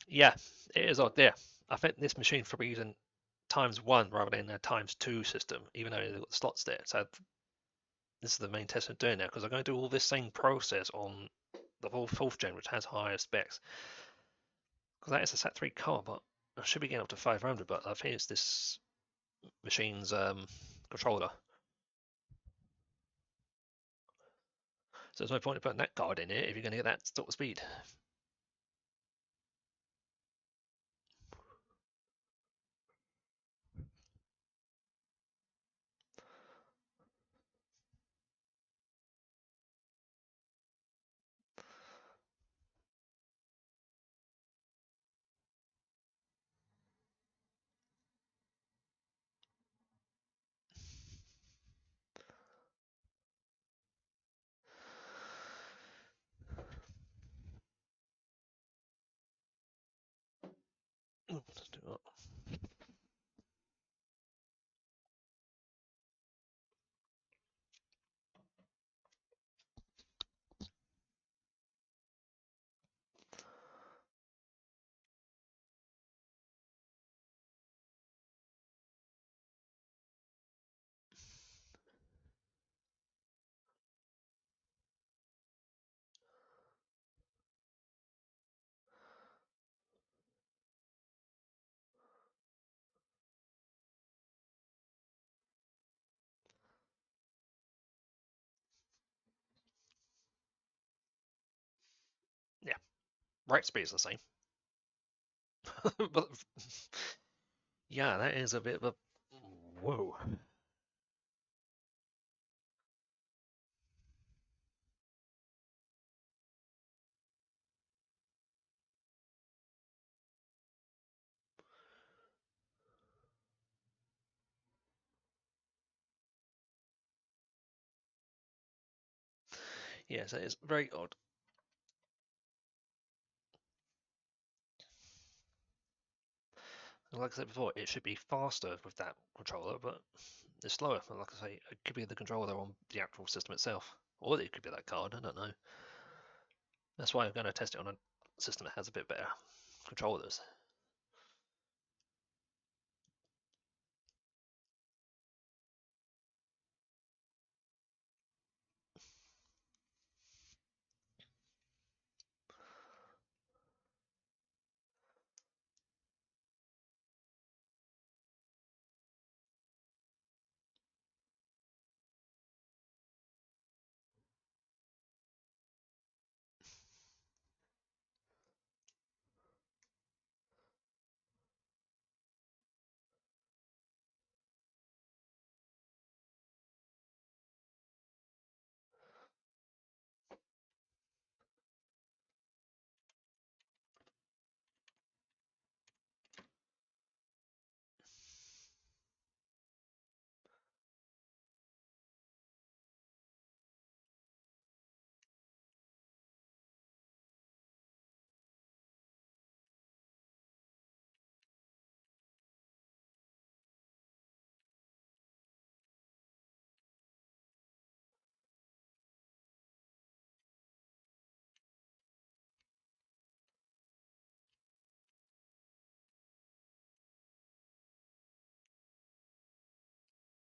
Yeah, it is odd. Yeah, I think this machine's probably using ×1 rather than a ×2 system, even though they've got the slots there. So this is the main test I'm doing now, because I'm going to do all this same process on the whole 4th gen, which has higher specs. Because that is a SAT3 car, but I should be getting up to 500, but I think it's this machine's controller. So there's no point in putting that card in here if you're going to get that sort of speed. Let's do that. Yeah, right speed is the same. But yeah, that is a bit of a whoa. Yes, it is very odd. Like I said before, it should be faster with that controller, but it's slower. And like I say, it could be the controller on the actual system itself, or it could be that card. I don't know. That's why I'm going to test it on a system that has a bit better controllers.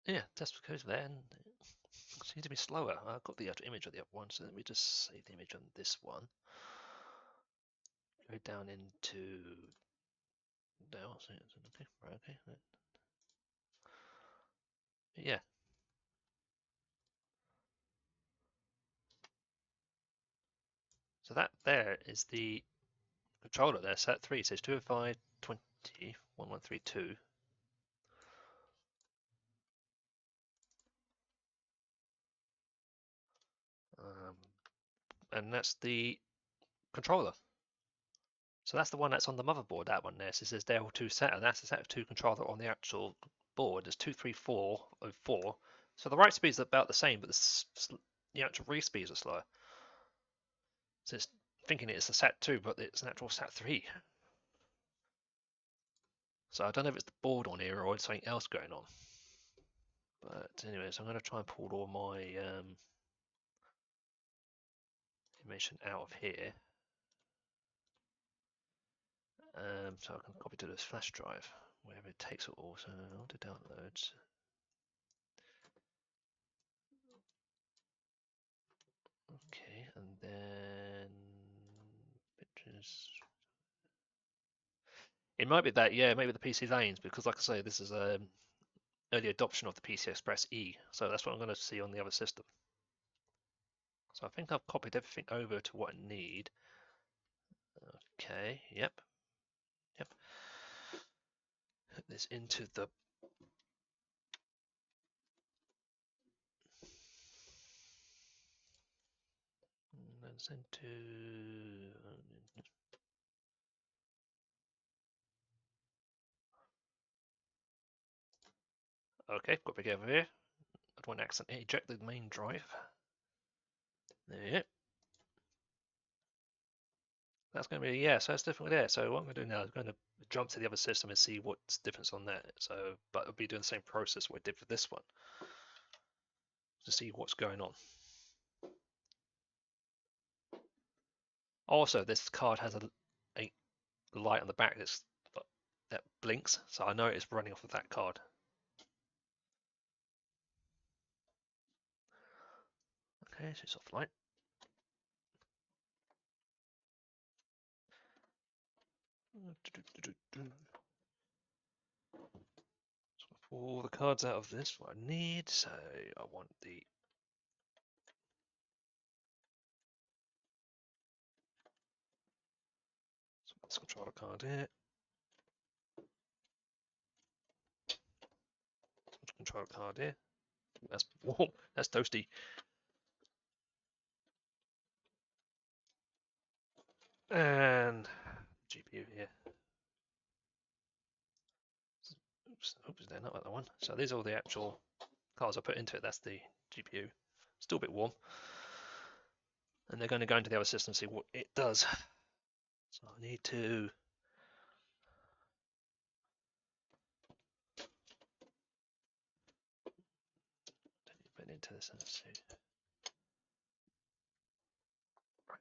Yeah, test goes there, and it seems to be slower. I've got the image of the other one, so let me just save the image on this one. Go down into dell. Okay, right, okay. Yeah. So that there is the controller there, SAT3. It says 205 20 1132. And that's the controller. So that's the one that's on the motherboard, that one there. So it says Dell 2 SATA. That's the SATA 2 controller on the actual board. There's 23404. So the write speeds are about the same, but the actual read speeds are slower. So it's thinking it's a SAT2, but it's an actual SAT3. So I don't know if it's the board on here or it's something else going on. But anyways, I'm going to try and pull all my information out of here. So I can copy to this flash drive, wherever it takes it all. So on to downloads. Okay, and then pictures. It might be that, yeah, maybe the PC lanes, because like I say, this is early adoption of the PCI Express E, so that's what I'm going to see on the other system. So I think I've copied everything over to what I need. Okay, yep. Put this into the that's into okay, got big over here. I don't want to accidentally eject the main drive. There. That's going to be, yeah, so that's different there. So what I'm going to do now is I'm going to jump to the other system and see what's difference on that. So, but I'll be doing the same process what I did for this one to see what's going on. Also, this card has a light on the back that blinks, so I know it's running off of that card. Okay, so it's offline. So pull all the cards out of this, what I need. So I want the this controller card here. Controller card here. That's whoa, that's toasty. And GPU here. Oops, they're not that one. So these are all the actual cards I put into it. That's the GPU. Still a bit warm. And they're going to go into the other system and see what it does. So I need to put into this and see. Right.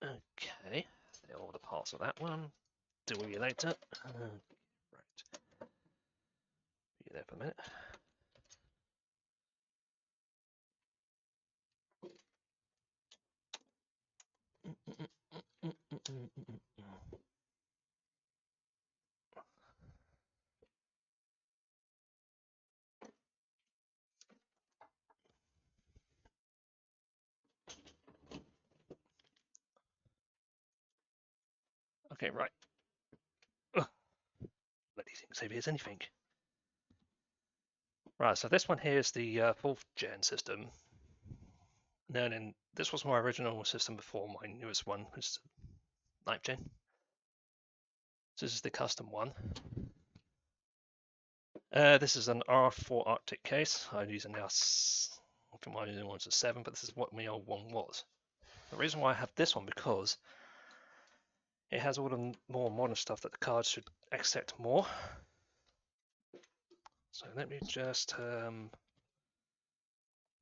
Okay, they're all the parts of that one. Do you later? Right. Be there for a minute. Okay, right. Ugh. Let these things save as anything. Right, so this one here is the 4th gen system. Now then, this was my original system before my newest one, which is 9th gen. So this is the custom one. This is an R4 Arctic case. I'm using now, I think my new one's a 7, but this is what my old one was. The reason why I have this one because it has all the more modern stuff that the cards should accept more. So let me just,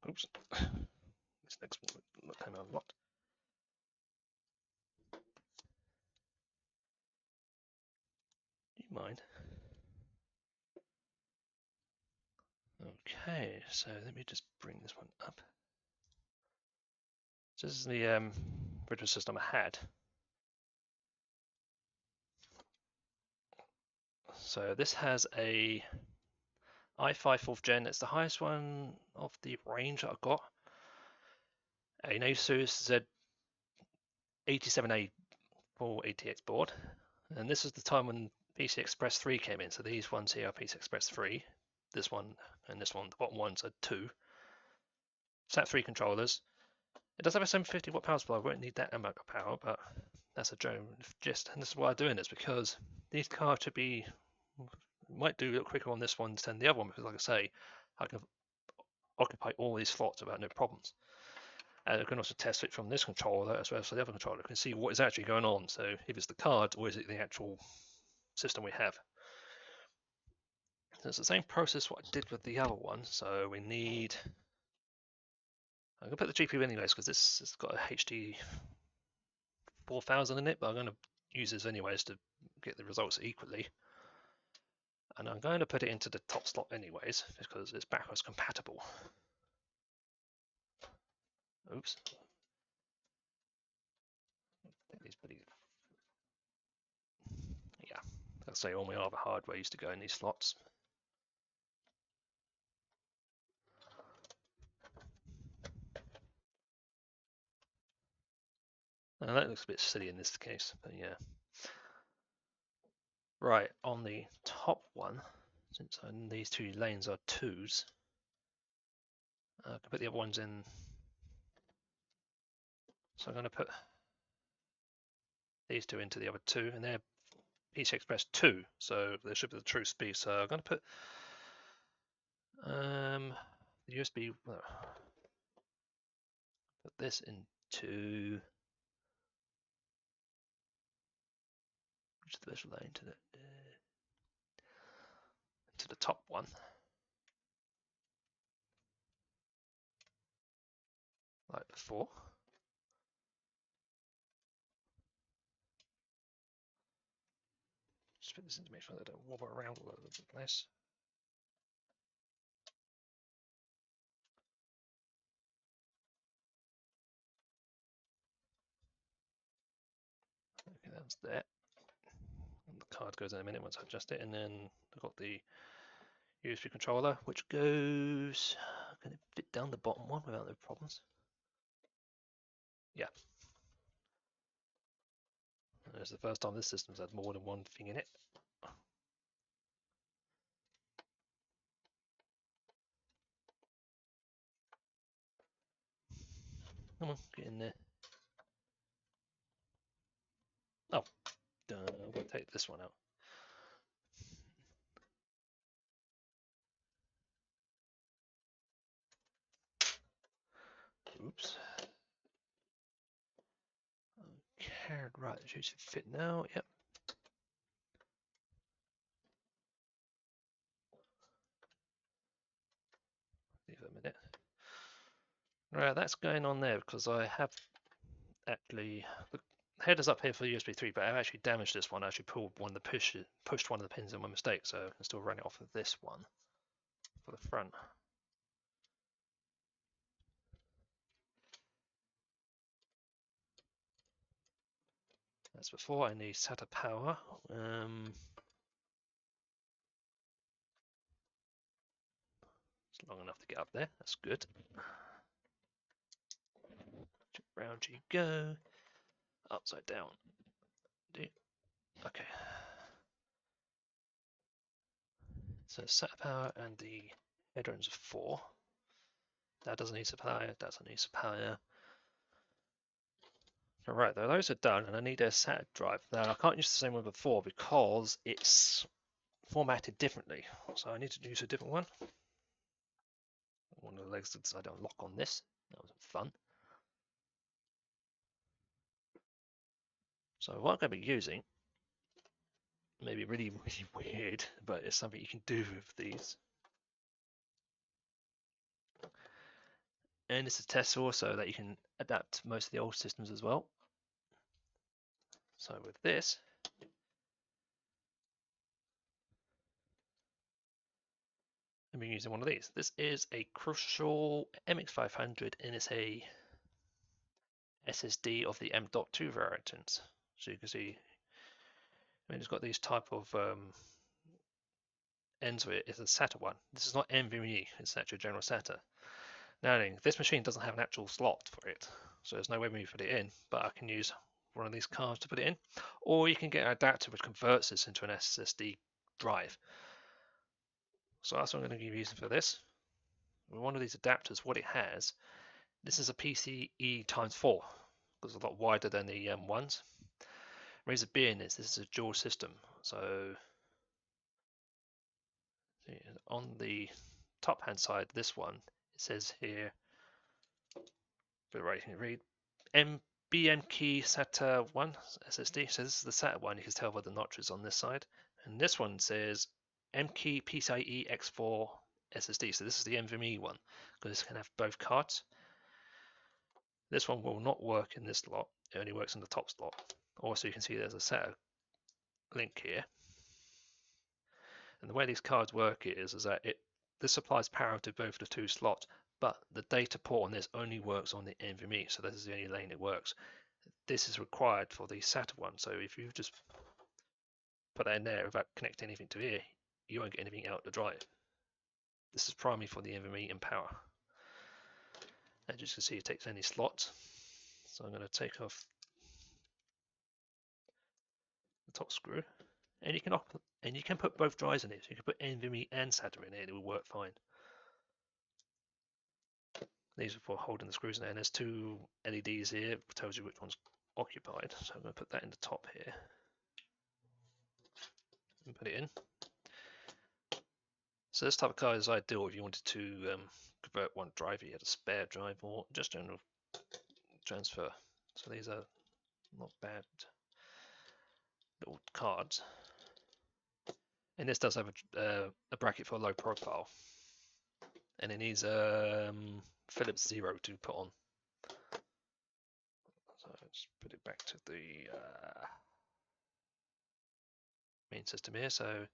oops, this next one came out locked. Do you mind? Okay, so let me just bring this one up. So this is the original system I had. So this has a i5 4th gen. It's the highest one of the range that I've got. An Asus Z87A 480X board. And this is the time when PCI Express 3 came in. So these ones here are PCI Express 3. This one and this one, the bottom ones are 2. SAT3 controllers. It does have a 750 watt power supply. I won't need that amount of power, but that's a general gist. And this is why I'm doing this, because these cards should be, might do a little quicker on this one than the other one, because like I say, I can occupy all these slots without no problems. And I can also test it from this controller as well as the other controller. I can see what is actually going on. So if it's the card or is it the actual system we have. So it's the same process what I did with the other one. So we need I'm going to put the GPU anyways because this has got a HD 4000 in it, but I'm going to use this anyways to get the results equally. And I'm going to put it into the top slot anyways because it's backwards compatible. Oops. Yeah, I'll say all my other hardware used to go in these slots. Now that looks a bit silly in this case, but yeah. Right, on the top one, since these two lanes are 2s, I can put the other ones in. So I'm going to put these two into the other 2, and they're PCI Express 2, so they should be the true speed. So I'm going to put the USB. Well, put this into. Which is the best lane to the top one. Like before. Just put this in to make sure that I don't wobble around all over the place. Okay, that's there. And the card goes in a minute once I adjust it, and then I've got the USB controller, which goes. Can it fit down the bottom one without no problems? Yeah. It's the first time this system's had more than one thing in it. Come on, get in there. Oh, I'm going to take this one out. Oops. Okay, right, it should fit now. Yep. Leave it a minute. Right, that's going on there because I have actually the header's up here for USB 3, but I've actually damaged this one. I actually pushed one of the pins in my mistake, so I can still run it off of this one for the front. That's before I need SATA power. It's long enough to get up there. That's good. Round you go. Upside down. Okay. So SATA power and the headroom's 4. That doesn't need power. That doesn't need power. Alright, those are done, and I need a SATA drive. Now, I can't use the same one before because it's formatted differently. So I need to use a different one. One of the legs that I don't lock on this. That was fun. So what I'm going to be using, maybe really, really weird, but it's something you can do with these. And it's a test also that you can adapt to most of the old systems as well. So with this, I'm using one of these. This is a Crucial MX500 and it's a SSD of the M.2 variant. So you can see, I mean, it's got these type of ends with it. It's a SATA one. This is not NVMe, it's actually general SATA. Now, this machine doesn't have an actual slot for it, so there's no way for me to put it in, but I can use one of these cards to put it in, or you can get an adapter which converts this into an SSD drive. So that's what I'm going to be using for this. With one of these adapters, what it has, this is a PCIe times 4, because it's a lot wider than the ones. The reason being is this is a dual system, so on the top hand side, this one, it says here, right, you can read BMKey SATA 1 SSD. So this is the SATA one. You can tell by the notches on this side. And this one says MKey PCIe X4 SSD. So this is the NVMe one because this can have both cards. This one will not work in this slot. It only works in the top slot. Also, you can see there's a SATA link here. And the way these cards work is that this supplies power to both the two slots, but the data port on this only works on the NVMe, so this is the only lane it works. This is required for the SATA one, so if you just put that in there without connecting anything to here, you won't get anything out the drive. This is primarily for the NVMe and power. As you can see, it takes any slots. So I'm going to take off the top screw, and you can put both drives in it. So you can put NVMe and SATA in it; it will work fine. These are for holding the screws in there, and there's two LEDs here, it tells you which one's occupied. So I'm going to put that in the top here and put it in. So this type of card is ideal if you wanted to convert one drive, you had a spare drive, or just general transfer. So these are not bad little cards. And this does have a bracket for low profile, and it needs Philips 0 to put on. So let's put it back to the main system here. So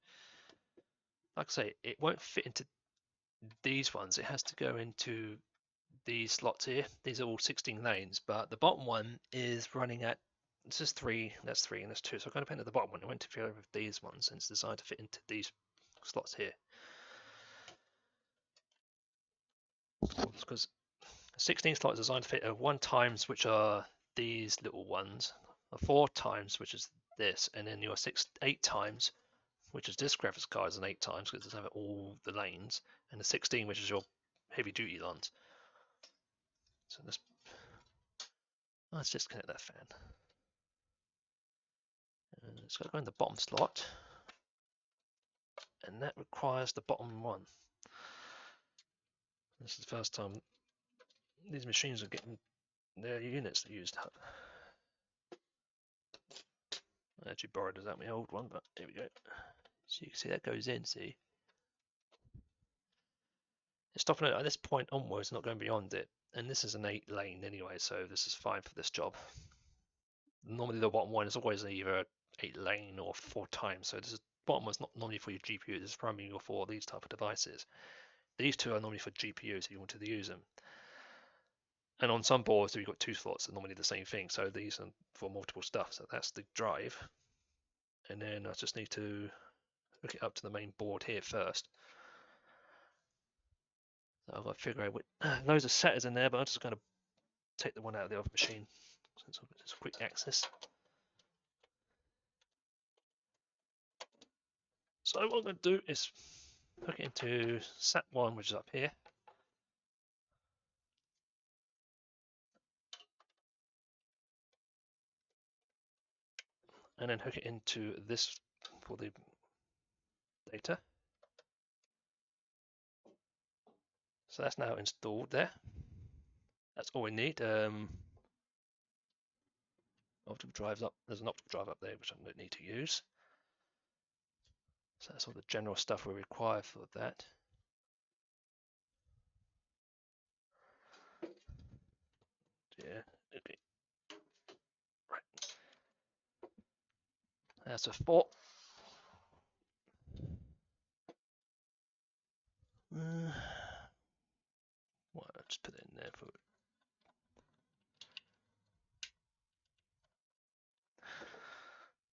like I say, it won't fit into these ones. It has to go into these slots here. These are all 16 lanes, but the bottom one is running at, this is 3, that's 3, and that's 2. So I'm going to put it at the bottom one. It won't interfere with these ones, and it's designed to fit into these slots here. Because 16 slots is designed to fit at 1 times, which are these little ones, a 4 times, which is this, and then your 8 times, which is this graphics card, is an 8 times because it doesn't have all the lanes, and the 16, which is your heavy duty ones. So let's just connect that fan. And it's got to go in the bottom slot, and that requires the bottom one. This is the first time these machines are getting their units used up. I actually borrowed this out my old one, but here we go. So you can see that goes in, see? It's stopping it at this point onwards, not going beyond it. And this is an 8 lane anyway, so this is fine for this job. Normally the bottom one is always either 8 lane or 4 times, so this is, bottom one's not normally for your GPU, this is primarily for these type of devices. These two are normally for GPUs if you wanted to use them. And on some boards you've got 2 slots, they're normally the same thing, so these are for multiple stuff. So that's the drive. And then I just need to hook it up to the main board here first. So I've got to figure out what, loads of setters in there, but I'm just going to take the one out of the other machine since I've got this quick access. So what I'm going to do is hook it into SAT1, which is up here. And then hook it into this for the data. So that's now installed there. That's all we need. Optical drives up. There's an optical drive up there which I don't need to use. So that's all the general stuff we require for that. Yeah, okay. Right. That's a 4. Well, I'll just put it in there for it.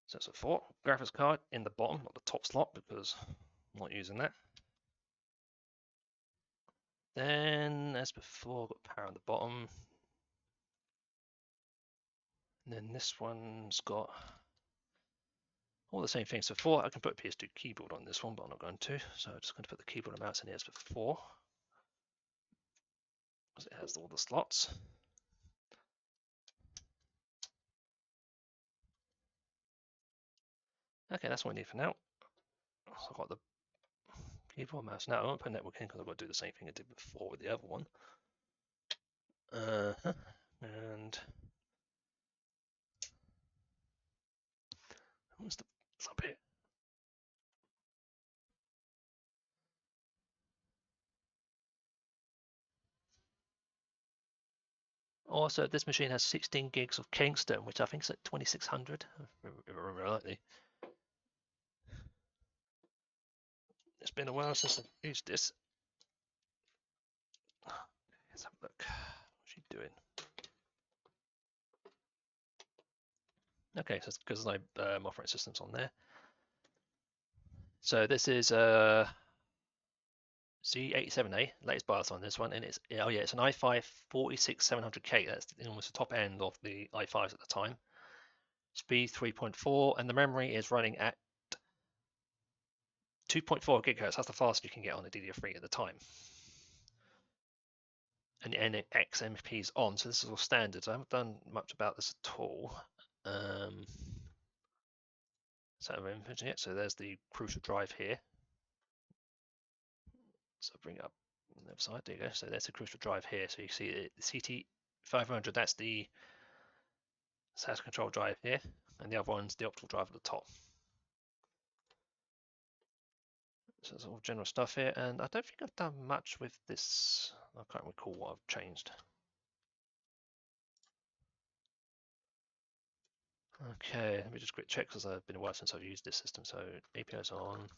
So it's a 4 graphics card in the bottom, not the top slot, because I'm not using that. Then, as before, I've got power on the bottom. And then this one's got all the same things. So 4, I can put a PS2 keyboard on this one, but I'm not going to. So I'm just going to put the keyboard and mouse in here as before, because it has all the slots. Okay, that's what I need for now. So I've got the keyboard, mouse. Now I won't put network in because I've got to do the same thing I did before with the other one. And what's the up here? Also, this machine has 16 gigs of Kingston, which I think is at 2600, if I remember rightly. It's been a while since I've used this. Let's have a look. What's she doing? Okay, so it's because my operating system's on there. So this is C87A, latest BIOS on this one, and it's it's an i5 46700K. That's almost the top end of the i5s at the time. Speed 3.4, and the memory is running at 2.4 gigahertz. That's the fastest you can get on a DDR3 at the time. And the NXMP is on, so this is all standard. So I haven't done much about this at all. So there's the crucial drive here. So bring it up on the other side. There you go. So there's the crucial drive here. So you see the CT500. That's the SATA control drive here, and the other one's the optical drive at the top. So it's all general stuff here, and I don't think I've done much with this. I can't recall what I've changed. Okay, let me just quick check because I've been a while since I've used this system. So API's on.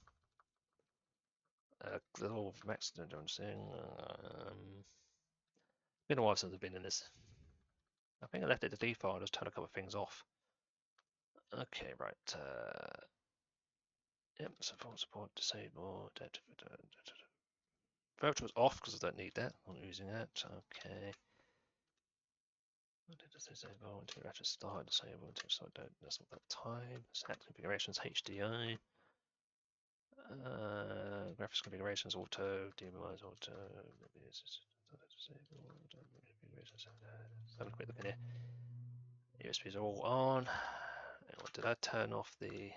Little max thing. Been a while since I've been in this. I think I left it to default. Just turn a couple of things off. Okay, right. Yep, support disabled. Virtual's off because I don't need that. I'm not using that. Okay. Disable until you have to start disable until start. That's not that time. Set configurations HDI. Graphics configurations auto. DMI's auto. Have a quick look in here. USBs are all on. Did I turn off the?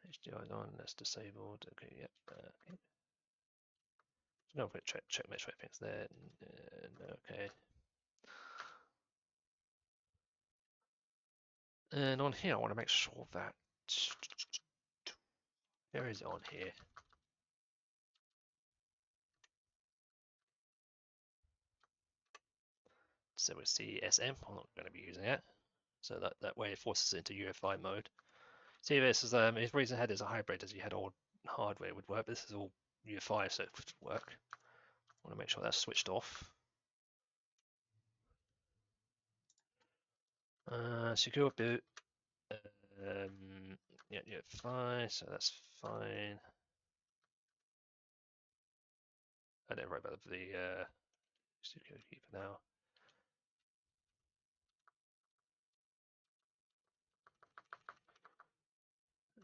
HDI is on. That's disabled. Okay, yep. Okay. No, quick check make sure everything's there. Okay. And on here, I want to make sure that there is on here. So with CSM, I'm not going to be using it. So that way it forces it into UEFI mode. See, this is the reason I had it as a hybrid, as you had all hardware would work. But this is all UEFI, so it would work. I want to make sure that's switched off. Secure boot. Yeah, UEFI, so that's fine. I don't worry about the security key for now.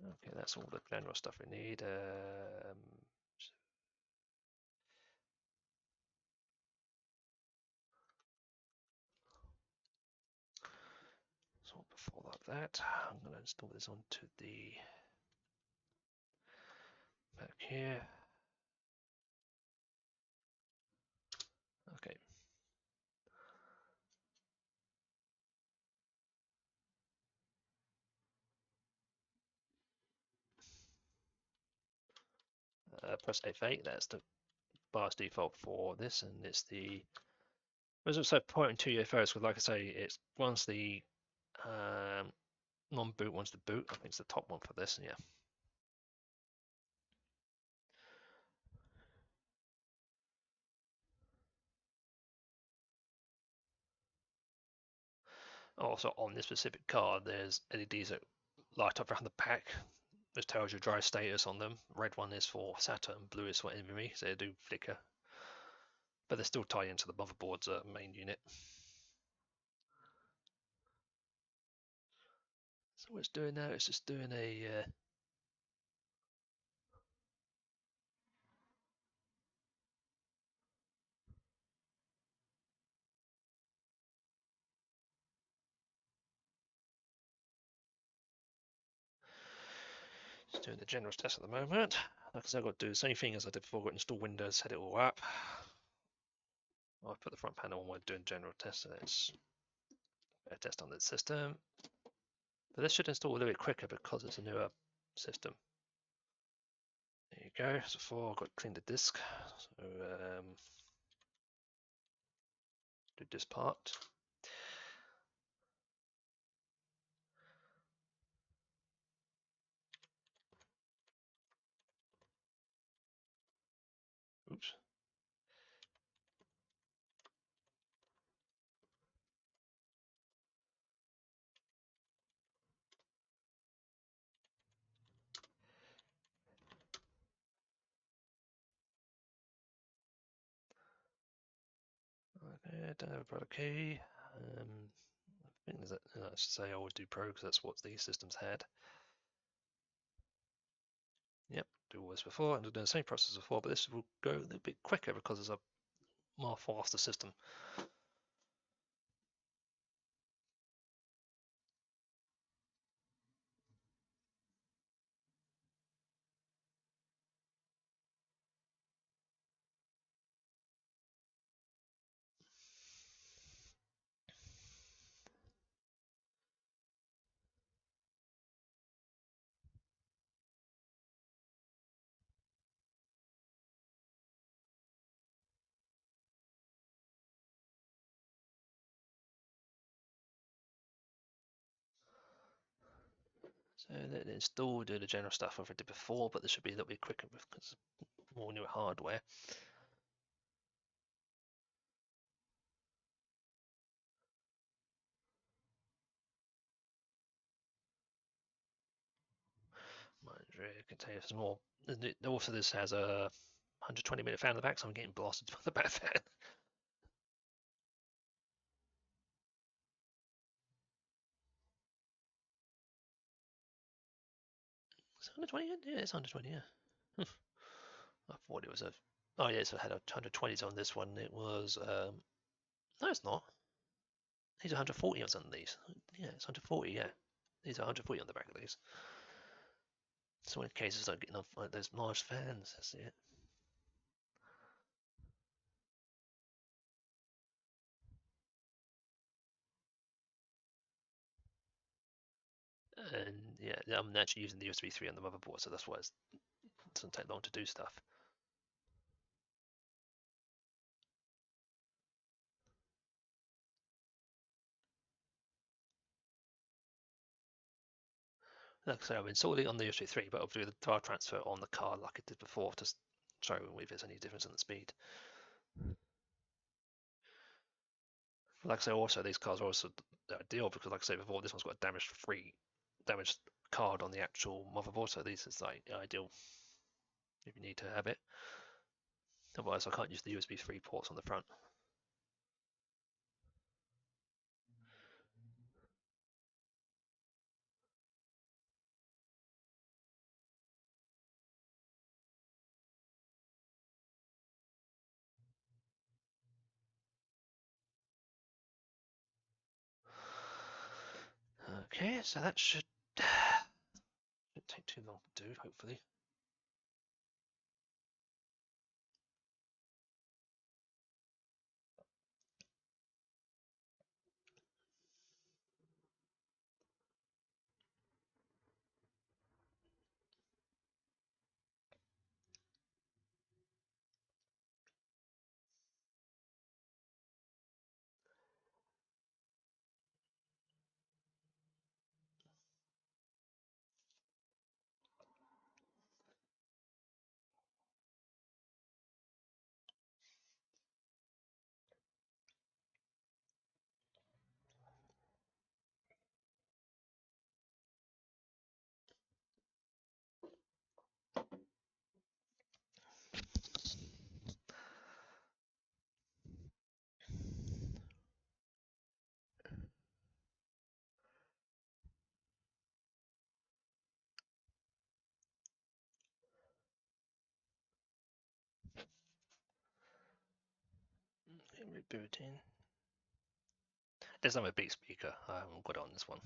Okay, that's all the general stuff we need. So before that, I'm going to install this onto the back here. Okay. Press F8. That's the BIOS default for this, and it's the. There's also pointing to you first, because like I say, it's once the non-boot wants to boot. I think it's the top one for this. Yeah. Also on this specific card, there's LEDs that light up around the back, which tells you drive status on them. Red one is for SATA and blue is for NVMe, so they do flicker. But they still tie into the motherboard's main unit. So what it's doing now, it's just doing a just doing the general test at the moment. Like I said, I've got to do the same thing as I did before. I've got to install Windows, set it all up. I've put the front panel on while doing general tests, so it's a test on the system. But this should install a little bit quicker because it's a newer system. There you go. So before I've got to clean the disk. So do this part. Oops. Okay, don't have a product key. I think there's I should say I always do Pro because that's what these systems had. Yep, do all this before, and do the same process before, but this will go a little bit quicker because it's a more faster system. So it still do the general stuff I've did before, but this should be a little bit quicker because more new hardware. Contains more. Also, this has a 120-minute fan in the back, so I'm getting blasted by the back fan. Is it 120? Yeah, it's 120. Yeah. I thought it was a. Oh yeah, so it had a 120s on this one. It was. No, it's not. These are 140 on these. Yeah, it's 140. Yeah, these are 140 on the back of these. So in cases I get enough like those large fans, that's it. And yeah, I'm actually using the USB 3 on the motherboard, so that's why it doesn't take long to do stuff. Like I say, I'm installing it on the USB 3, but I'll do the file transfer on the card like I did before to show if there's any difference in the speed. Like I say, also these cards are also ideal because, like I say before, this one's got a damaged card on the actual motherboard, so this is like ideal if you need to have it. Otherwise, I can't use the USB 3 ports on the front. Okay, so that shouldn't take too long to do, hopefully. Rebooting. There's no big speaker. I haven't got it on this one.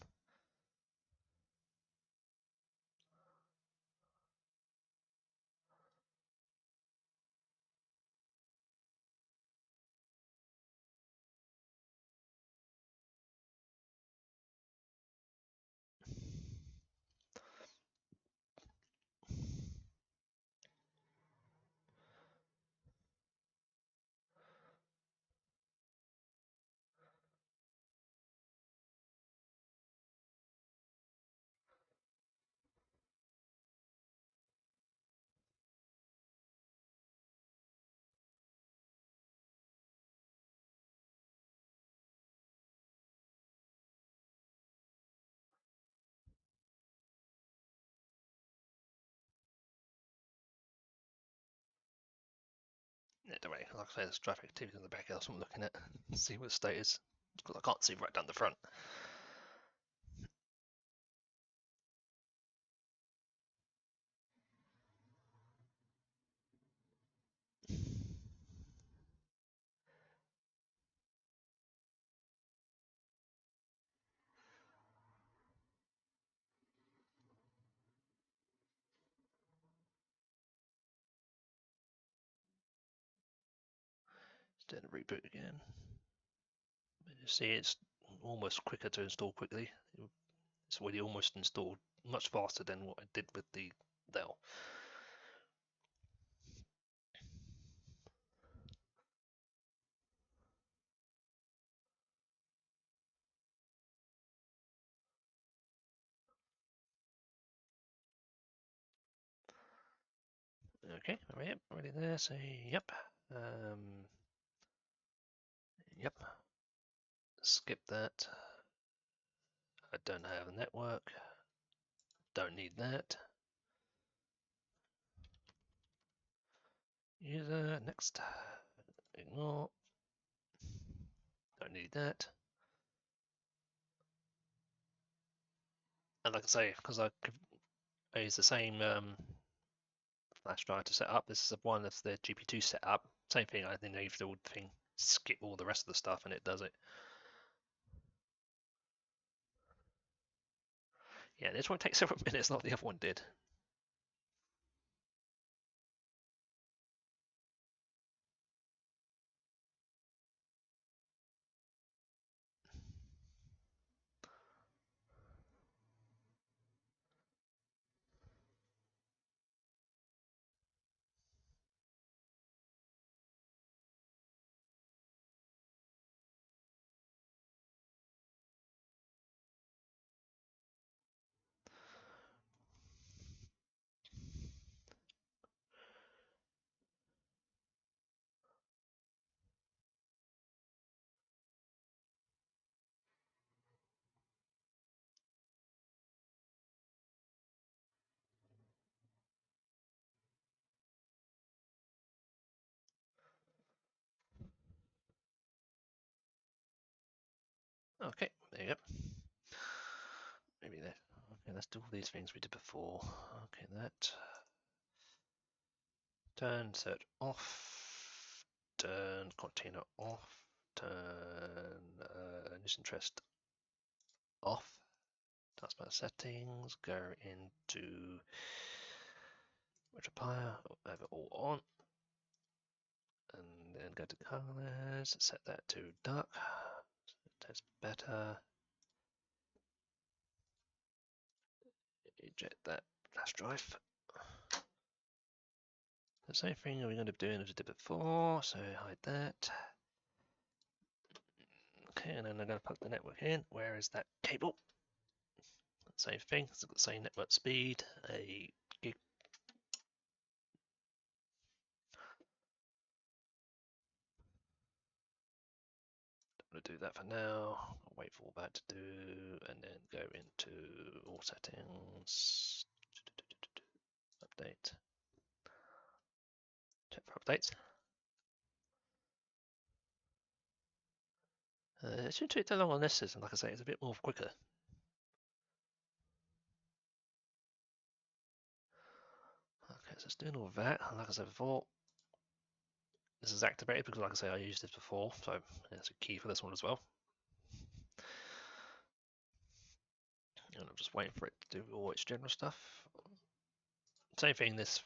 Yeah, don't worry. Like I say, there's traffic activity in the back. That's what I'm looking at. See what the state is. Because I can't see right down the front. Just doing a reboot again. You see, it's almost quicker to install quickly. It's already almost installed much faster than what I did with the Dell. Okay, already there. So yep, yep. Skip that. I don't have a network. Don't need that. User, next. Ignore. Don't need that. And like I say, because I use the same flash drive to set up, this is one of the GP2 setup. Same thing, I think the old thing, skip all the rest of the stuff and it does it. Yeah, this one takes several minutes, not the other one did. Okay, there you go. Maybe that. Okay, let's do all these things we did before. Okay, that. Turn search off. Turn container off. Turn initial interest off. Taskbar settings. Go into multiplier. Have it all on. And then go to colors. Set that to dark. That's better. Eject that flash drive. The same thing we're going to do as we did before, so hide that. Okay, and then I'm going to plug the network in. Where is that cable? Same thing, it's got the same network speed, a gig. I'm going to do that for now. I'll wait for all that to do, and then go into all settings. Update. Check for updates. It shouldn't take too long on this system, like I say, it's a bit more quicker. Okay, so it's doing all that, and like I said before, this is activated because, like I say, I used this before, so there's a key for this one as well. And I'm just waiting for it to do all its general stuff. Same thing, this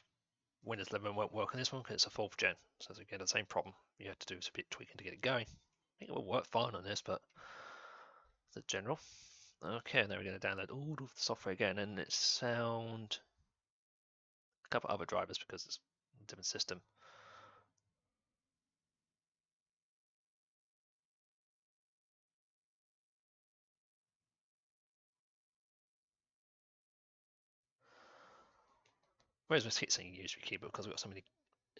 Windows 11 won't work on this one because it's a 4th gen. So again, the same problem. You have to do a bit tweaking to get it going. I think it will work fine on this, but the general. Okay, now we're going to download all of the software again, and it's found a couple other drivers because it's a different system. Whereas we keep saying use your keyboard because we've got so many,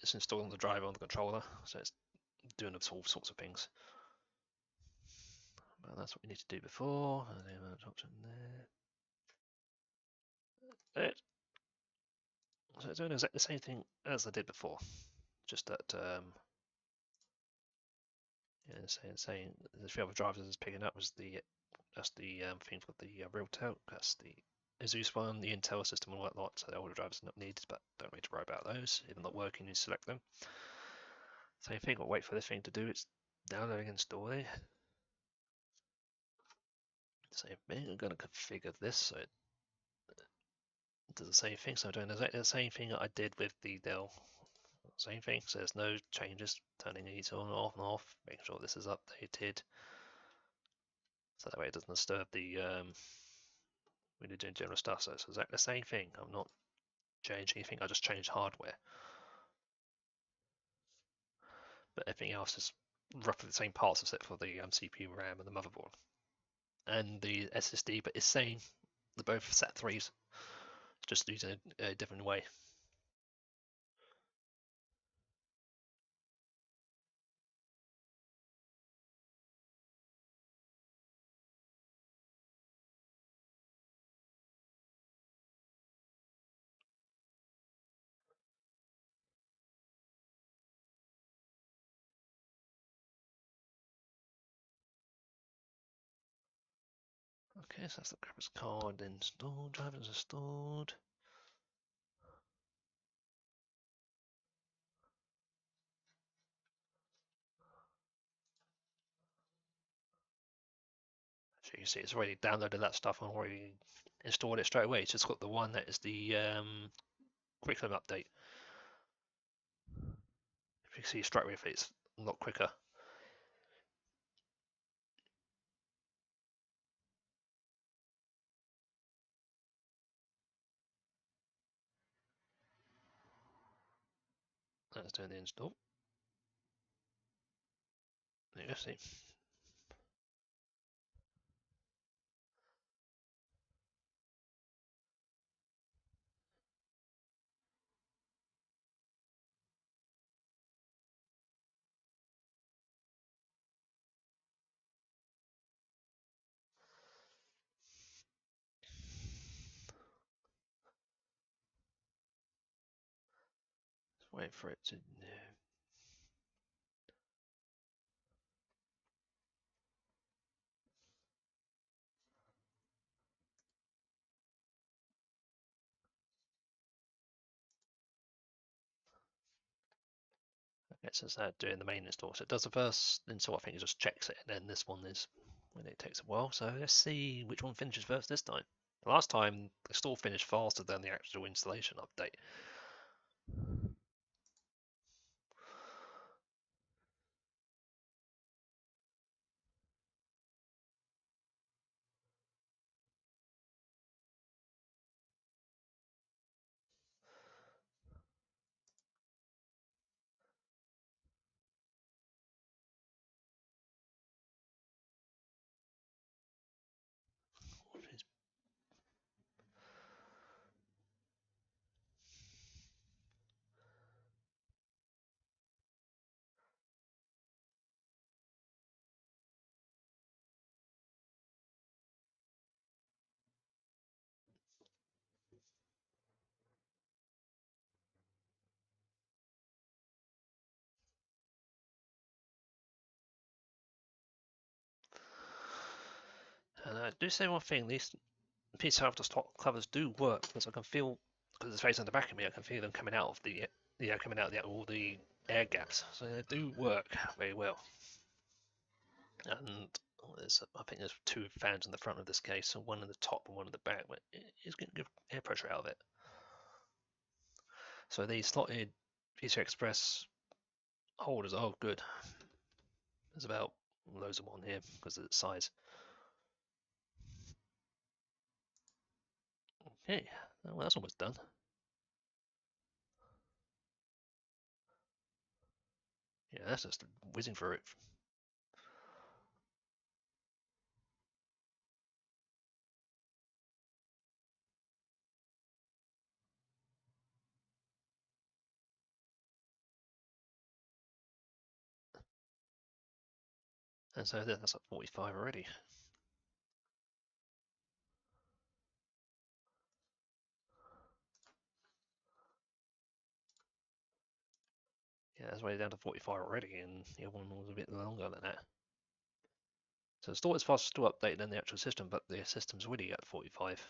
it's installed on the driver on the controller, so it's doing all sorts of things. But that's what we need to do before. And then option there. So it's doing exactly the same thing as I did before, just that Yeah, saying the few other drivers is picking up was that's the thing for the Realtek, that's the Asus one, the Intel system and whatnot. So the older drivers are not needed, but don't need to worry about those. If they're not working, you select them. Same thing. I'll wait for this thing to do its downloading and installing. Same thing. I'm going to configure this so it does the same thing. So I'm doing exactly the same thing that I did with the Dell. Same thing. So there's no changes. Turning these on, off, and off. Making sure this is updated. So that way it doesn't disturb the when you're doing general stuff. So it's exactly the same thing. I'm not changing anything. I just changed hardware. But everything else is roughly the same parts except for the CPU, RAM, and the motherboard. And the SSD, but it's saying they're both SAT3s, just using a different way. Okay, so that's the graphics card installed, drivers installed. So you can see it's already downloaded that stuff and already installed it straight away. It's just got the one that is the curriculum update. If you can see straight away if it's a lot quicker. That's doing the install. There you go, see. Just wait for it to. Okay, so it's doing the main install. So it does the first install, I think it just checks it, and then this one is when it takes a while. So let's see which one finishes first this time. Last time the install finished faster than the actual installation update. And I do say one thing: these PCI after stock covers do work because I can feel, because it's facing the back of me, I can feel them coming out of the coming out of all the air gaps. So they do work very well. And I think there's two fans in the front of this case, so one in the top and one in the back, but it's going to give air pressure out of it. So the slotted PCI Express holders are good. There's about loads of them on here because of the size. Okay, well that's almost done. Yeah, that's just whizzing through it. And so that's at 45 already. Yeah, that's way down to 45 already, and the other one was a bit longer than that. So the storage fast is still updated in the actual system, but the system's really at 45.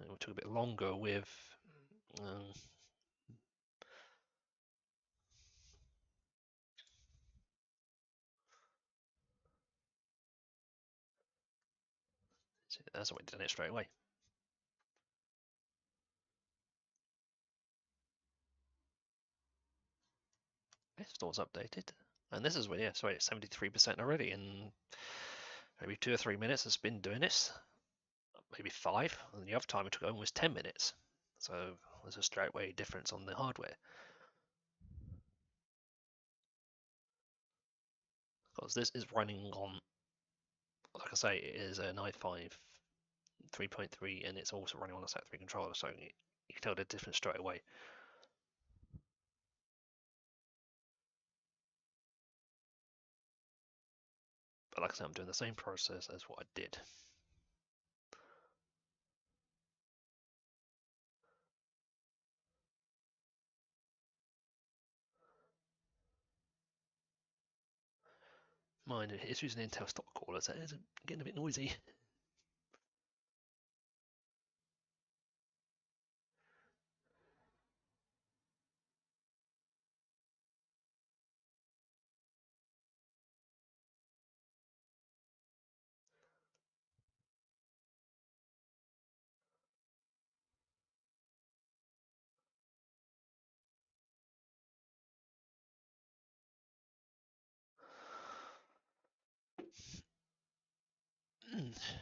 And it took a bit longer with um, that's why we did it straight away. Okay, store's updated. And this is where, yeah, sorry, it's 73% already in maybe 2 or 3 minutes it's been doing this. Maybe 5, and the other time it took almost 10 minutes. So there's a straightaway difference on the hardware. Because this is running on, like I say, it is an i5 3.3 and it's also running on a SAT3 controller, so you can tell the difference straight away. But like I said, I'm doing the same process as what I did. Mine is using Intel stock caller, so it's getting a bit noisy.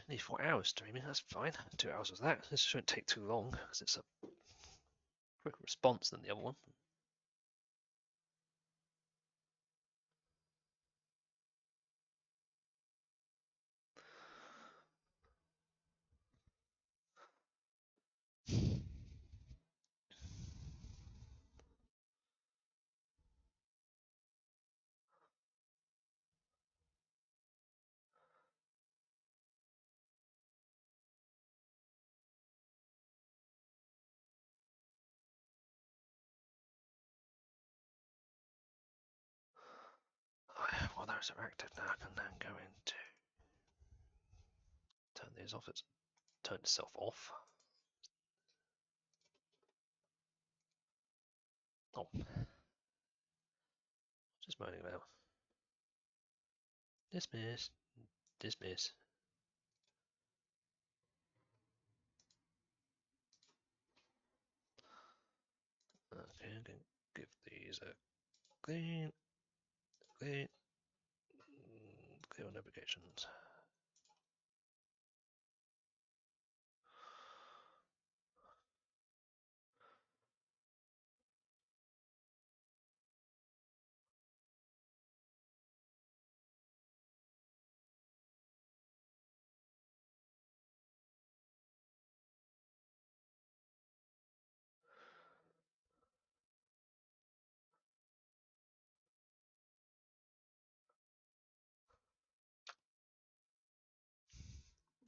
Need 4 hours streaming, that's fine. 2 hours of that. This shouldn't take too long because it's a quicker response than the other one. While those are active now, I can then go into turn these off. It's turned itself off. Oh, just moaning about. Dismiss, dismiss. Okay, I'm going to give these a clean, clear on notifications.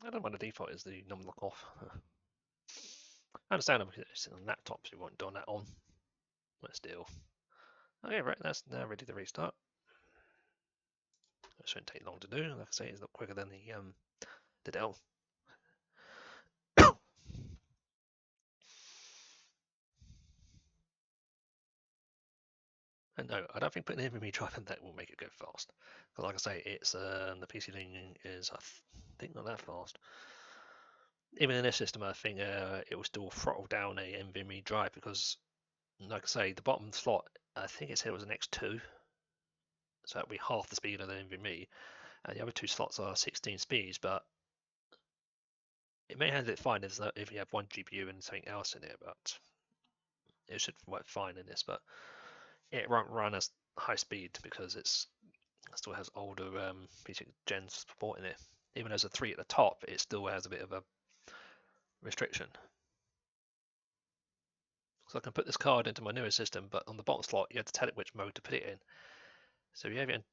I don't mind the default is the num lock off. I understand it's on laptops you won't do that on, but still. Okay, right, that's now ready to restart. It shouldn't take long to do. Like I say, it's a lot quicker than the Dell. And no, I don't think putting an NVMe drive in that will make it go fast. Because like I say, it's the PC Leaning is I think not that fast. Even in this system, I think it will still throttle down a NVMe drive because, like I say, the bottom slot I think it said it was an X2, so that'll be half the speed of the NVMe, and the other 2 slots are 16 speeds. But it may handle it fine if you have one GPU and something else in it, but it should work fine in this. But it won't run as high speed because it still has older PC gens supporting it. Even though there's a 3 at the top, it still has a bit of a restriction. So I can put this card into my newer system, but on the bottom slot, you have to tell it which mode to put it in. So if you have it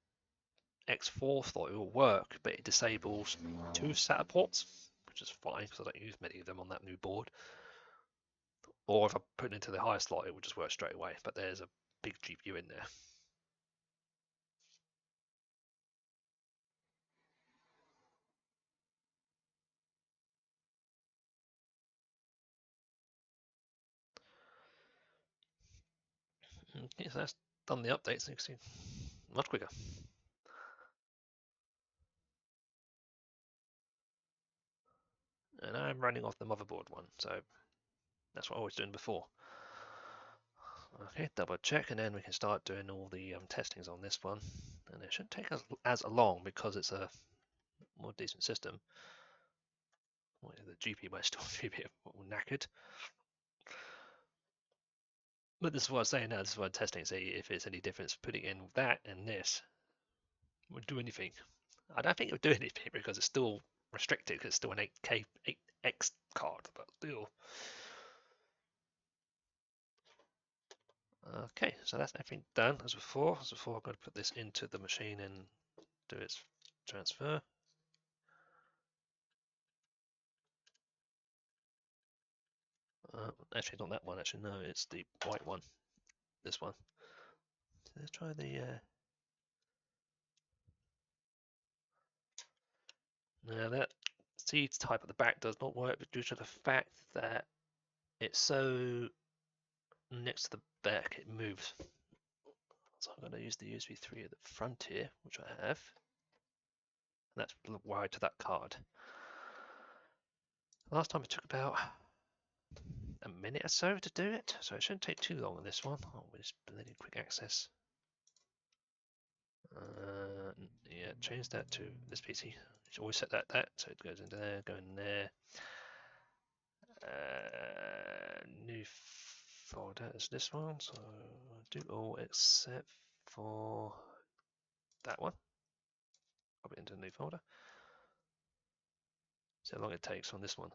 in X4 slot, it will work, but it disables 2 SATA ports, which is fine because I don't use many of them on that new board. Or if I put it into the higher slot, it will just work straight away, but there's a big GPU in there. Okay, so that's done the updates. You can see much quicker. And I'm running off the motherboard one, so that's what I was doing before. Okay, double check, and then we can start doing all the testings on this one. And it shouldn't take us as long because it's a more decent system. Well, the GPU might still be a bit knackered. But this is what I'm saying now, this is what I'm testing, see if it's any difference putting in that and this would do anything. I don't think it would do anything because it's still restricted because it's still an 8K 8X card, but still. Okay, so that's everything done as before. As before, I'm going to put this into the machine and do its transfer. Actually, not that one. Actually, no, it's the white one. This one. So let's try the. Now that seed type at the back does not work due to the fact that it's so next to the back it moves. So I'm going to use the USB 3 at the front here, which I have. And that's wired to that card. Last time it took about a minute or so to do it, so it shouldn't take too long on this one. Oh, we're just letting quick access. Yeah, change that to this PC. You should always set that so it goes into there, go in there. New folder is this one, so I'll do all except for that one. Pop it into a new folder. See how long it takes on this one.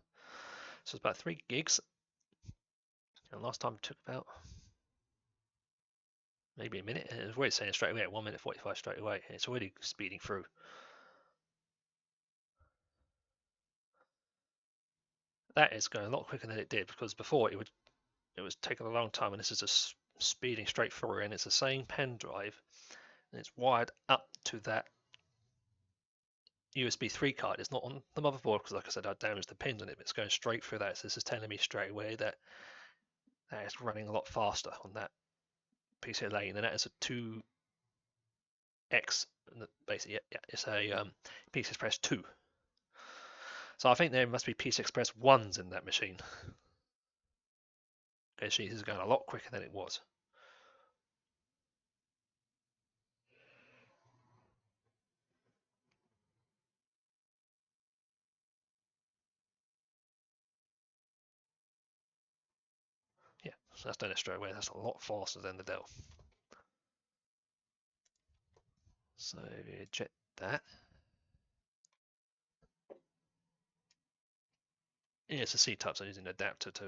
So it's about 3 gigs. And last time it took about maybe a minute. It was already saying straight away at 1 minute 45 straight away. It's already speeding through. That is going a lot quicker than it did because before it was taking a long time, and this is just speeding straight through. And it's the same pen drive, and it's wired up to that USB 3 card. It's not on the motherboard because, like I said, I damaged the pins on it. But it's going straight through that. So this is telling me straight away that it's running a lot faster on that PCIe lane, and that is a 2X. Basically, yeah, it's a PCI Express 2. So I think there must be PCI Express 1s in that machine. Okay, this is going a lot quicker than it was. Yeah, so that's done it straight away. That's a lot faster than the Dell. So eject that. Yeah, it's a C-type, so I'm using an adapter to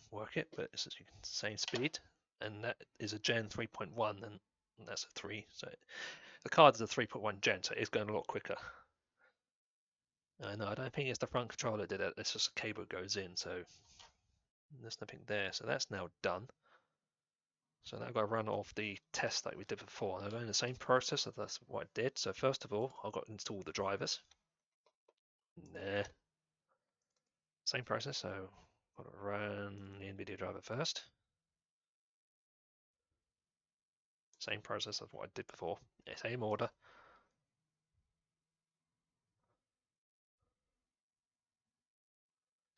work it, but it's the same speed. And that is a Gen 3.1, and that's a 3. So the card is a 3.1 Gen, so it's going a lot quicker. I know, I don't think it's the front controller did it. It's just a cable goes in, so there's nothing there. So that's now done. So now I've got to run off the test like we did before. And I'm going the same process, so that's what I did. So first of all, I've got to install the drivers. There. Same process, so I've got to run the NVIDIA driver first. Same process of what I did before. Same order.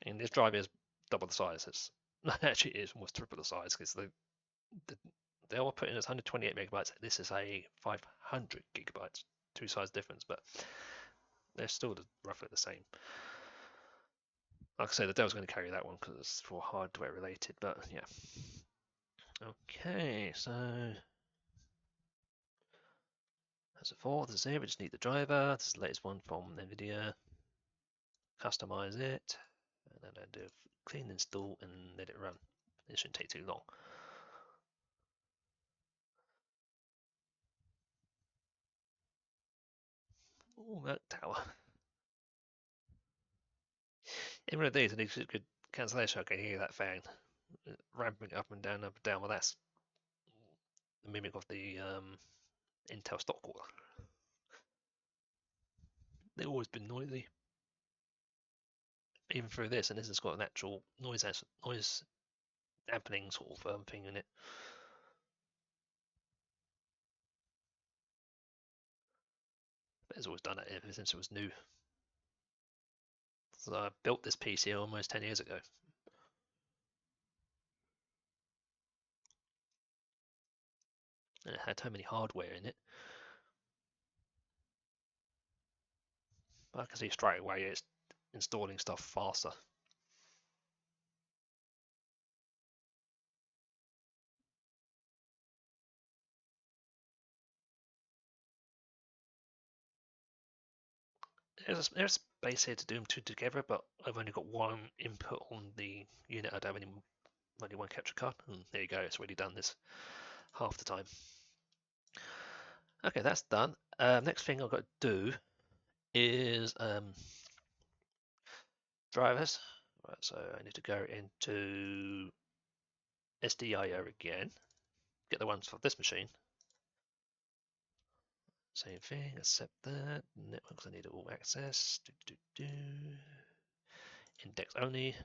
And this driver is double the size. It's actually it is almost triple the size because they all put in as 128 megabytes. This is a 500 gigabytes, 2 size difference, but they're still roughly the same. Like I say, the Dell's going to carry that one because it's for hardware related, but yeah. Okay, so as before, this is here. We just need the driver. This is the latest one from NVIDIA. Customize it, and then I do a clean install and let it run. It shouldn't take too long. Oh, that tower. In one of these, it needs a good cancellation. Okay, hear that fan ramping up and down, up and down. Well, that's the mimic of the Intel stock cooler. They've always been noisy, even through this, and this has got an actual noise dampening sort of thing in it. It's always done it ever since it was new. So I built this PC almost 10 years ago. And it had so many hardware in it. But I can see straight away it's installing stuff faster. There's space here to do them two together, but I've only got one input on the unit. I don't have only one capture card, and there you go. It's already done this half the time. Okay, that's done. Next thing I've got to do is drivers. Right, so I need to go into SDIO again. Get the ones for this machine. Same thing, accept that. Networks, I need all access. Index only.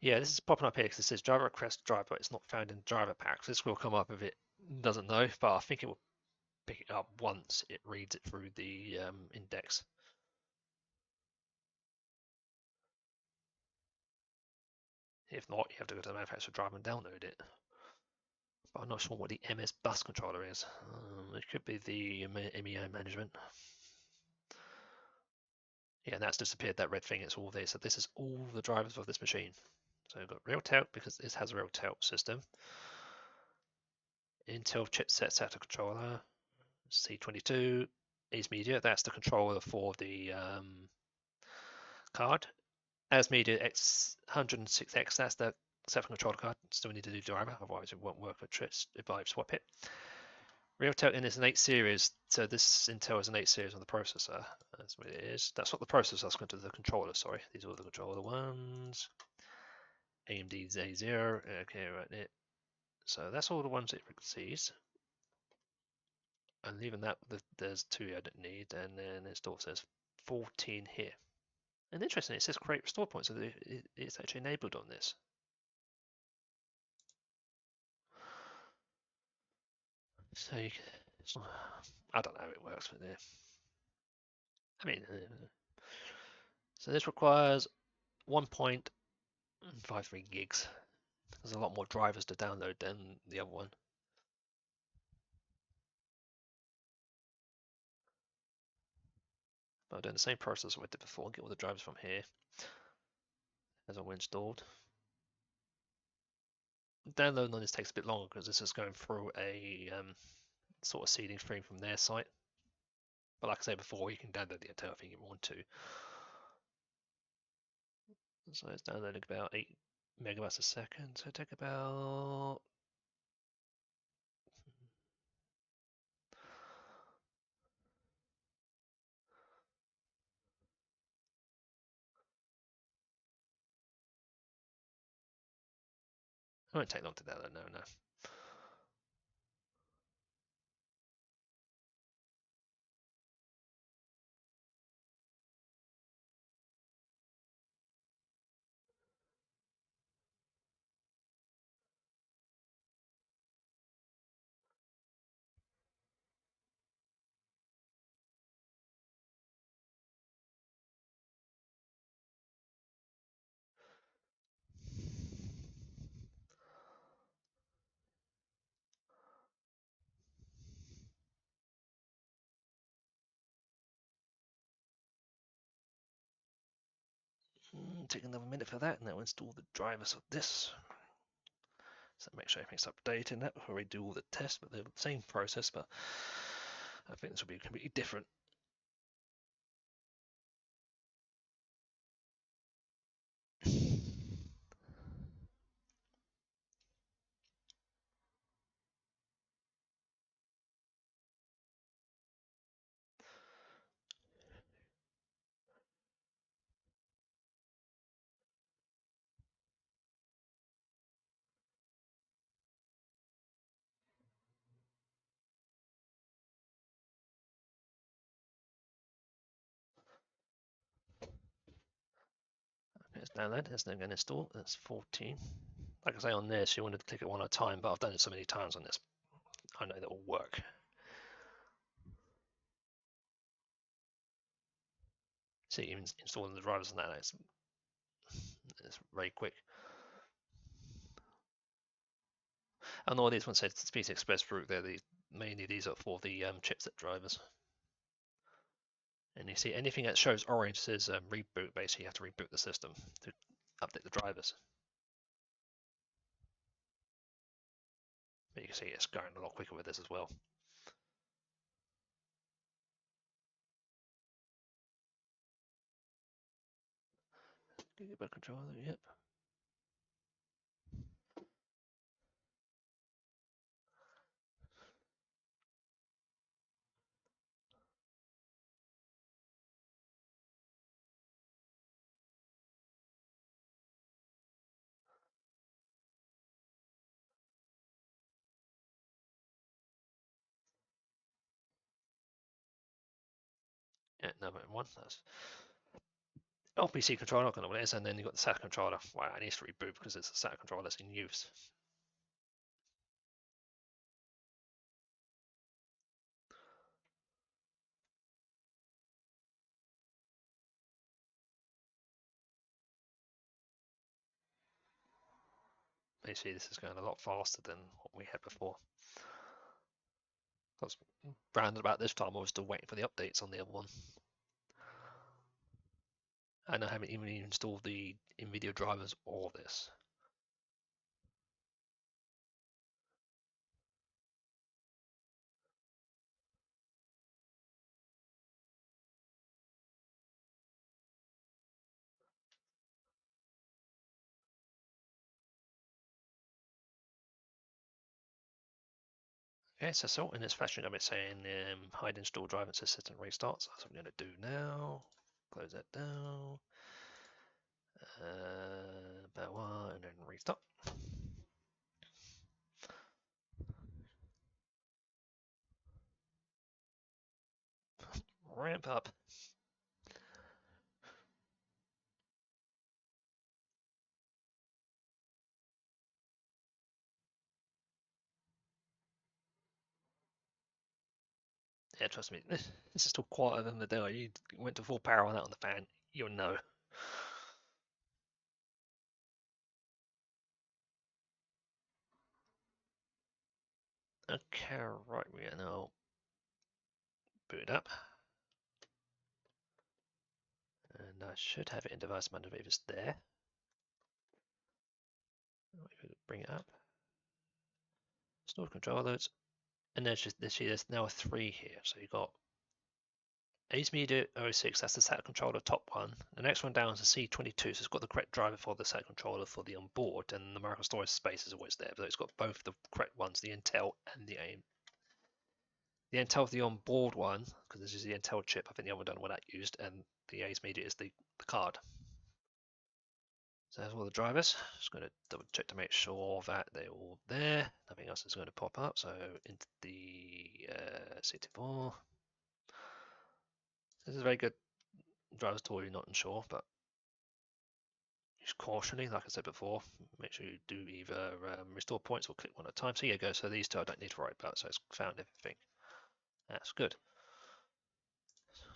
Yeah, this is popping up here because it says driver request driver, but it's not found in driver packs. This will come up if it doesn't know, but I think it will pick it up once it reads it through the index. If not, you have to go to the manufacturer driver and download it. But I'm not sure what the MS bus controller is. It could be the MEO management. Yeah, that's disappeared, that red thing. It's all there. So this is all the drivers of this machine. So we've got Realtel because this has a Realtel system. Intel chipset SATA controller. C22 is media. That's the controller for the card. As media X106X, that's the separate controller card. Still need to do driver, otherwise it won't work if I swap it. Realtel is an 8 series, so this Intel is an 8 series on the processor. That's what it is. That's what the processor is going to the controller, sorry. These are all the controller ones. AMD Z0, okay, right there. So that's all the ones it sees. And even that, there's 2 I don't need, and then it still says 14 here. And interesting, it says create restore point, so it's actually enabled on this. So I don't know how it works, but yeah. I mean, so this requires 1.53 gigs. There's a lot more drivers to download than the other one. But I'm doing the same process I did before. Get all the drivers from here as all installed. Downloading on this takes a bit longer because this is going through a sort of seeding stream from their site. But like I said before, you can download the entire thing if you want to. So it's downloading about 8 megabytes a second. So take about it won't take long to download, no. Take another minute for that, and then we'll install the drivers of this. So make sure everything's updated in that before we do all the tests, but they're the same process, but I think this will be completely different. It's download, it's then going to install, that's 14. Like I say on this, you want to click it one at a time, but I've done it so many times on this, I know that will work. See, even installing the drivers and that, it's very quick. And all these ones said PCI Express route there, mainly these are for the chipset drivers. And you see anything that shows orange says reboot, basically you have to reboot the system to update the drivers. But you can see it's going a lot quicker with this as well. Gigabit controller, yep. Yeah, number one, that's LPC controller, I don't know what it is, and then you've got the SATA controller. Wow, it needs to reboot because it's a SATA controller that's in use. Basically, this is going a lot faster than what we had before. That's round about this time I was still waiting for the updates on the other one. And I haven't even installed the NVIDIA drivers or this. Okay, so sorting this flashing up, it's saying hide install driver and system restart. So that's what I'm going to do now. Close that down. About one, and then restart. Ramp up. Yeah, trust me, this is still quieter than the Dell. You went to full power on that on the fan, you'll know. Okay, right, we are now boot it up. And I should have it in device manager if it's there. Bring it up. Store controllers. And there's now a 3 here. So you've got AceMedia 06, that's the SATA controller top one. The next one down is the C22, so it's got the correct driver for the SATA controller for the onboard, and the micro storage space is always there, but it's got both the correct ones, the Intel and the AIM. The Intel for the onboard one, because this is the Intel chip, I think the other one don't know what that used, and the AceMedia is the card. So there's all the drivers. Just going to double check to make sure that they're all there. Nothing else is going to pop up. So into the CT4. This is a very good driver's tool. You're not unsure, but use cautionly. Like I said before, make sure you do either restore points or click one at a time. So here you go. So these two I don't need to worry about. So it's found everything. That's good.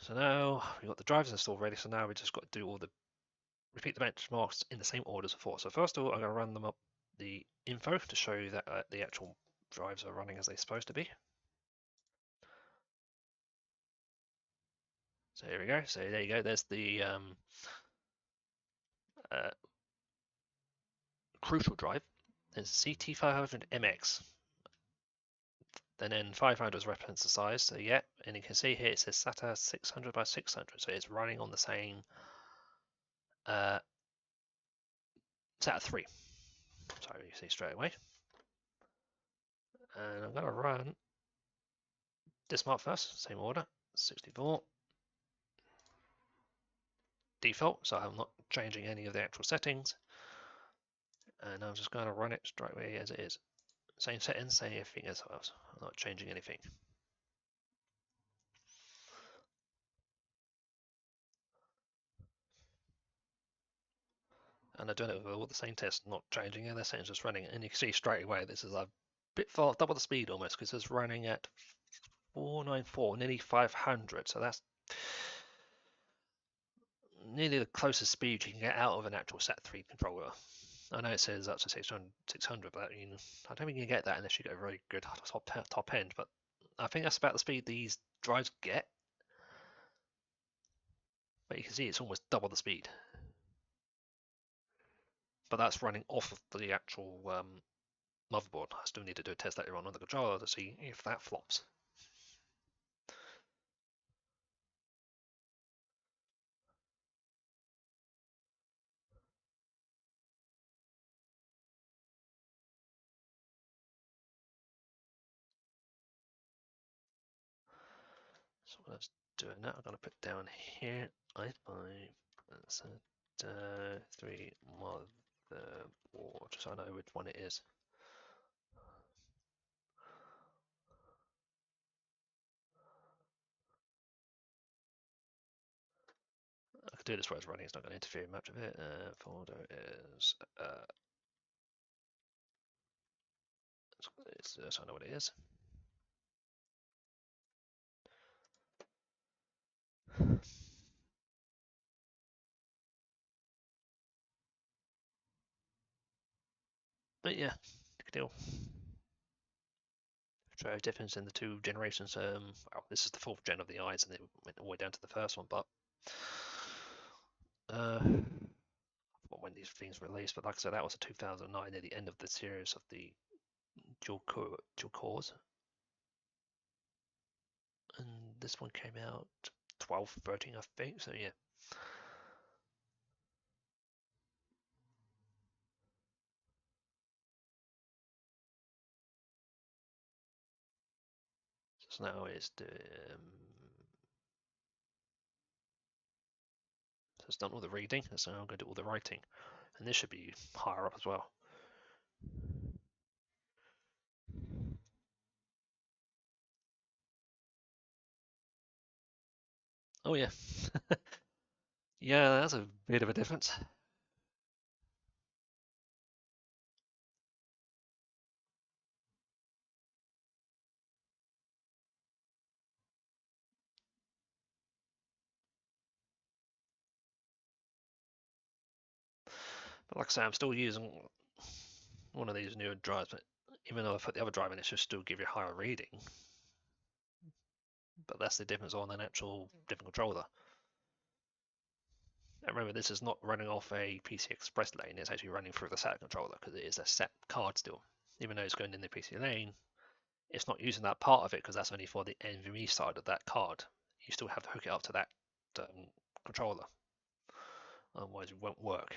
So now we've got the drivers installed ready. So now we just got to do all the repeat the benchmarks in the same order as before. So first of all, I'm going to run them up the info to show you that the actual drives are running as they're supposed to be. So here we go. So there you go. There's the crucial drive. There's CT500MX. And then 500 represents the size. So yeah, and you can see here it says SATA 600 by 600. So it's running on the same SATA 3. So you see straight away. And I'm going to run this mark first, same order, 64. Default, so I'm not changing any of the actual settings. And I'm just going to run it straight away as it is. Same settings, same everything as else. I'm not changing anything. And I'm doing it with all the same tests, not changing any settings, just running it. And you can see straight away this is a bit far, double the speed almost, because it's running at 494, nearly 500. So that's nearly the closest speed you can get out of an actual SAT3 controller. I know it says up to 600, but I don't think you can get that unless you get a very good top end. But I think that's about the speed these drives get. But you can see it's almost double the speed. But that's running off of the actual motherboard. I still need to do a test later on the controller to see if that flops. So what I was doing now, I'm going to put down here i5 3 motherboard, so I know which one it is. I could do this while it's running, it's not going to interfere much of it. Folder is, so I know what it is. But yeah, good deal. So difference in the two generations. Well, this is the 4th gen of the eyes, and it went all the way down to the first one. But when these things released, but like I said, that was a 2009 near the end of the series of the dual cores, and this one came out 12, 13, I think. So yeah. So now it's the so it's done all the reading, so I'm going to do all the writing, and this should be higher up as well. Oh yeah, yeah, that's a bit of a difference. But like I say, I'm still using one of these newer drives, but even though I put the other drive in, it should still give you a higher reading. But that's the difference on an actual different controller. And remember, this is not running off a PCI Express lane, it's actually running through the SATA controller because it is a SAT card still. Even though it's going in the PCI lane, it's not using that part of it because that's only for the NVMe side of that card. You still have to hook it up to that controller, otherwise it won't work.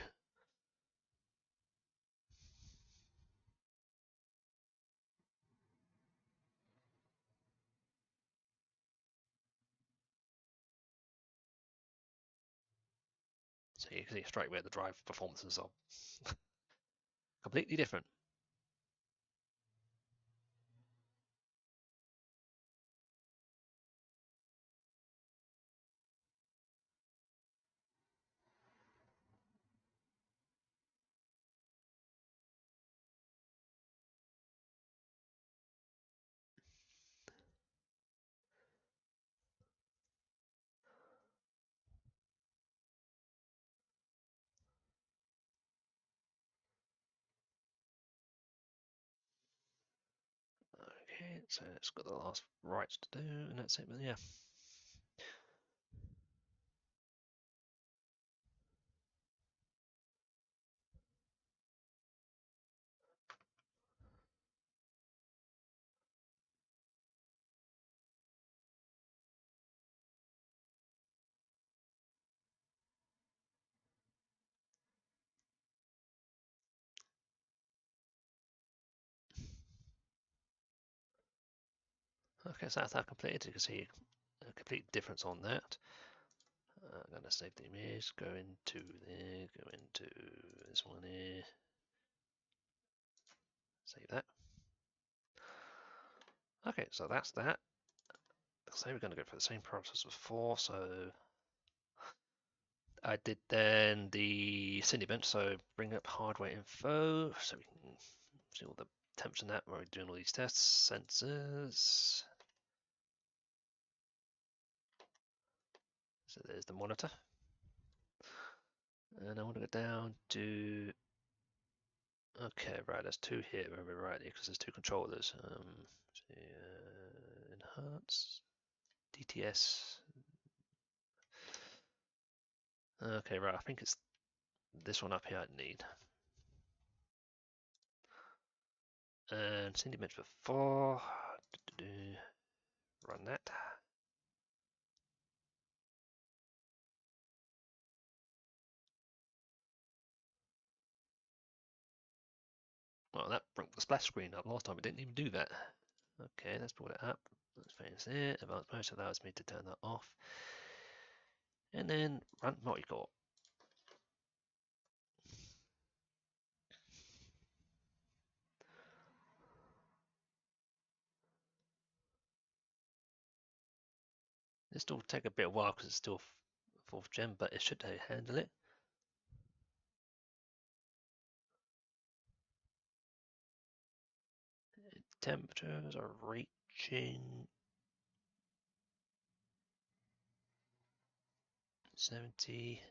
So you can see straight away the drive performances are completely different. Okay, so it's got the last writes to do, and that's it. But yeah. Okay, so that's that completed. You can see a complete difference on that. I'm going to save the image, go into there, go into this one here, save that. Okay, so that's that. So we're going to go for the same process as before. So I did then the Cinebench, so bring up hardware info so we can see all the temps and that while we're doing all these tests, sensors. So there's the monitor. And I want to go down to, okay, right, there's two here, remember rightly, because there's two controllers. Enhance, DTS. Okay, right, I think it's this one up here I need. And send image for 4. Run that. Well, that brought the splash screen up. Last time it didn't even do that. Okay, let's pull it up. Let's finish it. Advanced mode allows me to turn that off. And then run multi-core. This will take a bit of a while because it's still 4th gen, but it should handle it. Temperatures are reaching 70,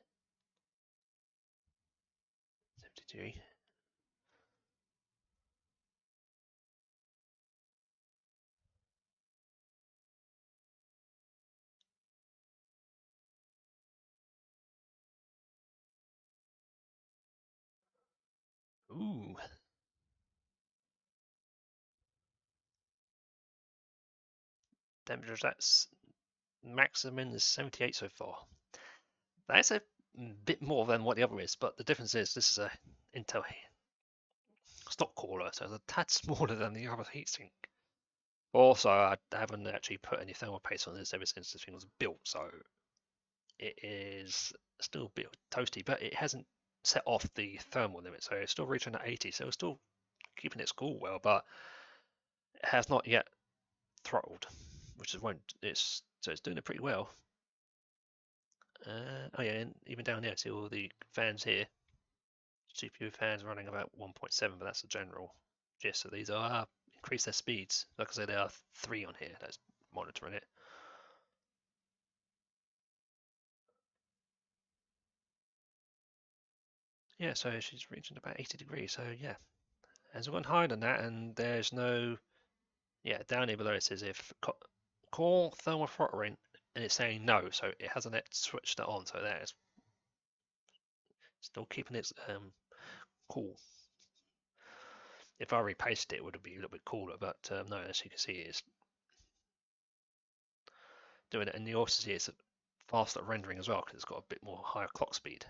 73. Ooh. Temperatures, that's maximum is 78 so far. That's a bit more than what the other is, but the difference is this is a Intel stock cooler, so it's a tad smaller than the other heatsink. Also, I haven't actually put any thermal paste on this ever since this thing was built, so it is still a bit toasty, but it hasn't set off the thermal limit, so it's still reaching at 80, so it's still keeping its cool well, but it has not yet throttled, which is so it's doing it pretty well. Oh yeah, and even down here, see all the fans here. GPU fans running about 1.7, but that's the general gist. So these are increase their speeds. Like I said, there are 3 on here that's monitoring it. Yeah, so she's reaching about 80 degrees. So yeah, as we've gone higher than that, and there's no, yeah, down here below it says if call thermal throttling, and it's saying no, so it hasn't yet switched it on. So that's still keeping it cool. If I repaced it, it would be a little bit cooler, but no, as you can see, it's doing it, and you also see it's faster rendering as well because it's got a bit more higher clock speed.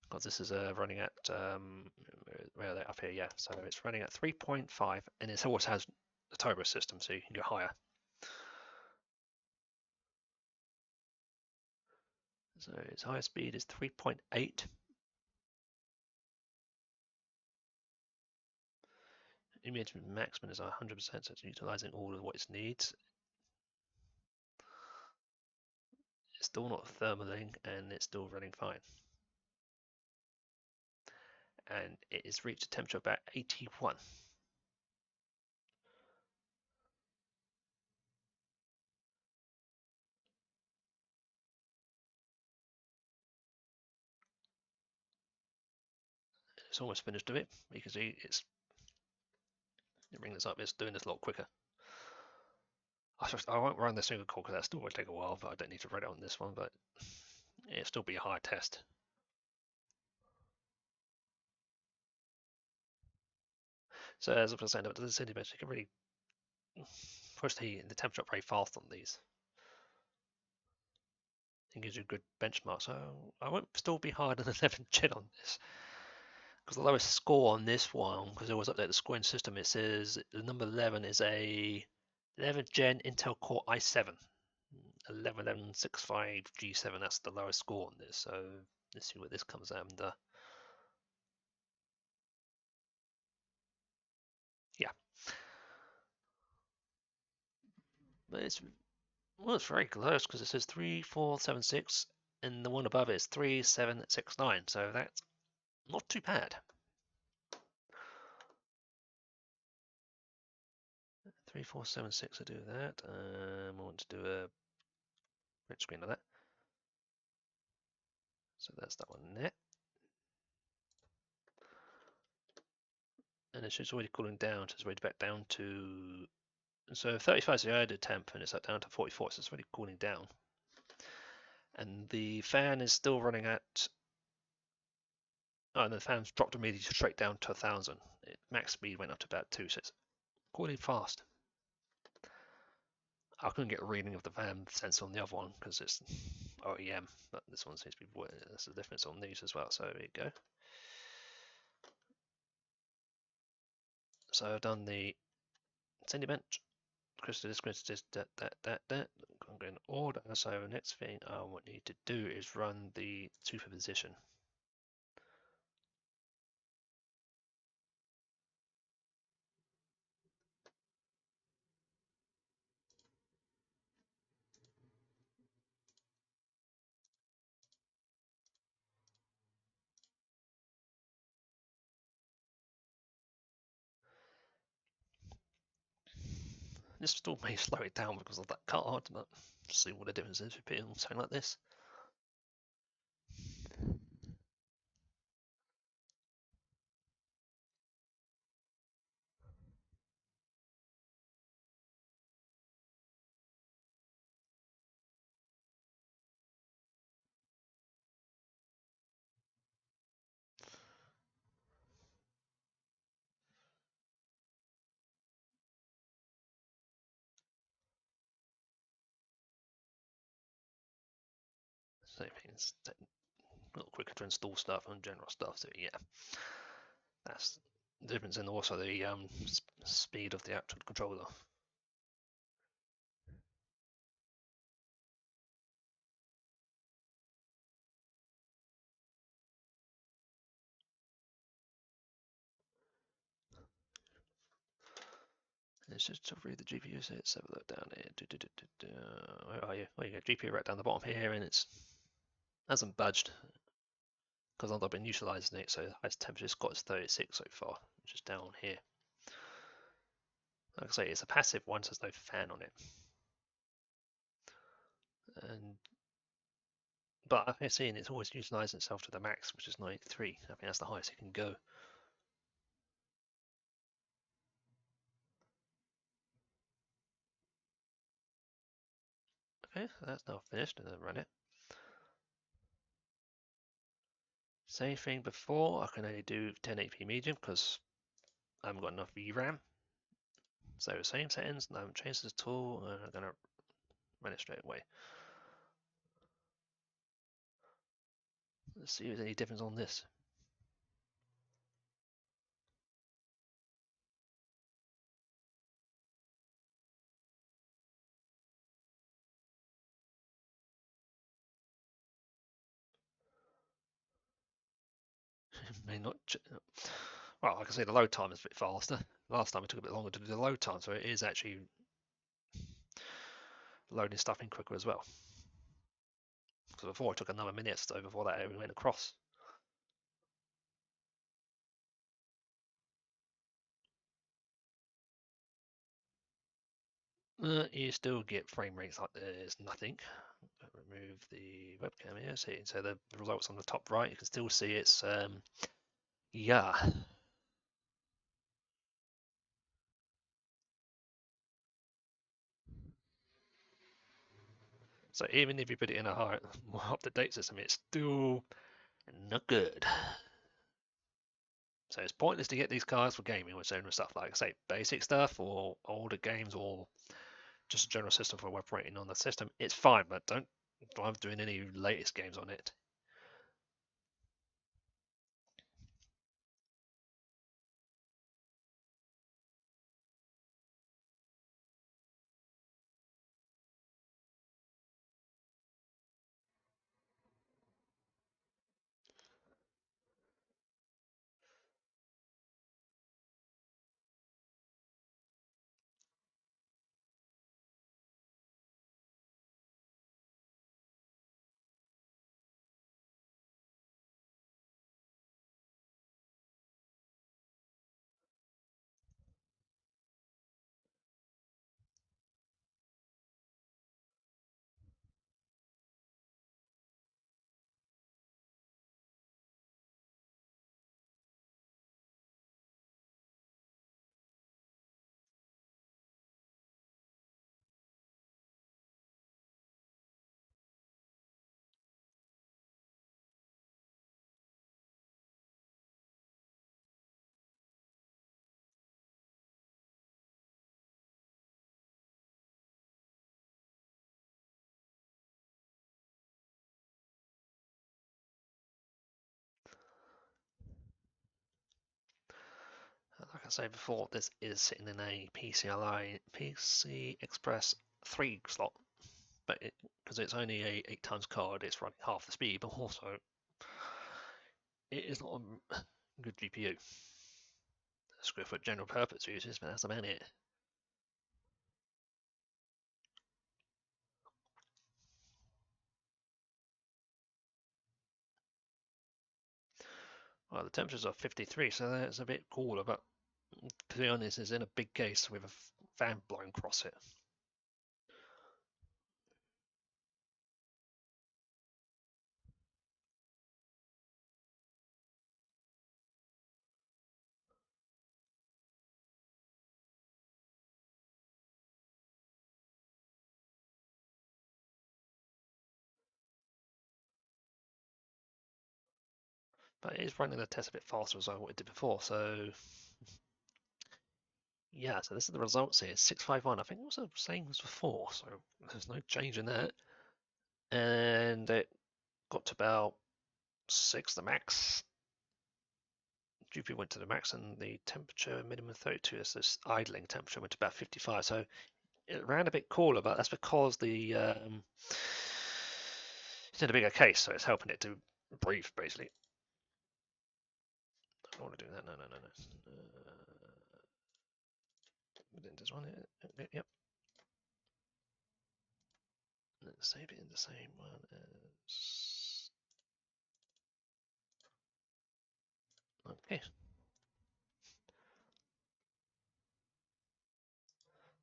Because this is running at where are they up here? Yeah, so it's running at 3.5, and it also has the turbo system, so you can go higher. So its highest speed is 3.8. Image maximum is 100%, so it's utilizing all of what it needs. It's still not thermaling, and it's still running fine. And it has reached a temperature of about 81. It's almost finished of it. You can see bring this up, it's doing this a lot quicker. I won't run the single core because that still will take a while, but I don't need to run it on this one, but it'll still be a high test. So as I was saying, the centimeters, you can really push the temperature up very fast on these. It gives you a good benchmark. So I won't still be higher than 11 gen on this. Because the lowest score on this one, because it was updated the scoring system, it says the number 11 is a 11th gen Intel Core i7. 1165G7, that's the lowest score on this. So let's see what this comes out under. Yeah. But it's very close because it says 3476 and the one above it is 3769. So that's not too bad. 3476 to do that. I want to do a print screen of that. So that's that one there. And it's just already cooling down, so it's already back down to, so 35 is the ideal temp, and it's down to 44, so it's already cooling down. And the fan is still running at, oh, and the fan's dropped immediately straight down to 1,000. Max speed went up to about 2, so it's cooling fast. I couldn't get a reading of the fan sensor on the other one because it's OEM, but this one seems to be, there's a difference on these as well, so there you go. So I've done the sentiment, crystal this, that. I'm going to order, so the next thing I need to do is run the superposition. This still may slow it down because of that card, but see what the difference is if you put on something like this. Same thing, it's a little quicker to install stuff and general stuff, so yeah. That's the difference, and also the speed of the actual controller. It's just to read the GPU, so let's have a look down here. Where are you? Well, you go, GPU right down the bottom here, and it's hasn't budged because I've been utilizing it, so the highest temperature it's got is 36 so far, which is down here. Like I say, it's a passive one, so there's no fan on it. But I've seen it's always utilizing itself to the max, which is 93. I think that's the highest it can go. Okay, so that's now finished, and then run it. Same thing before, I can only do 1080p medium because I haven't got enough VRAM. So same settings, and I haven't changed this at all, and I'm gonna run it straight away. Let's see if there's any difference on this. May not. Well, like I say, the load time is a bit faster. Last time it took a bit longer to do the load time, so it is actually loading stuff in quicker as well. Because before it took another minute or so before that it went across. You still get frame rates like there's nothing. Remove the webcam here. See, so the results on the top right, you can still see it's yeah. So even if you put it in a higher, more up-to-date system, it's still not good. So it's pointless to get these cards for gaming with general stuff like I say, basic stuff or older games or just a general system for operating on the system. It's fine, but don't bother doing any latest games on it. say before, this is sitting in a PC Express 3 slot, but because it's only a 8 times card, it's running half the speed, but also it is not a good GPU. It's good for general purpose uses, but that's about it. Well, the temperatures are 53, so that's a bit cooler, but to be honest, it's in a big case with a fan blowing across it. But it is running the test a bit faster as I did before, so yeah, so this is the results here, 651. I think it was the same as before, so there's no change in that. And it got to about 6, the max. GPU went to the max, and the temperature minimum 32, as this idling temperature went to about 55. So it ran a bit cooler, but that's because it's in a bigger case, so it's helping it to breathe, basically. I don't want to do that. No. Within this one, yep. Let's save it in the same one as. Okay.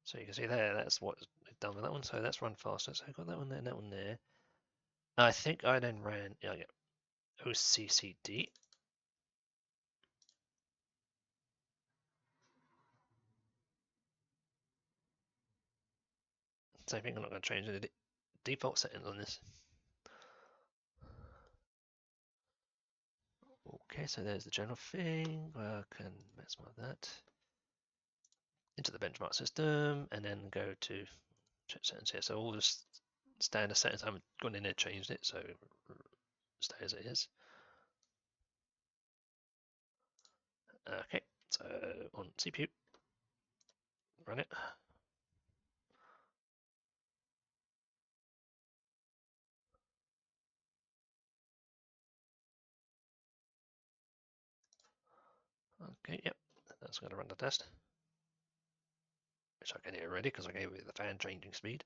So you can see there, that's what it's done with that one. So that's run faster. So I've got that one there and that one there. I think I then ran, yeah, OCCD. So I think I'm not going to change the default settings on this. Okay, so there's the general thing. I can mess with that. Into the benchmark system, and then go to check settings here. So all the standard settings, I haven't gone in there and changed it, so stay as it is. Okay, so on CPU, run it. Okay, yep, that's going to run the test, which I can hear already because I gave it the fan changing speed.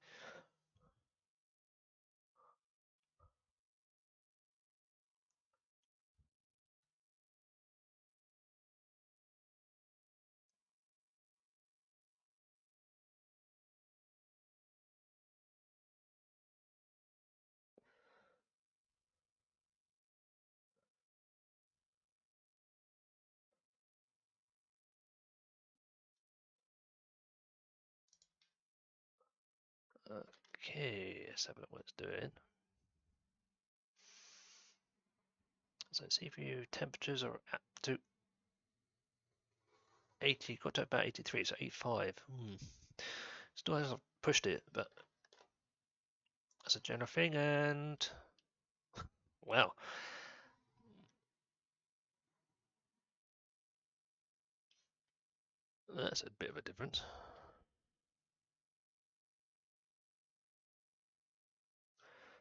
Okay, let's have a look what it's doing. So CPU temperatures are up to 80, got to about 83, so 85. Still hasn't pushed it, but that's a general thing, and wow. That's a bit of a difference.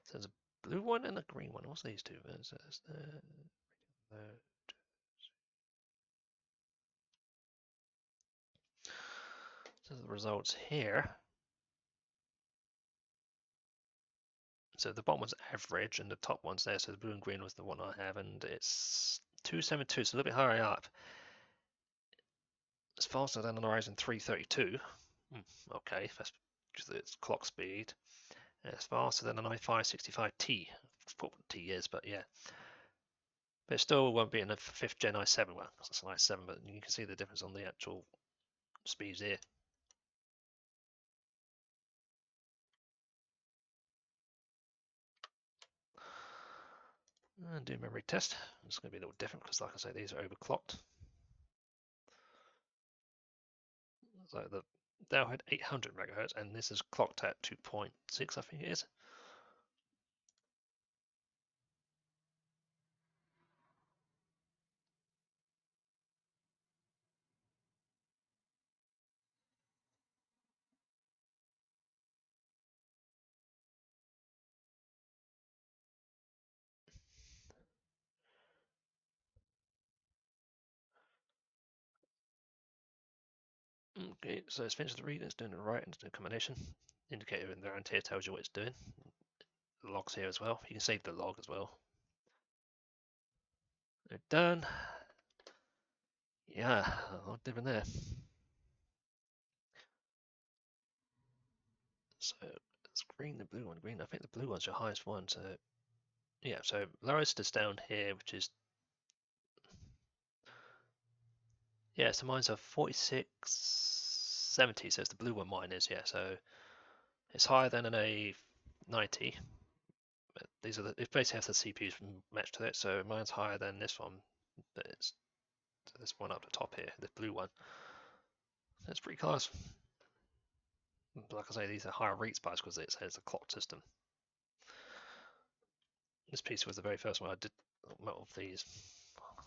So there's a blue one and a green one. What's these two? So the results here. So the bottom one's average and the top one's there. So the blue and green was the one I have, and it's 272, so a little bit higher up. It's faster than an Horizon 332. Okay, that's because it's clock speed. And it's faster than an i5-65T. What T is, but yeah. But it still won't be in the 5th gen i7 one, because it's an i7, but you can see the difference on the actual speeds here. And do memory test. It's going to be a little different because, like I say, these are overclocked. So the Dell had 800 megahertz, and this is clocked at 2.6, I think it is. Okay, so it's finished the read, it's doing it right, and it's doing a combination. Indicator in the round here tells you what it's doing. The logs here as well. You can save the log as well. They're done. Yeah, a lot different there. So it's green, the blue one, green. I think the blue one's your highest one. So yeah, so lowest is down here, which is yeah. So mine's a 4670. So it's the blue one. Mine is yeah. So it's higher than an A90. But these are the it basically has the CPUs matched to it. So mine's higher than this one, but it's this one up the top here, the blue one. That's pretty close. Like I say, these are higher rate spikes because it says a clock system. This piece was the very first one I did of these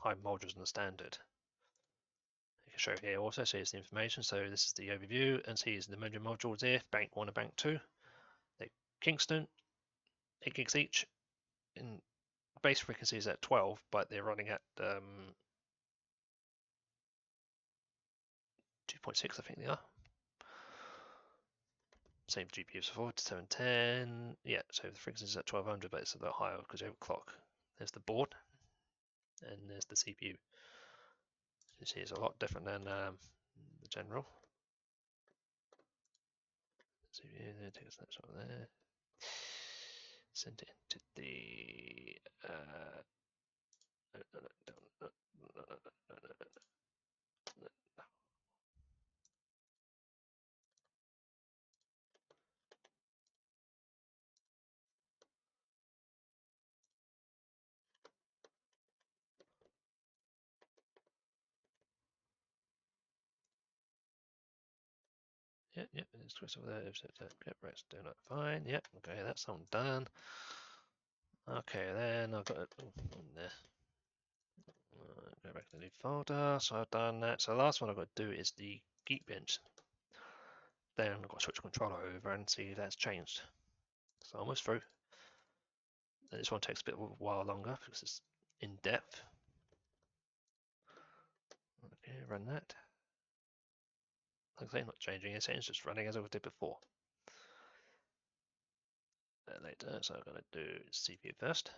high modules in the standard. You can show here also, so here's the information. So this is the overview, and see the memory modules here, bank 1 and bank 2. They're Kingston, 8 gigs each. In base frequency is at 12, but they're running at 2.6, I think they are. Same GPUs before, 710. Yeah, so the frequency is at 1200, but it's a lot higher because you have a clock. There's the board, and there's the CPU. You see, it's a lot different than the general. CPU, take a snapshot there. Send it into the yeah, it's twist over there. Yep, right, it's doing that fine. Yep, okay, that's all done. Okay, then I've got it there. Go back to the new folder. So I've done that. So the last one I've got to do is the Geekbench. Then I've got to switch the controller over and see if that's changed. So almost through. And this one takes a bit of a while longer because it's in depth. Okay, run that. Like I say, not changing it, it's just running as I did before. Later, so I'm going to do CPU first.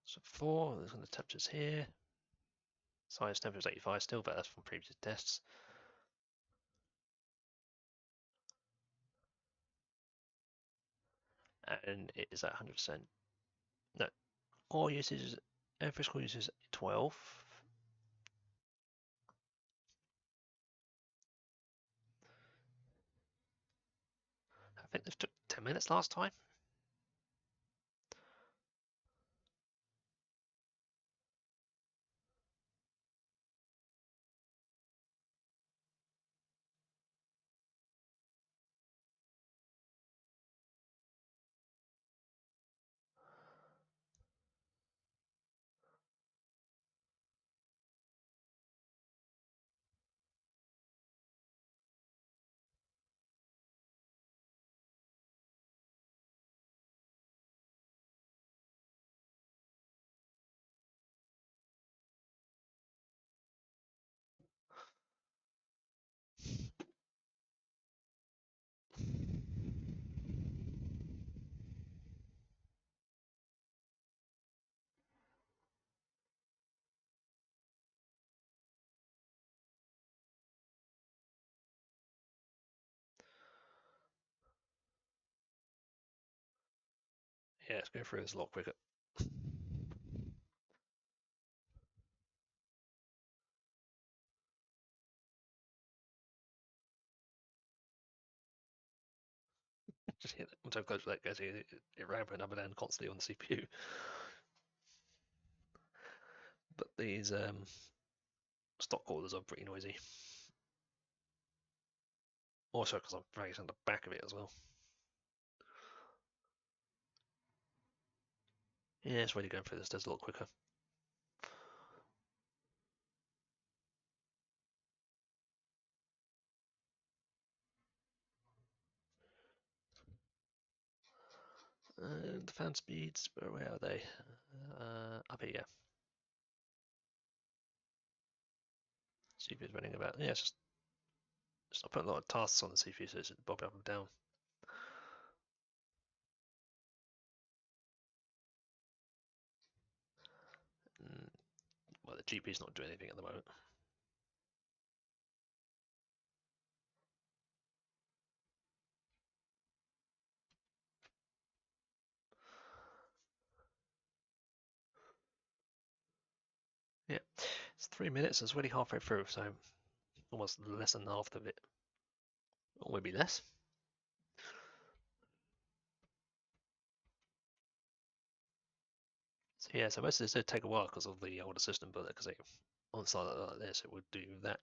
So 4, there's going to temperatures here. Size temperature is 85 still, but that's from previous tests. And it is at 100%. No, all usage, every school uses 12. I think this took 10 minutes last time. Yeah, let's go through this a lot quicker. Just hit that. Once I've closed that, guys, it ran for another end constantly on the CPU. But these stock callers are pretty noisy. Also, because I'm dragging on the back of it as well. Yeah, it's really going through this. Does a lot quicker. And the fan speeds, where are they? Up here, yeah. CPU is running about, yeah, it's just I put a lot of tasks on the CPU, so it's bobbing up and down. Well, the GPU is not doing anything at the moment. Yeah, it's 3 minutes. It's already halfway through, so almost less than half of it, or maybe less. So yeah, so most of this did take a while because of the older system, but because on side like this, it would do that.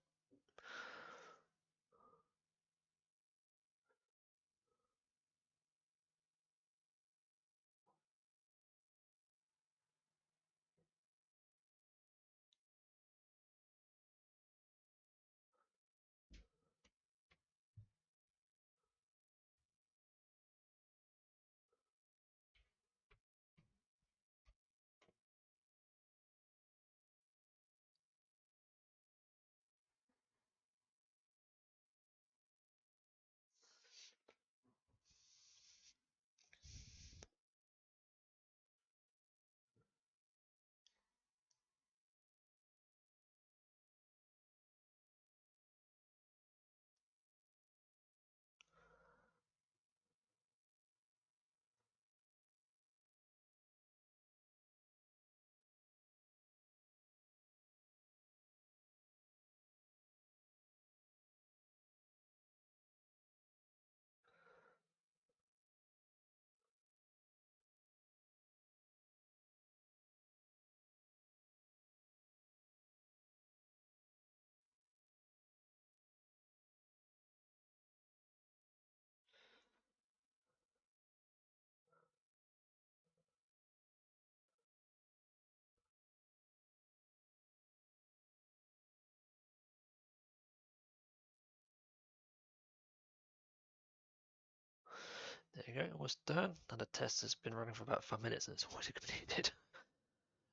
There you go, almost done. And the test has been running for about 5 minutes and it's already completed.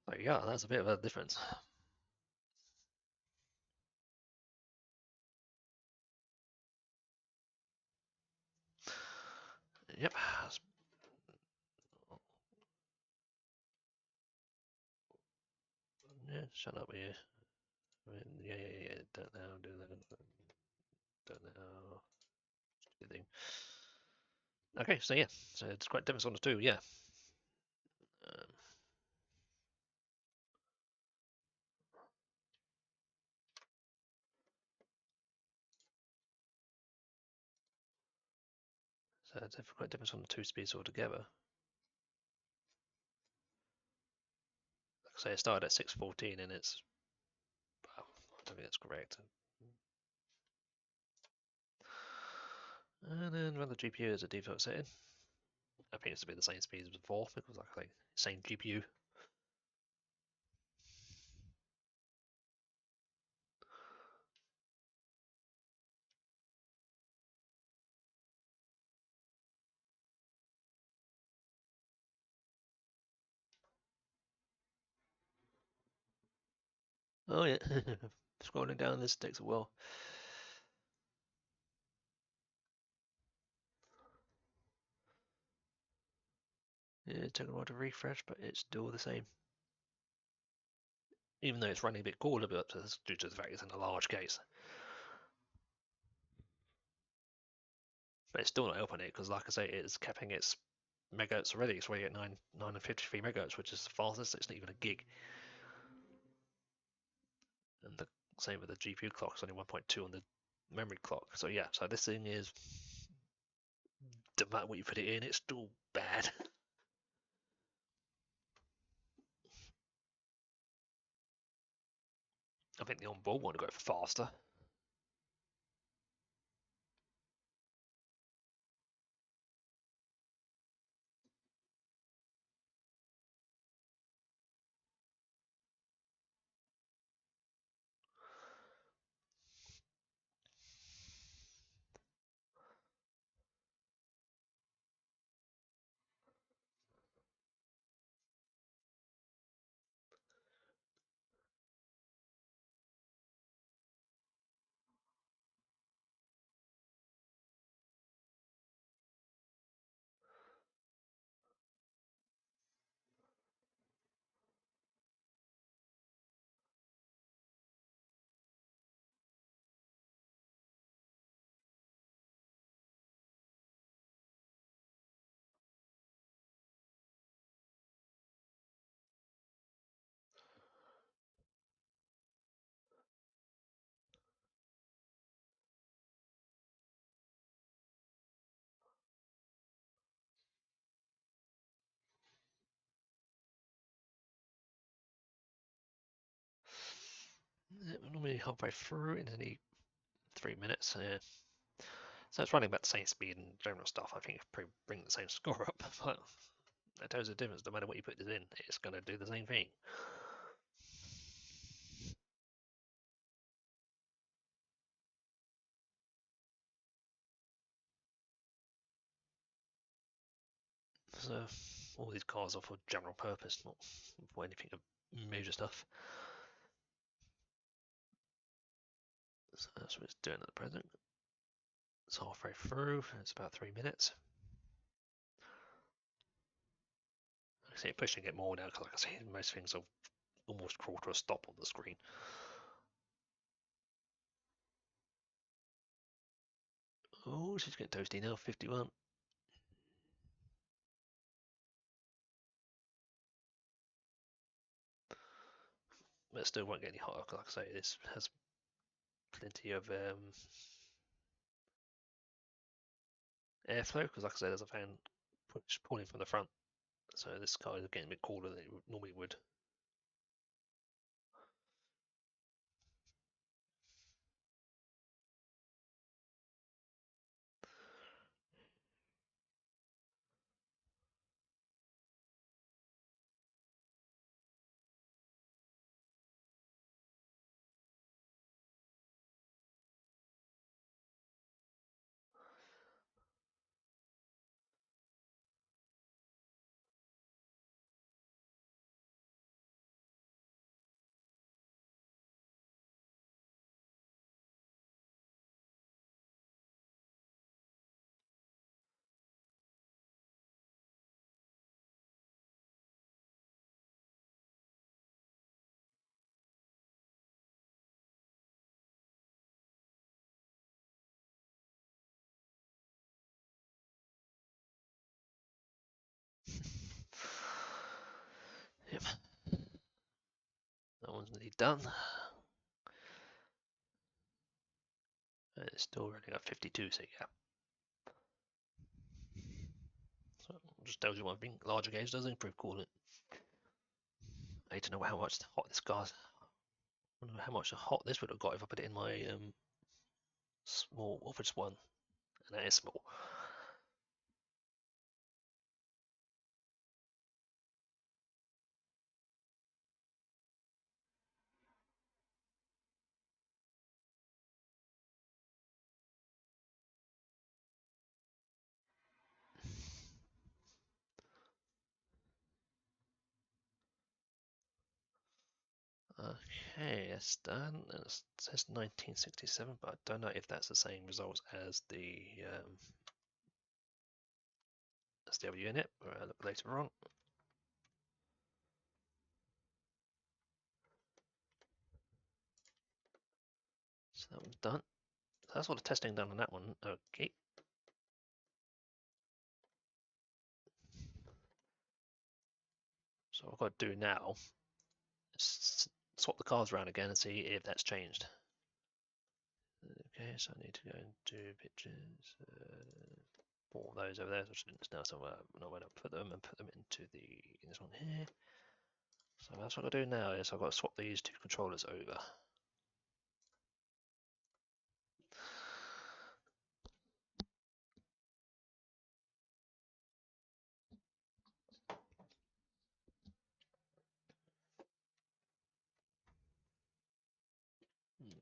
There you go, that's a bit of a difference. Yep. Yeah, shut up here. Yeah. Don't know, do that. Don't know. Good thing. Okay, so yeah, so it's quite different on the two, yeah. Um, so it's quite different on the two speeds altogether. Like I say, it started at 614 and it's, I don't think that's correct. And then run the GPU as a default setting. I think it's to be the same speed as before because, like I say, same GPU. Oh yeah, scrolling down this takes a while. Yeah, it's taking a while to refresh, but it's still the same. Even though it's running a bit cooler, but that's due to the fact it's in a large case. But it's still not helping it because, like I say, it's capping its megahertz already. It's already at 953 megahertz, which is the fastest. It's not even a gig. And the same with the GPU clock. It's only 1.2 on the memory clock. So yeah, so this thing is, no matter what you put it in, it's still bad. I think the onboard want to go faster. Normally halfway through in only 3 minutes. Yeah. So it's running about the same speed and general stuff. I think it probably bring the same score up, but that tells the difference. No matter what you put it in, it's going to do the same thing. So all these cars are for general purpose, not for anything of major stuff. So that's what it's doing at the present. It's halfway through. It's about 3 minutes. I see it pushing it more now because, like I say, most things are almost crawl to a stop on the screen. Oh, she's getting toasty now. 51. But it still won't get any hotter. Like I say, this has plenty of airflow because, like I said, there's a fan pulling from the front, so this car is getting a bit cooler than it normally would. Yep. That one's nearly done. And it's still running at 52, so yeah. So just tells you one thing, larger gauge does improve coolant. I need to know how much hot this car's. I don't know how much hot this would have got if I put it in my small office one, and that is small. Okay, it's done. It says 1967, but I don't know if that's the same result as the unit. We'll look later on. So that one's done. So that's all the testing done on that one. Okay. So what I've got to do now is swap the cars around again and see if that's changed. Okay, so I need to go into pictures. All those over there. So now somewhere know where to put them and put them into this one here. So that's what I've got to do now is I've got to swap these two controllers over.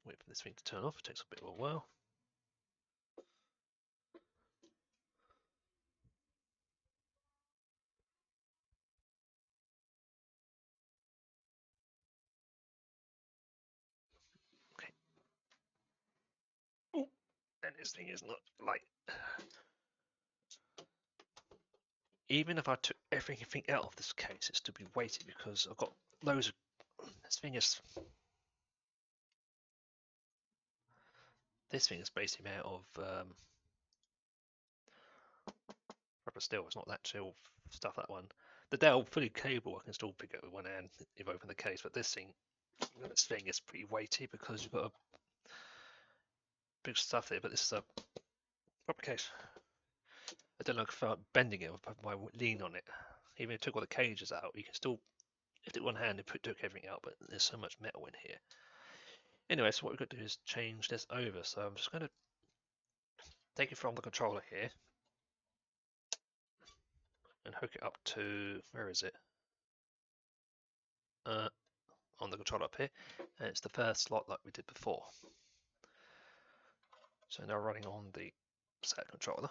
Wait for this thing to turn off. It takes a bit of a while. Okay. Oh, and this thing is not light. Even if I took everything out of this case, it's still be weighted because I've got loads of. This thing is basically made out of rubber steel. It's not that chill stuff. That one, the Dell fully cable, I can still pick it up with one hand if I open the case. But this thing is pretty weighty because you've got a big stuff there. But this is a rubber case. I don't know if I felt bending it by lean on it. Even if you took all the cages out, you can still lift it one hand and took everything out. But there's so much metal in here. Anyway, so what we're going to do is change this over. So I'm just going to take it from the controller here and hook it up to, where is it? On the controller up here. And it's the first slot like we did before. So now running on the SATA controller.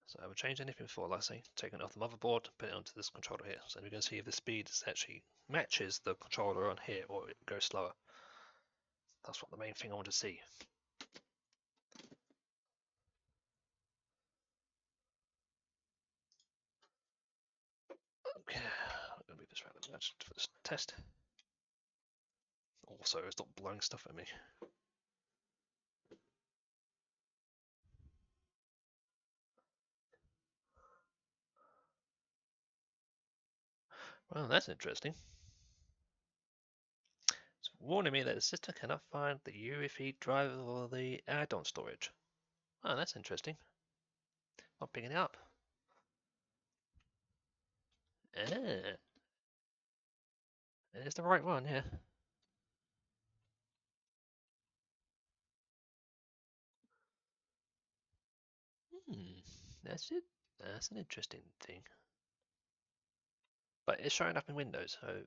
So I haven't changed anything before, like I say, taking it off the motherboard, put it onto this controller here. So we're going to see if the speed actually matches the controller on here or it goes slower. That's what the main thing I want to see. Okay, I'm going to move this around a bit for this test. Also, it's not blowing stuff at me. Well, that's interesting. It's warning me that the system cannot find the UEFI driver or the add-on storage. Oh, that's interesting. Not picking it up. Ah, it's the right one, yeah. That's it. That's an interesting thing. But it's showing up in Windows, so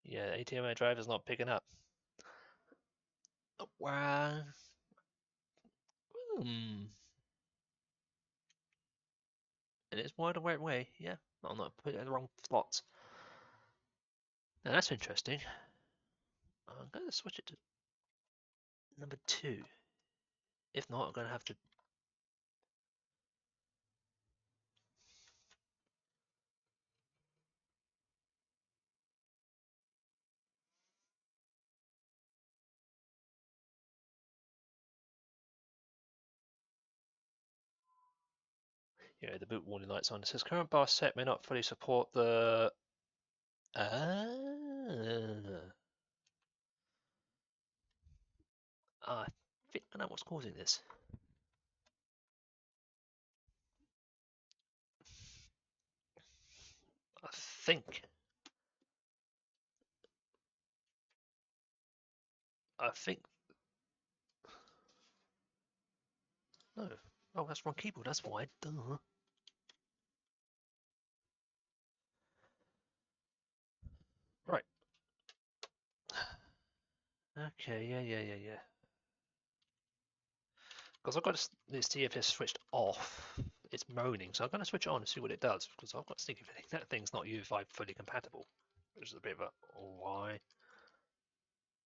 yeah, ATMI driver's not picking up. Wow. Hmm. And it's wide awake way, yeah. I'm not putting it in the wrong slots. Now that's interesting. I'm going to switch it to number 2. If not, I'm going to have to. Yeah, the boot warning light's on. It says current bar set may not fully support the. I think I know what's causing this. I think. I think. No. Oh, that's wrong keyboard. That's why. Duh. Right. Okay. Yeah. Because I've got this CFS switched off. It's moaning, so I'm going to switch it on and see what it does. Because I've got a sneaky feeling that thing's not UEFI fully compatible. Which is a bit of a why.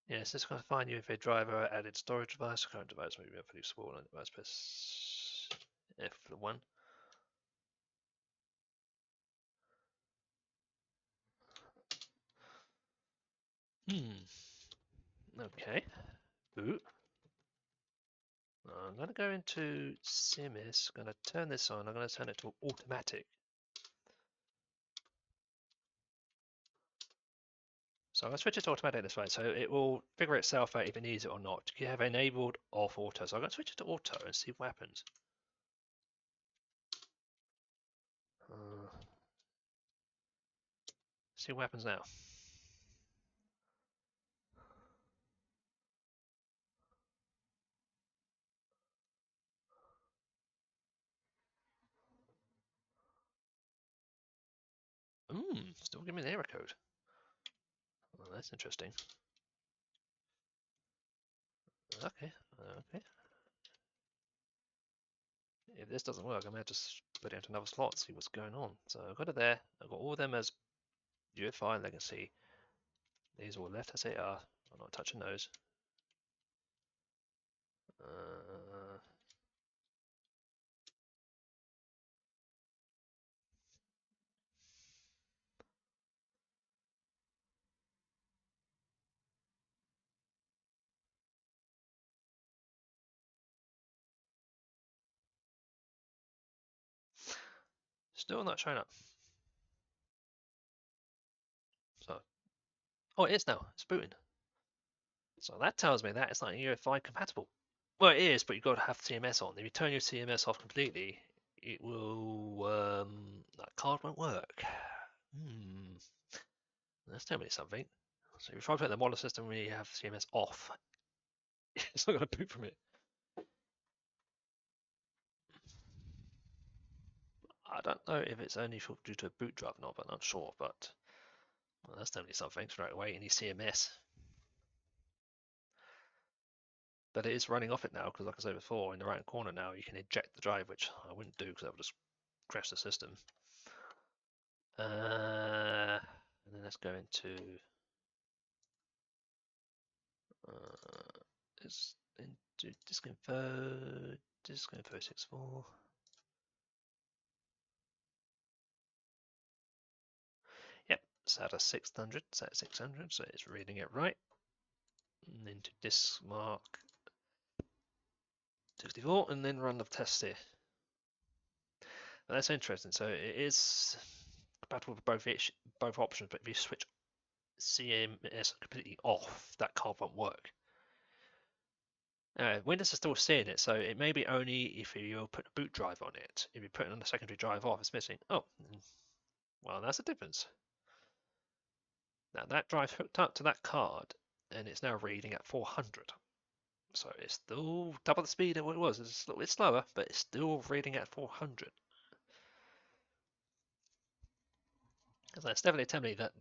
Yes, this going to find UEFI driver, added storage device, current device may be fully small and device press F1. Okay. Boot. I'm going to go into CMOS, going to turn this on, I'm going to turn it to automatic. So I'm going to switch it to automatic this way, so it will figure itself out if it needs it or not. You have enabled off auto, so I'm going to switch it to auto and see what happens. See what happens now. Still giving me the error code. Well, that's interesting. Okay. If this doesn't work, I may have to put it into another slot and see what's going on. So I've got it there. I've got all of them as UEFI legacy. These are all left as they are. I'm not touching those. Still not showing up. So, oh, it is now. It's booting. So that tells me that it's not UEFI compatible. Well, it is, but you've got to have CMS on. If you turn your CMS off completely, it will that card won't work. That's telling me something. So if you try to put the model system when you have CMS off, it's not going to boot from it. I don't know if it's only due to a boot drive or not, but I'm not sure. But well, that's telling me something straight away. Any CMS. But it is running off it now because, like I said before, in the right corner now you can eject the drive, which I wouldn't do because that would just crash the system. And then let's go into it's into disk info 64. Yep, SATA 600, SATA 600, so it's reading it right. And into disk mark 64, and then run the test here. But that's interesting. So it is compatible with both options, but if you switch CMS completely off, that card won't work. Windows is still seeing it, so it may be only if you put a boot drive on it. If you put it on the secondary drive off, it's missing. Oh, well, that's the difference. Now that drive's hooked up to that card, and it's now reading at 400. So it's still double the speed of what it was. It's a little bit slower, but it's still reading at 400. So it's definitely telling me that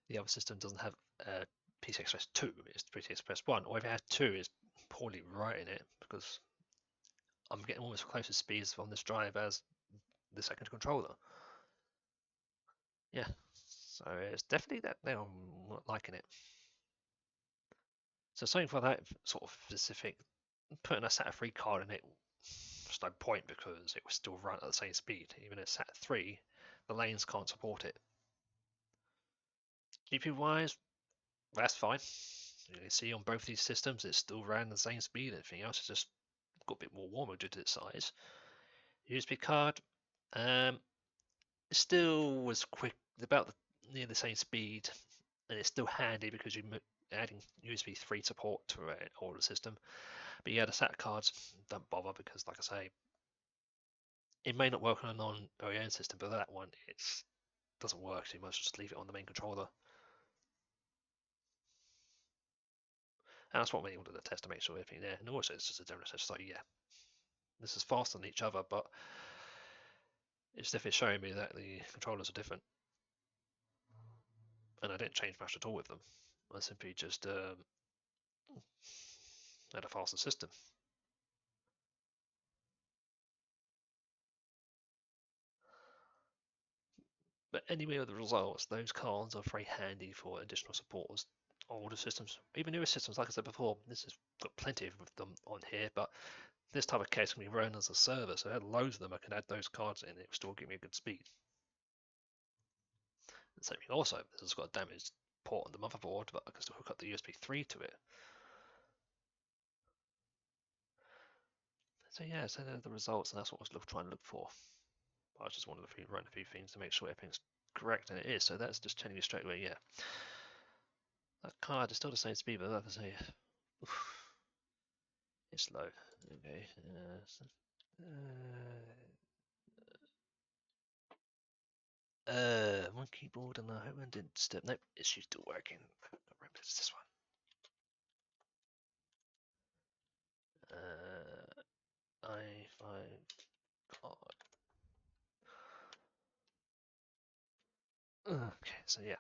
the other system doesn't have PCI Express 2, it's PCI Express 1, or if it has 2, it's poorly writing it because I'm getting almost close to speeds on this drive as the second controller. Yeah, so it's definitely that they're not liking it. So something for that sort of specific, putting a SATA 3 card in it, there's no point because it will still run at the same speed. Even at SATA 3, the lanes can't support it. GPU wise, that's fine. You can see on both these systems it still ran the same speed. Everything else is just got a bit more warmer due to its size. USB card, still was quick, about near the same speed, and it's still handy because you're adding USB 3 support to an older system. But yeah, the SATA cards don't bother because, like I say, it may not work on a non-OEM system, but that one it doesn't work. So you must just leave it on the main controller. And that's what we wanted to test to make sure everything there. And also, it's just a general test. So yeah, this is faster than each other, but it's definitely showing me that the controllers are different. And I didn't change much at all with them. I simply just had a faster system. But anyway, with the results, those cards are very handy for additional support as older systems, even newer systems. Like I said before, this has got plenty of them on here, but this type of case can be run as a server, so I had loads of them. I can add those cards in, it will still give me a good speed. And same thing also, this has got a damaged port on the motherboard, but I can still hook up the USB 3 to it. So yeah, so they're the results, and that's what I was trying to look for. I just wanted to run a few things to make sure everything's correct, and it is. So that's just telling you straight away, yeah. That card is still the same speed, but like I say, it's slow. Okay. One keyboard and I hope I didn't disturb. Nope, it's still working. I remember it's this one. i5 card. Okay, so yeah.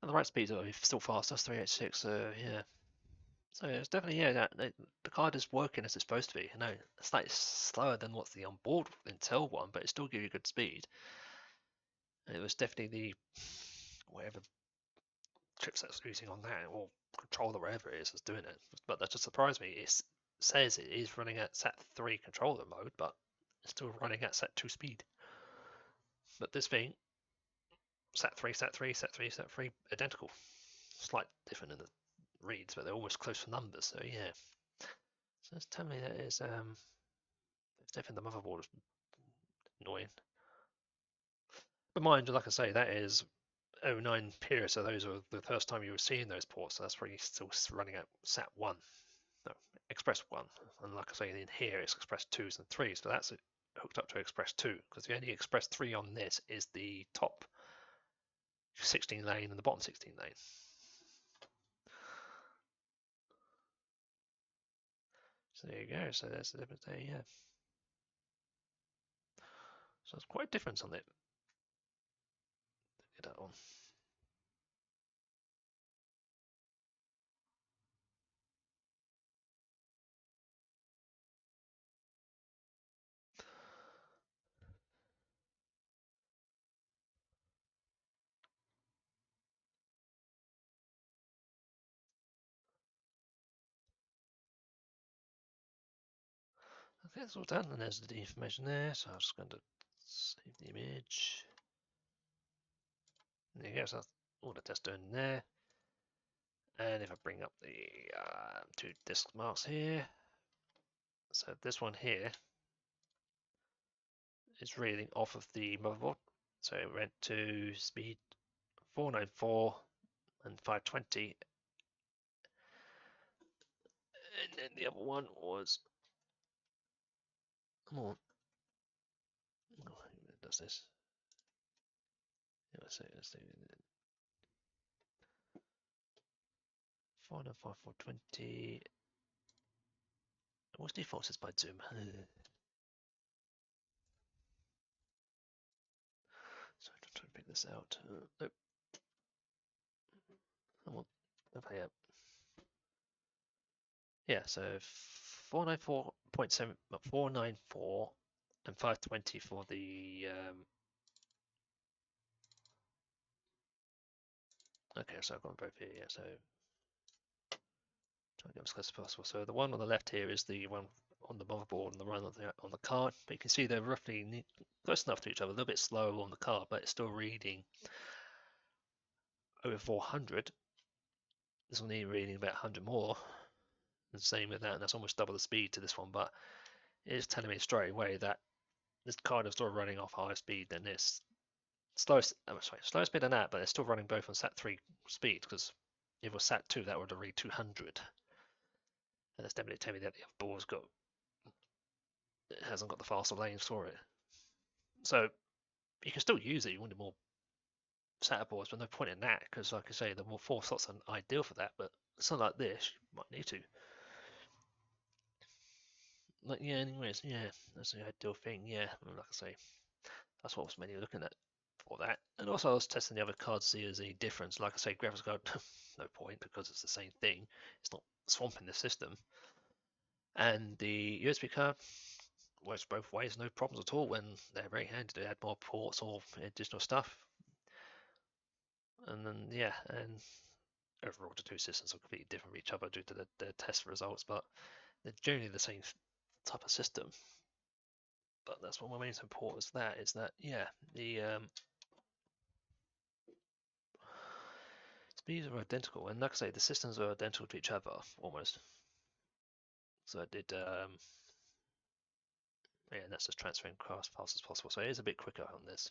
And the right speeds are still fast. That's 386. So yeah. So it's definitely yeah. The card is working as it's supposed to be. I know it's slightly slower than what's the onboard Intel one, but it still gives you good speed. And it was definitely the whatever chipset it's using on that or controller, wherever it is doing it. But that just surprised me. It says it is running at SAT3 controller mode, but it's still running at SAT2 speed. But this thing, SAT3, SAT3, SAT3, SAT3, identical. Slight different in the reads, but they're almost close for numbers. So yeah. So it's telling me that it's definitely the motherboard is annoying. But mind you, like I say, that is 09 period, so those were the first time you were seeing those ports, so that's probably still running at SAT1, no, Express 1, and like I say, in here it's Express 2s and 3s, but that's hooked up to Express 2, because the only Express 3 on this is the top 16 lane and the bottom 16 lane. So there you go, so there's the difference there, yeah. So it's quite a difference on it. Get that on. Okay, that's all done, and there's the information there, so I'm just going to save the image. And there you go, so that's all the tests done there. And if I bring up the two disk marks here, so this one here is reading off of the motherboard. So it went to speed 494 and 520. And then the other one was, come on, oh, it does this. Yeah, let's see. 495, 420. What's default is by Zoom. So I'm trying to pick this out. Nope. Come on. Okay, yeah. Yeah, so 494.7, 494 and 520 for the okay, so I've got both here, yeah, so try to get as close as possible. So the one on the left here is the one on the motherboard and the one on the card, but you can see they're roughly close enough to each other, a little bit slower on the card, but it's still reading over 400. This one here reading about 100 more. And same with that, and that's almost double the speed to this one, but it is telling me straight away that this card is still running off higher speed than this. Slower speed than that, but it's still running both on SAT3 speed, because if it was SAT2, that would have read 200. And that's definitely telling me that the other board's it hasn't got the faster lanes for it. So you can still use it, you wanted more SATA boards, but no point in that, because like I say, the more 4 slots are ideal for that, but something like this, you might need to. Like, yeah, anyways, yeah, that's the ideal thing, yeah, like I say, that's what I was mainly looking at for that. And also I was testing the other cards to see if there's any difference. Like I say, graphics card, no point, because it's the same thing. It's not swamping the system. And the USB card works both ways, no problems at all when they're very handy to add more ports or additional stuff. And then, yeah, and overall the two systems are completely different from each other due to the test results, but they're generally the same type of system. But that's what my main support is that, yeah, the speeds are identical, and like I say, the systems are identical to each other almost. So I did, yeah, and that's just transferring as fast as possible. So it is a bit quicker on this.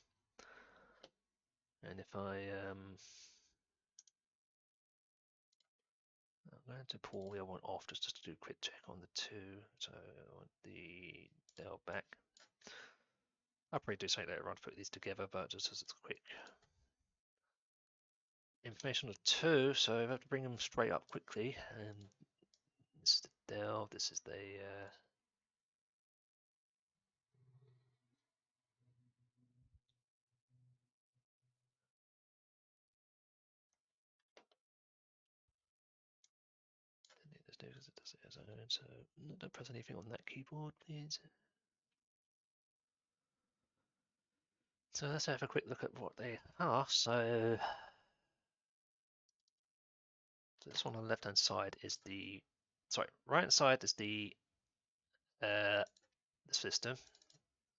And if I'm going to pull the other one off just to do a quick check on the two. So I want the Dell back. I'll probably do something later on to put these together, but just as a quick information of two, so I have to bring them straight up quickly. And this is the Dell, this is the so don't press anything on that keyboard, please. So let's have a quick look at what they are. So this one on the left hand side is the, sorry, right hand side is the system.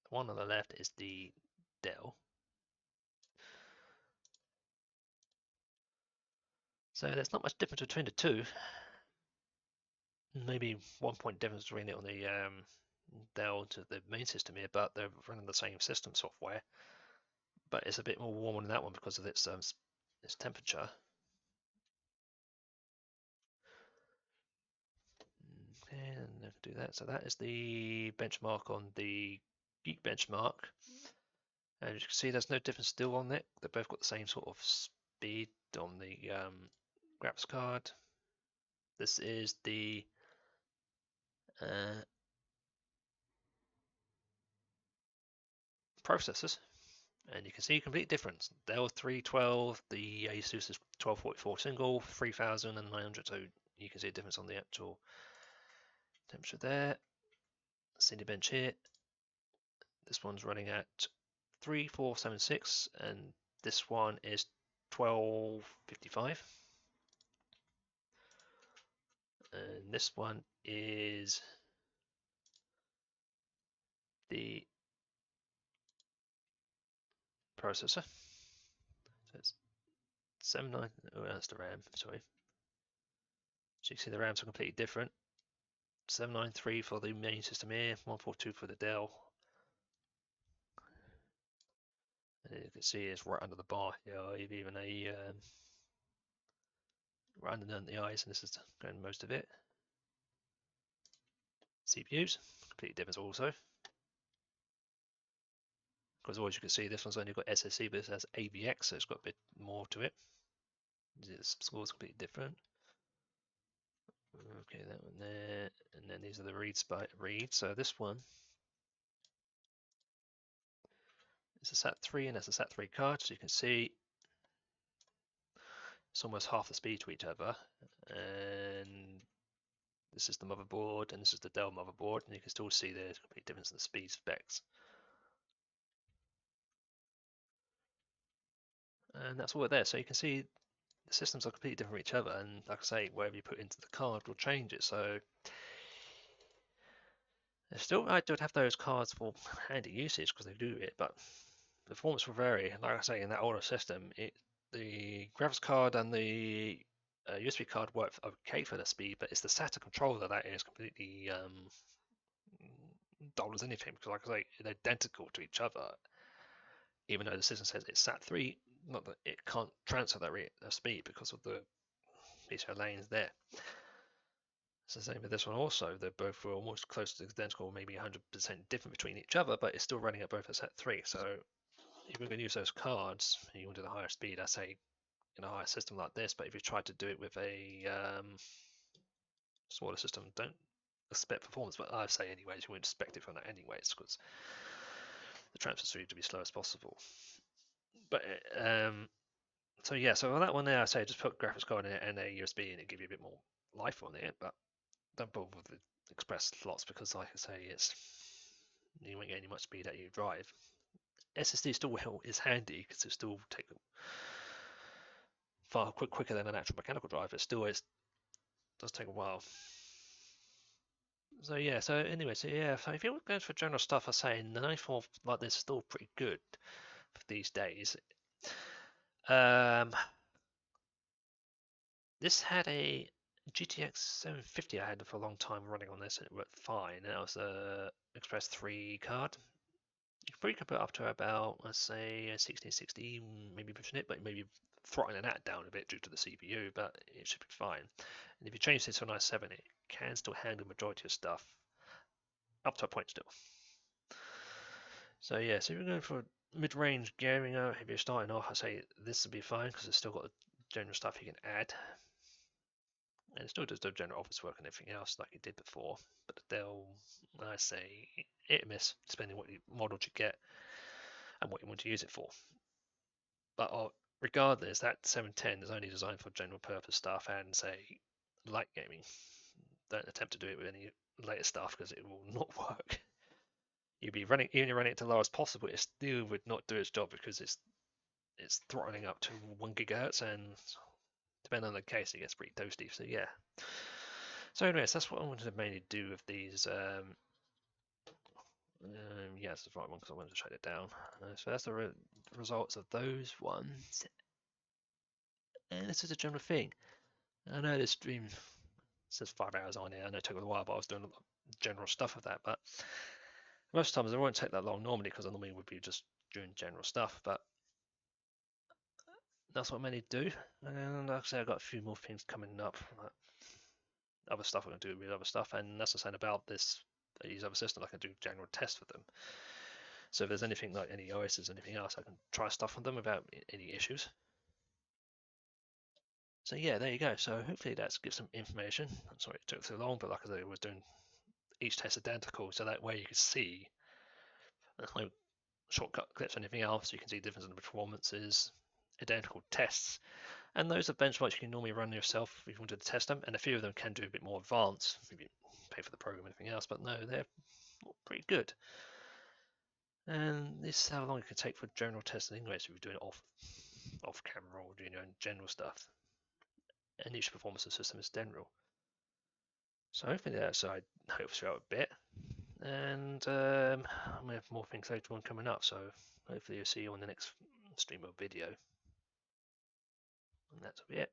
The one on the left is the Dell. So there's not much difference between the two. Maybe 1 point difference between it on the Dell to the main system here, but they're running the same system software. But it's a bit more warm on that one because of its is temperature. And do that. So that is the benchmark on the Geek benchmark. And you can see there's no difference still on it. They've both got the same sort of speed on the graphics card. This is the processors, and you can see a complete difference. Dell 312, the Asus is 1244 single, 3900. So you can see a difference on the actual temperature there. Cinebench here. This one's running at 3476, and this one is 1255. And this one is the processor. So it's 79. Oh, that's the RAM. Sorry. So you can see the RAMs are completely different. 793 for the main system here, 142 for the Dell. And you can see it's right under the bar. Even a right underneath the eyes, and this is going most of it. CPUs, completely different also. Because as you can see, this one's only got SSC, but this has AVX, so it's got a bit more to it. The score's completely different. Okay, that one there, and then these are the reads. So this one is a SAT3, and that's a SAT3 card. So you can see it's almost half the speed to each other. And this is the motherboard, and this is the Dell motherboard, and you can still see there's a complete difference in the speed specs. And that's all there. So you can see the systems are completely different from each other, and like I say, whatever you put into the card will change it. So still, I do have those cards for handy usage because they do it, but performance will vary. Like I say, in that older system, the graphics card and the USB card work okay for the speed, but it's the SATA controller that is completely dull as anything, because like I say, they're identical to each other. Even though the system says it's SAT3, not that it can't transfer that rate of speed because of the PCI lanes there. It's the same with this one also. They're both almost close to identical, maybe 100% different between each other, but it's still running at both at SAT3. So if you're going to use those cards, and you want to do the higher speed, I say in a higher system like this. But if you try to do it with a smaller system, don't expect performance. But I say anyways, you wouldn't expect it from that anyways, because the transfer speed to be slow as possible. But so yeah, so on that one there, I say just put graphics card in it and a USB, and it give you a bit more life on it. But don't bother with the express slots because, like I say, you won't get any much speed out of your drive. SSD still is handy because it still takes far quicker than an actual mechanical drive. It still does take a while. So yeah, so anyway, so yeah, so if you're going for general stuff, I say 9.4 like this is still pretty good for these days. This had a GTX 750 I had for a long time running on this, and it worked fine. And that was a Express 3 card. You can probably put it up to about, let's say, 1660, maybe pushing it, but maybe throttling that down a bit due to the CPU, but it should be fine. And if you change this to an i7, it can still handle the majority of stuff up to a point still. So yeah, so if you're going for mid-range gaming, if you're starting off, I say this would be fine because it's still got the general stuff you can add. And it still does the general office work and everything else like it did before, but they'll, I say, hit and miss depending what model you get and what you want to use it for. But regardless, that 710 is only designed for general purpose stuff and say light gaming. Don't attempt to do it with any later stuff because it will not work. You'd be running, even running it to low as possible, it still would not do its job because it's throttling up to 1 gigahertz, and depending on the case, it gets pretty toasty. So yeah. So anyways, that's what I wanted to mainly do with these. Yeah, that's the right one because I wanted to shut it down. So that's the results of those ones. And this is a general thing. I know this stream says 5 hours on here. I know it took a while, but I was doing a lot of general stuff with that. But most times it won't take that long normally because I normally would be just doing general stuff. But that's what many do. And like I say, I've got a few more things coming up, like other stuff I can do with other stuff, and that's the same about these other systems. I can do general tests with them. So if there's anything like any OSs, anything else, I can try stuff on them without any issues. So yeah, there you go. So hopefully that gives some information. I'm sorry it took so long, but like I said, I was doing each test identical, so that way you can see there's no shortcut clips or anything else. You can see the difference in the performances, identical tests, and those are benchmarks you can normally run yourself if you wanted to test them. And a few of them can do a bit more advanced, if you pay for the program and anything else. But no, they're pretty good. And this is how long it can take for general testing anyway, so if you're doing it off camera or doing your own general stuff. And each performance of the system is general. So hopefully that's I hope to out a bit. And I'm gonna have more things later on coming up, so hopefully you'll see you on the next stream or video. And that's it.